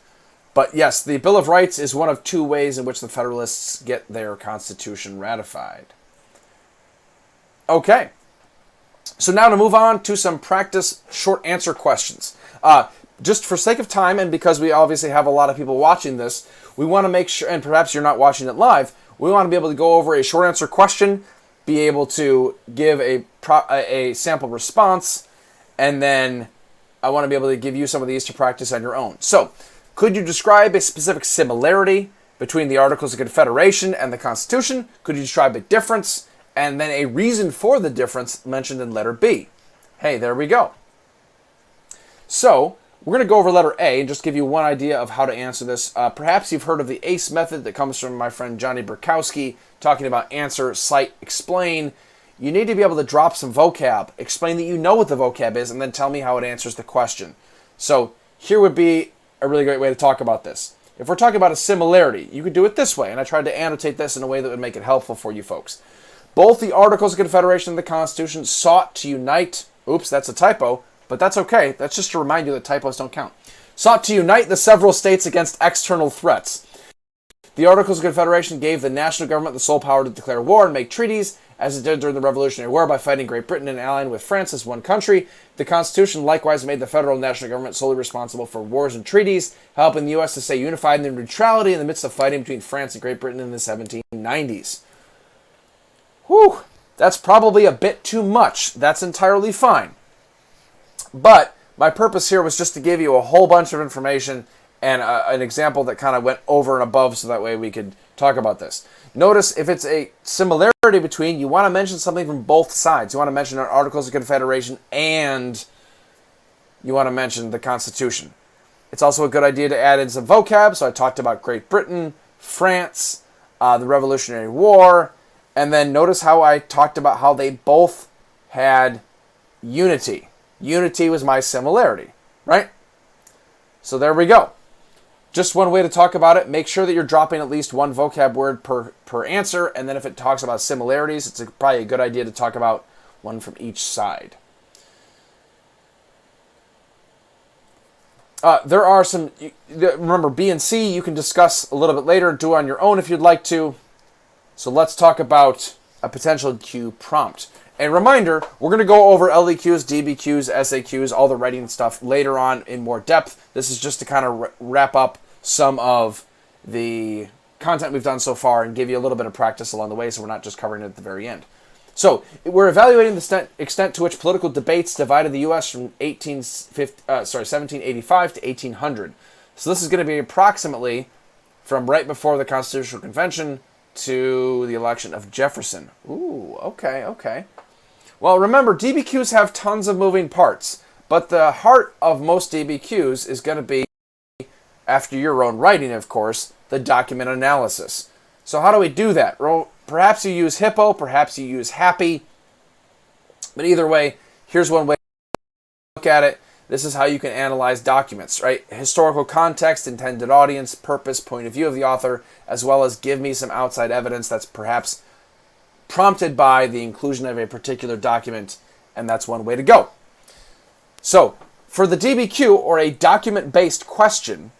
But yes, the Bill of Rights is one of 2 ways in which the Federalists get their Constitution ratified. Okay. So now to move on to some practice short answer questions. Just for sake of time, and because we obviously have a lot of people watching this, we want to make sure, and perhaps you're not watching it live, we want to be able to go over a short answer question, be able to give a sample response, and then I want to be able to give you some of these to practice on your own. So, could you describe a specific similarity between the Articles of Confederation and the Constitution? Could you describe a difference? And then a reason for the difference mentioned in letter B. Hey, there we go. So, we're going to go over letter A and just give you one idea of how to answer this. Perhaps you've heard of the ACE method that comes from my friend Johnny Burkowski, talking about answer, cite, explain. You need to be able to drop some vocab, explain that you know what the vocab is, and then tell me how it answers the question. So here would be a really great way to talk about this. If we're talking about a similarity, you could do it this way, and I tried to annotate this in a way that would make it helpful for you folks. Both the Articles of Confederation and the Constitution sought to unite, oops, that's a typo, but that's okay. That's just to remind you that typos don't count. Sought to unite the several states against external threats. The Articles of Confederation gave the national government the sole power to declare war and make treaties, as it did during the Revolutionary War by fighting Great Britain and allying with France as one country. The Constitution likewise made the federal and national government solely responsible for wars and treaties, helping the U.S. to stay unified in their neutrality in the midst of fighting between France and Great Britain in the 1790s. Whew, that's probably a bit too much. That's entirely fine. But my purpose here was just to give you a whole bunch of information and an example that kind of went over and above so that way we could talk about this. Notice if it's a similarity between, you want to mention something from both sides. You want to mention our Articles of Confederation and you want to mention the Constitution. It's also a good idea to add in some vocab. So I talked about Great Britain, France, the Revolutionary War, and then notice how I talked about how they both had unity. Unity was my similarity, right? So there we go. Just one way to talk about it. Make sure that you're dropping at least one vocab word per answer, and then if it talks about similarities, it's probably a good idea to talk about one from each side. There are some, remember B and C you can discuss a little bit later, do on your own if you'd like to. So let's talk about a potential Q prompt. A reminder, we're going to go over LEQs, DBQs, SAQs, all the writing stuff later on in more depth. This is just to kind of wrap up some of the content we've done so far and give you a little bit of practice along the way so we're not just covering it at the very end. So, we're evaluating the extent to which political debates divided the U.S. from 1785 to 1800. So this is going to be approximately from right before the Constitutional Convention to the election of Jefferson. Ooh, okay. Well, remember, DBQs have tons of moving parts, but the heart of most DBQs is going to be, after your own writing, of course, the document analysis. So how do we do that? Well, Perhaps you use HIPPO, perhaps you use HAPPY. But either way, here's one way to look at it. This is how you can analyze documents, right? Historical context, intended audience, purpose, point of view of the author, as well as give me some outside evidence that's perhaps prompted by the inclusion of a particular document, and that's one way to go. So, for the DBQ, or a document-based question,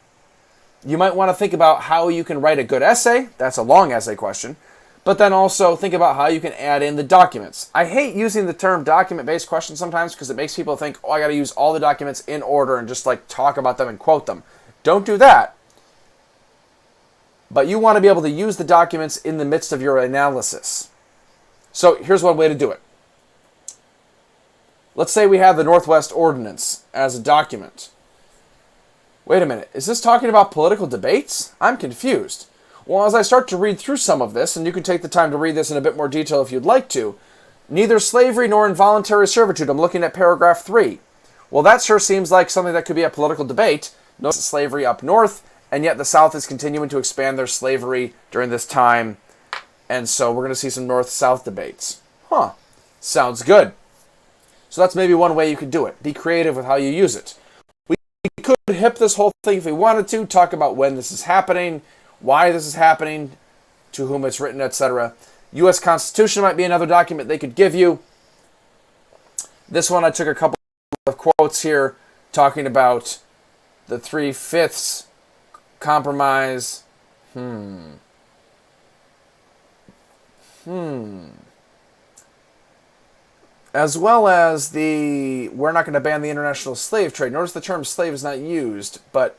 you might want to think about how you can write a good essay. That's a long essay question. But then also think about how you can add in the documents. I hate using the term document-based question sometimes because it makes people think, oh, I got to use all the documents in order and just like talk about them and quote them. Don't do that. But you want to be able to use the documents in the midst of your analysis. So here's one way to do it. Let's say we have the Northwest Ordinance as a document. Wait a minute, is this talking about political debates? I'm confused. Well, as I start to read through some of this, and you can take the time to read this in a bit more detail if you'd like to, neither slavery nor involuntary servitude. I'm looking at paragraph 3. Well, that sure seems like something that could be a political debate. Notice slavery up north, and yet the South is continuing to expand their slavery during this time. And so we're going to see some north-south debates. Huh. Sounds good. So that's maybe one way you could do it. Be creative with how you use it. We could hip this whole thing if we wanted to, talk about when this is happening, why this is happening, to whom it's written, etc. U.S. Constitution might be another document they could give you. This one I took a couple of quotes here talking about the 3/5 compromise. As well as the, we're not going to ban the international slave trade. Notice the term slave is not used, but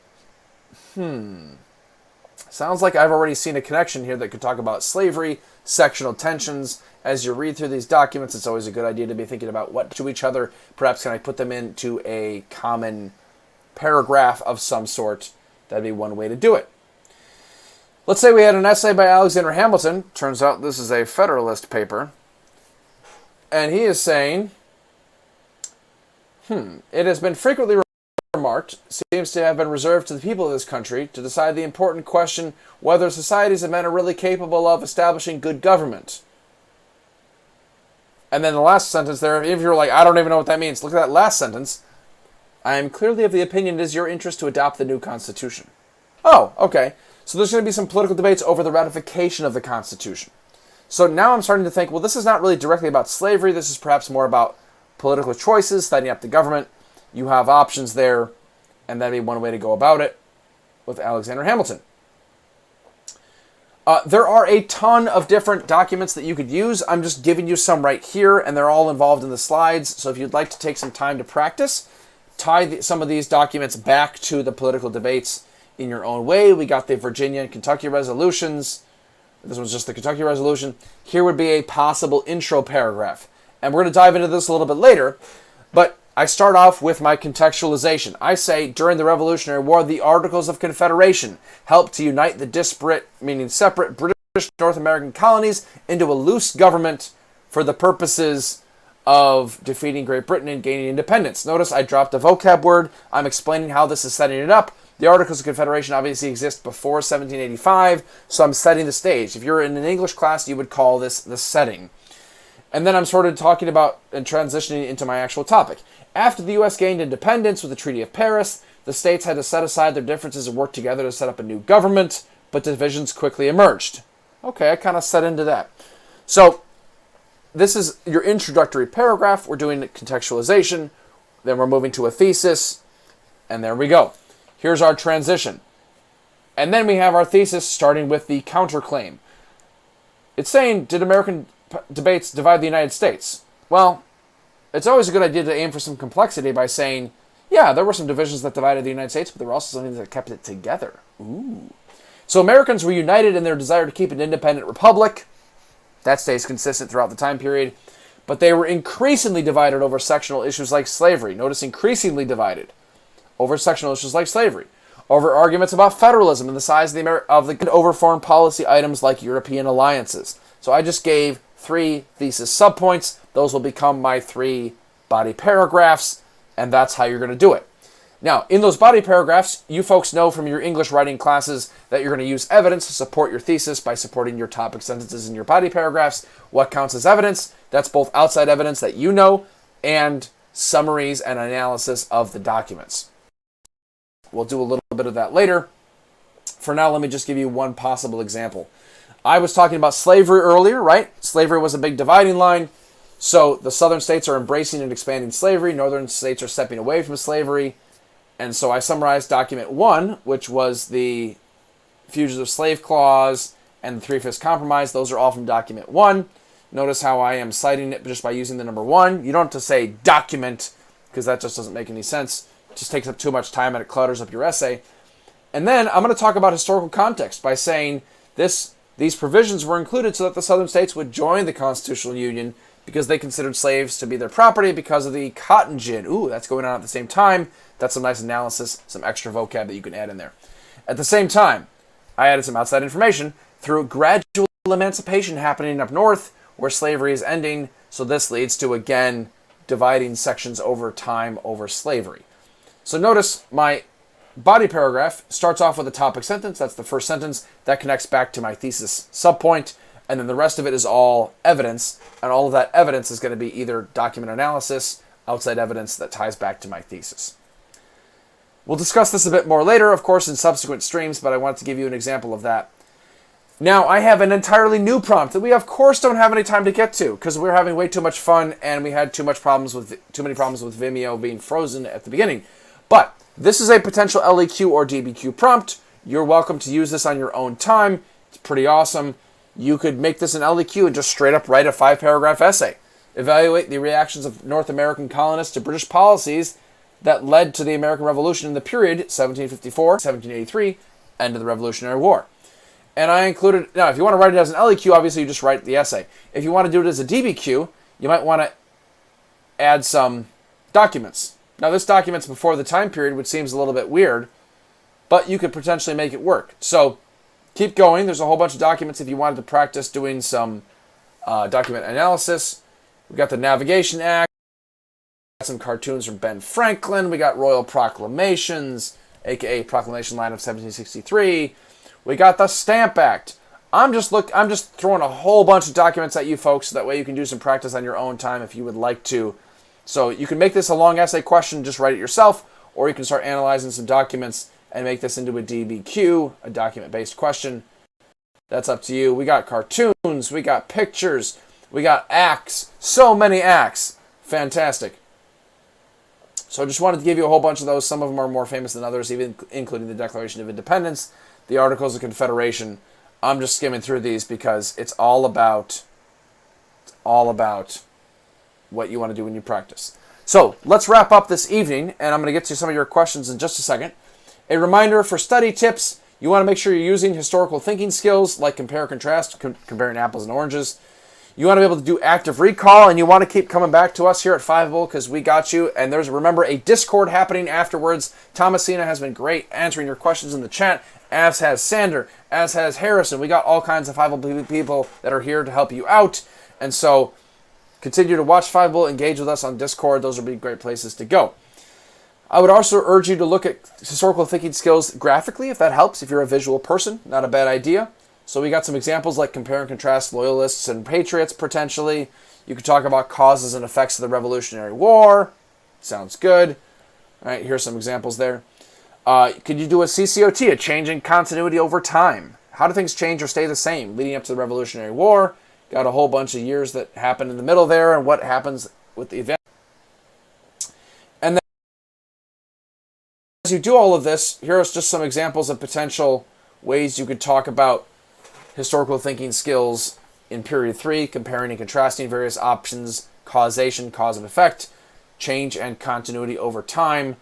sounds like I've already seen a connection here that could talk about slavery, sectional tensions. As you read through these documents, it's always a good idea to be thinking about what to each other. Perhaps can I put them into a common paragraph of some sort? That'd be one way to do it. Let's say we had an essay by Alexander Hamilton. Turns out this is a Federalist paper. And he is saying, it has been frequently remarked, seems to have been reserved to the people of this country to decide the important question whether societies of men are really capable of establishing good government. And then the last sentence there, if you're like, I don't even know what that means, look at that last sentence. I am clearly of the opinion it is your interest to adopt the new Constitution. Oh, okay. So there's going to be some political debates over the ratification of the Constitution. So now I'm starting to think, well, this is not really directly about slavery. This is perhaps more about political choices, setting up the government. You have options there, and that'd be one way to go about it with Alexander Hamilton. There are a ton of different documents that you could use. I'm just giving you some right here, and they're all involved in the slides. So if you'd like to take some time to practice, tie some of these documents back to the political debates in your own way. We got the Virginia and Kentucky resolutions. This was just the Kentucky resolution. Here would be a possible intro paragraph. And we're going to dive into this a little bit later, but I start off with my contextualization. I say, during the Revolutionary War, the Articles of Confederation helped to unite the disparate, meaning separate, British North American colonies into a loose government for the purposes of defeating Great Britain and gaining independence. Notice I dropped a vocab word. I'm explaining how this is setting it up. The Articles of Confederation obviously exist before 1785, so I'm setting the stage. If you're in an English class, you would call this the setting. And then I'm sort of talking about and transitioning into my actual topic. After the U.S. gained independence with the Treaty of Paris, the states had to set aside their differences and work together to set up a new government, but divisions quickly emerged. Okay, I kind of set into that. So this is your introductory paragraph. We're doing contextualization. Then we're moving to a thesis. And there we go. Here's our transition. And then we have our thesis starting with the counterclaim. It's saying, did American debates divide the United States? Well, it's always a good idea to aim for some complexity by saying, yeah, there were some divisions that divided the United States, but there were also something that kept it together. Ooh. So Americans were united in their desire to keep an independent republic. That stays consistent throughout the time period. But they were increasingly divided over sectional issues like slavery. Notice increasingly divided over sectional issues like slavery. Over arguments about federalism and the size of the over foreign policy items like European alliances. So I just gave 3 thesis subpoints. Those will become my 3 body paragraphs, and that's how you're going to do it. Now, in those body paragraphs, you folks know from your English writing classes that you're going to use evidence to support your thesis by supporting your topic sentences in your body paragraphs. What counts as evidence? That's both outside evidence that you know and summaries and analysis of the documents. We'll do a little bit of that later. For now, let me just give you one possible example. I was talking about slavery earlier, right? Slavery was a big dividing line. So the southern states are embracing and expanding slavery. Northern states are stepping away from slavery. And so I summarized document 1, which was the Fugitive Slave Clause and the Three-Fifths Compromise. Those are all from document 1. Notice how I am citing it just by using the number 1. You don't have to say document, because that just doesn't make any sense. It just takes up too much time and it clutters up your essay. And then I'm going to talk about historical context by saying these provisions were included so that the southern states would join the Constitutional Union because they considered slaves to be their property because of the cotton gin. Ooh, that's going on at the same time. That's some nice analysis, some extra vocab that you can add in there. At the same time, I added some outside information through gradual emancipation happening up north where slavery is ending. So this leads to, again, dividing sections over time over slavery. So notice my body paragraph starts off with a topic sentence. That's the first sentence. That connects back to my thesis subpoint. And then the rest of it is all evidence. And all of that evidence is going to be either document analysis, outside evidence that ties back to my thesis. We'll discuss this a bit more later, of course, in subsequent streams, but I wanted to give you an example of that. Now, I have an entirely new prompt that we, of course, don't have any time to get to because we're having way too much fun and we had too many problems with Vimeo being frozen at the beginning. But this is a potential LEQ or DBQ prompt. You're welcome to use this on your own time. It's pretty awesome. You could make this an LEQ and just straight up write a 5-paragraph essay. Evaluate the reactions of North American colonists to British policies that led to the American Revolution in the period 1754, 1783, end of the Revolutionary War. And I included, now if you want to write it as an LEQ, obviously you just write the essay. If you want to do it as a DBQ, you might want to add some documents. Now this document's before the time period, which seems a little bit weird, but you could potentially make it work. So keep going. There's a whole bunch of documents if you wanted to practice doing some document analysis. We've got the Navigation Act, some cartoons from Ben Franklin. We got Royal Proclamations, aka Proclamation Line of 1763. We got the Stamp Act. I'm just throwing a whole bunch of documents at you folks so that way you can do some practice on your own time if you would like to. So you can make this a long essay question, just write it yourself, or you can start analyzing some documents and make this into a DBQ, a document-based question. That's up to you. We got cartoons, we got pictures, we got acts, so many acts. Fantastic. So I just wanted to give you a whole bunch of those. Some of them are more famous than others, even including the Declaration of Independence, the Articles of Confederation. I'm just skimming through these because it's all about what you want to do when you practice. So let's wrap up this evening, and I'm going to get to some of your questions in just a second. A reminder for study tips, you want to make sure you're using historical thinking skills like compare, contrast, comparing apples and oranges. You want to be able to do active recall, and you want to keep coming back to us here at Fiveable because we got you. And there's, remember, a Discord happening afterwards. Thomasina has been great answering your questions in the chat, as has Sander, as has Harrison. We got all kinds of Fiveable people that are here to help you out. And so continue to watch Fiveable, engage with us on Discord. Those would be great places to go. I would also urge you to look at historical thinking skills graphically, if that helps, if you're a visual person. Not a bad idea. So we got some examples like compare and contrast loyalists and patriots, potentially. You could talk about causes and effects of the Revolutionary War. Sounds good. All right, here's some examples there. Could you do a CCOT, a change in continuity over time? How do things change or stay the same leading up to the Revolutionary War? Got a whole bunch of years that happen in the middle there and what happens with the event. And then as you do all of this, here are just some examples of potential ways you could talk about historical thinking skills in period 3, comparing and contrasting various options, causation, cause and effect, change and continuity over time.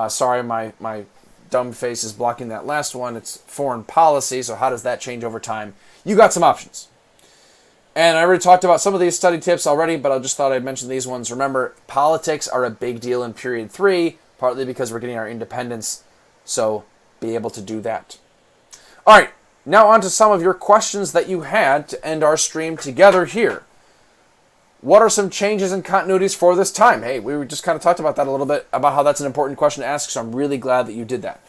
Sorry, my dumb face is blocking that last one. It's foreign policy, so how does that change over time? You got some options. And I already talked about some of these study tips already, but I just thought I'd mention these ones. Remember, politics are a big deal in period 3, partly because we're getting our independence, so be able to do that. All right. Now on to some of your questions that you had to end our stream together here. what are some changes and continuities for this time? Hey, we just kind of talked about that a little bit, about how that's an important question to ask, so I'm really glad that you did that.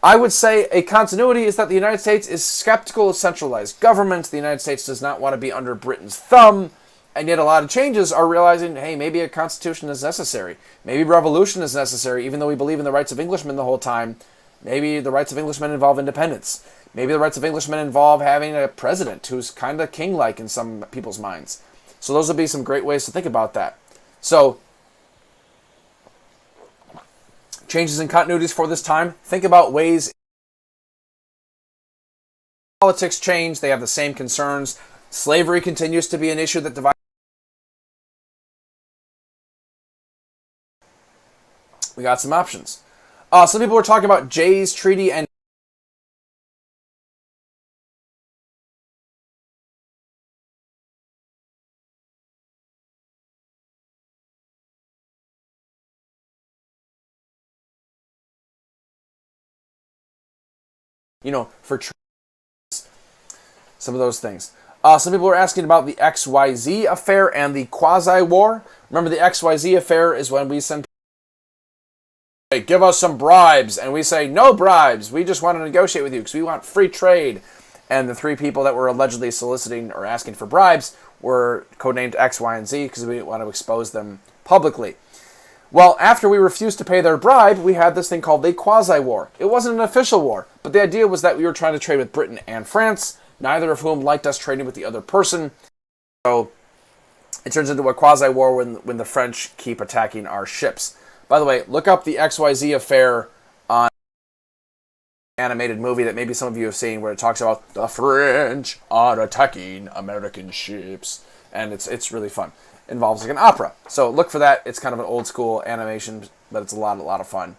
I would say a continuity is that the United States is skeptical of centralized government. The United States does not want to be under Britain's thumb. And yet a lot of changes are realizing, hey, maybe a constitution is necessary. Maybe revolution is necessary, even though we believe in the rights of Englishmen the whole time. Maybe the rights of Englishmen involve independence. Maybe the rights of Englishmen involve having a president who's kind of king-like in some people's minds. So those would be some great ways to think about that. So, changes and continuities for this time. Think about ways politics change. They have the same concerns. Slavery continues to be an issue that divides. We got some options. Some people were talking about Jay's Treaty and for some of those things. Some people are asking about the XYZ affair and the quasi-war. Remember, the XYZ affair is when we send people, hey, give us some bribes, and we say, no bribes, we just want to negotiate with you because we want free trade. And the three people that were allegedly soliciting or asking for bribes were codenamed X, Y, and Z because we didn't want to expose them publicly. Well, after we refused to pay their bribe, we had this thing called the quasi-war. It wasn't an official war, but the idea was that we were trying to trade with Britain and France, neither of whom liked us trading with the other person. So it turns into a quasi-war when the French keep attacking our ships. By the way, look up the XYZ affair on an animated movie that maybe some of you have seen where it talks about the French are attacking American ships. And it's really fun. It involves like an opera. So look for that. It's kind of an old school animation, but it's a lot of fun.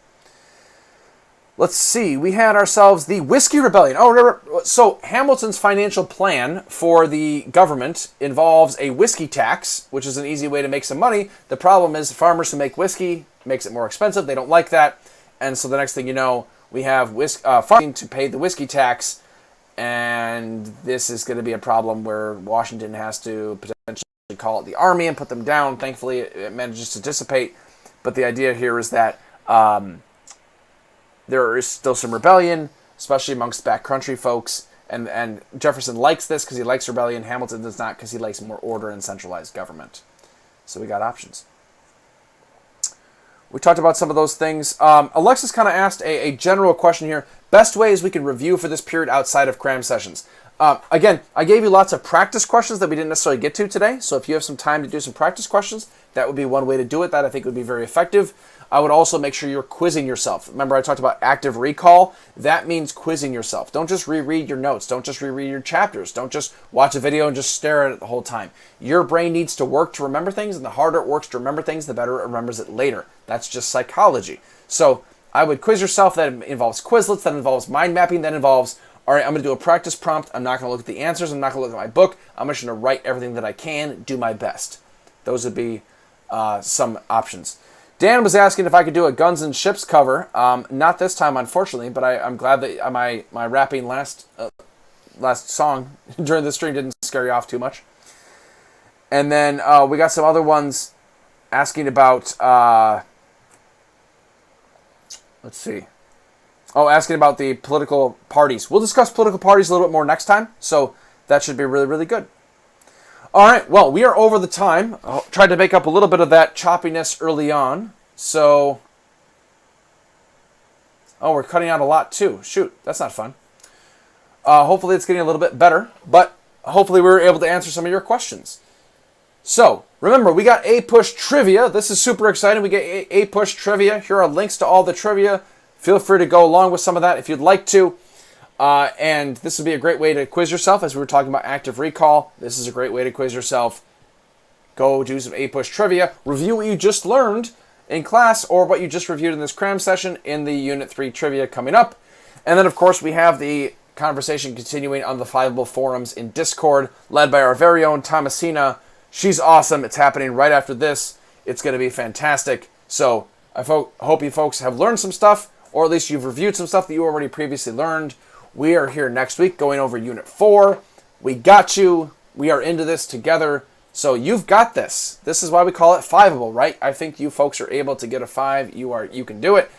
Let's see. We had ourselves the Whiskey Rebellion. So Hamilton's financial plan for the government involves a whiskey tax, which is an easy way to make some money. The problem is farmers who make whiskey makes it more expensive. They don't like that. And so the next thing you know, we have farming to pay the whiskey tax. And this is going to be a problem where Washington has to potentially call it the army and put them down. Thankfully, it manages to dissipate. But the idea here is that there is still some rebellion, especially amongst backcountry folks. And Jefferson likes this because he likes rebellion. Hamilton does not because he likes more order and centralized government. So we got options. We talked about some of those things. Alexis kind of asked a general question here. Best ways we can review for this period outside of cram sessions. Again, I gave you lots of practice questions that we didn't necessarily get to today. So if you have some time to do some practice questions, that would be one way to do it. That I think would be very effective. I would also make sure you're quizzing yourself. Remember I talked about active recall? That means quizzing yourself. Don't just reread your notes. Don't just reread your chapters. Don't just watch a video and just stare at it the whole time. Your brain needs to work to remember things, and the harder it works to remember things, the better it remembers it later. That's just psychology. So I would quiz yourself. That involves Quizlets. That involves mind mapping. That involves, all right, I'm going to do a practice prompt. I'm not going to look at the answers. I'm not going to look at my book. I'm just going to write everything that I can, do my best. Those would be some options. Dan was asking if I could do a Guns and Ships cover. Not this time, unfortunately, but I'm glad that my rapping last song during the stream didn't scare you off too much. And then we got some other ones asking about, let's see. Oh, asking about the political parties. We'll discuss political parties a little bit more next time, so that should be really, really good. All right, well, we are over the time. I tried to make up a little bit of that choppiness early on. So, we're cutting out a lot too. Shoot, that's not fun. Hopefully it's getting a little bit better, but hopefully we were able to answer some of your questions. So, remember, we got APUSH trivia. This is super exciting. We get APUSH trivia. Here are links to all the trivia. Feel free to go along with some of that if you'd like to. And this would be a great way to quiz yourself, as we were talking about active recall. This is a great way to quiz yourself. Go do some APUSH trivia. Review what you just learned in class or what you just reviewed in this cram session in the Unit 3 trivia coming up. And then, of course, we have the conversation continuing on the Fiveable forums in Discord, led by our very own Thomasina. She's awesome. It's happening right after this. It's going to be fantastic. So I hope you folks have learned some stuff, or at least you've reviewed some stuff that you already previously learned. We are here next week going over Unit 4. We got you. We are into this together. So you've got this. This is why we call it 5able, right? I think you folks are able to get a 5. You can do it.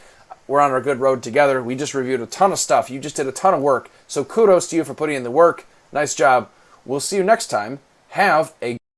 We're on our good road together. We just reviewed a ton of stuff. You just did a ton of work. So kudos to you for putting in the work. Nice job. We'll see you next time. Have a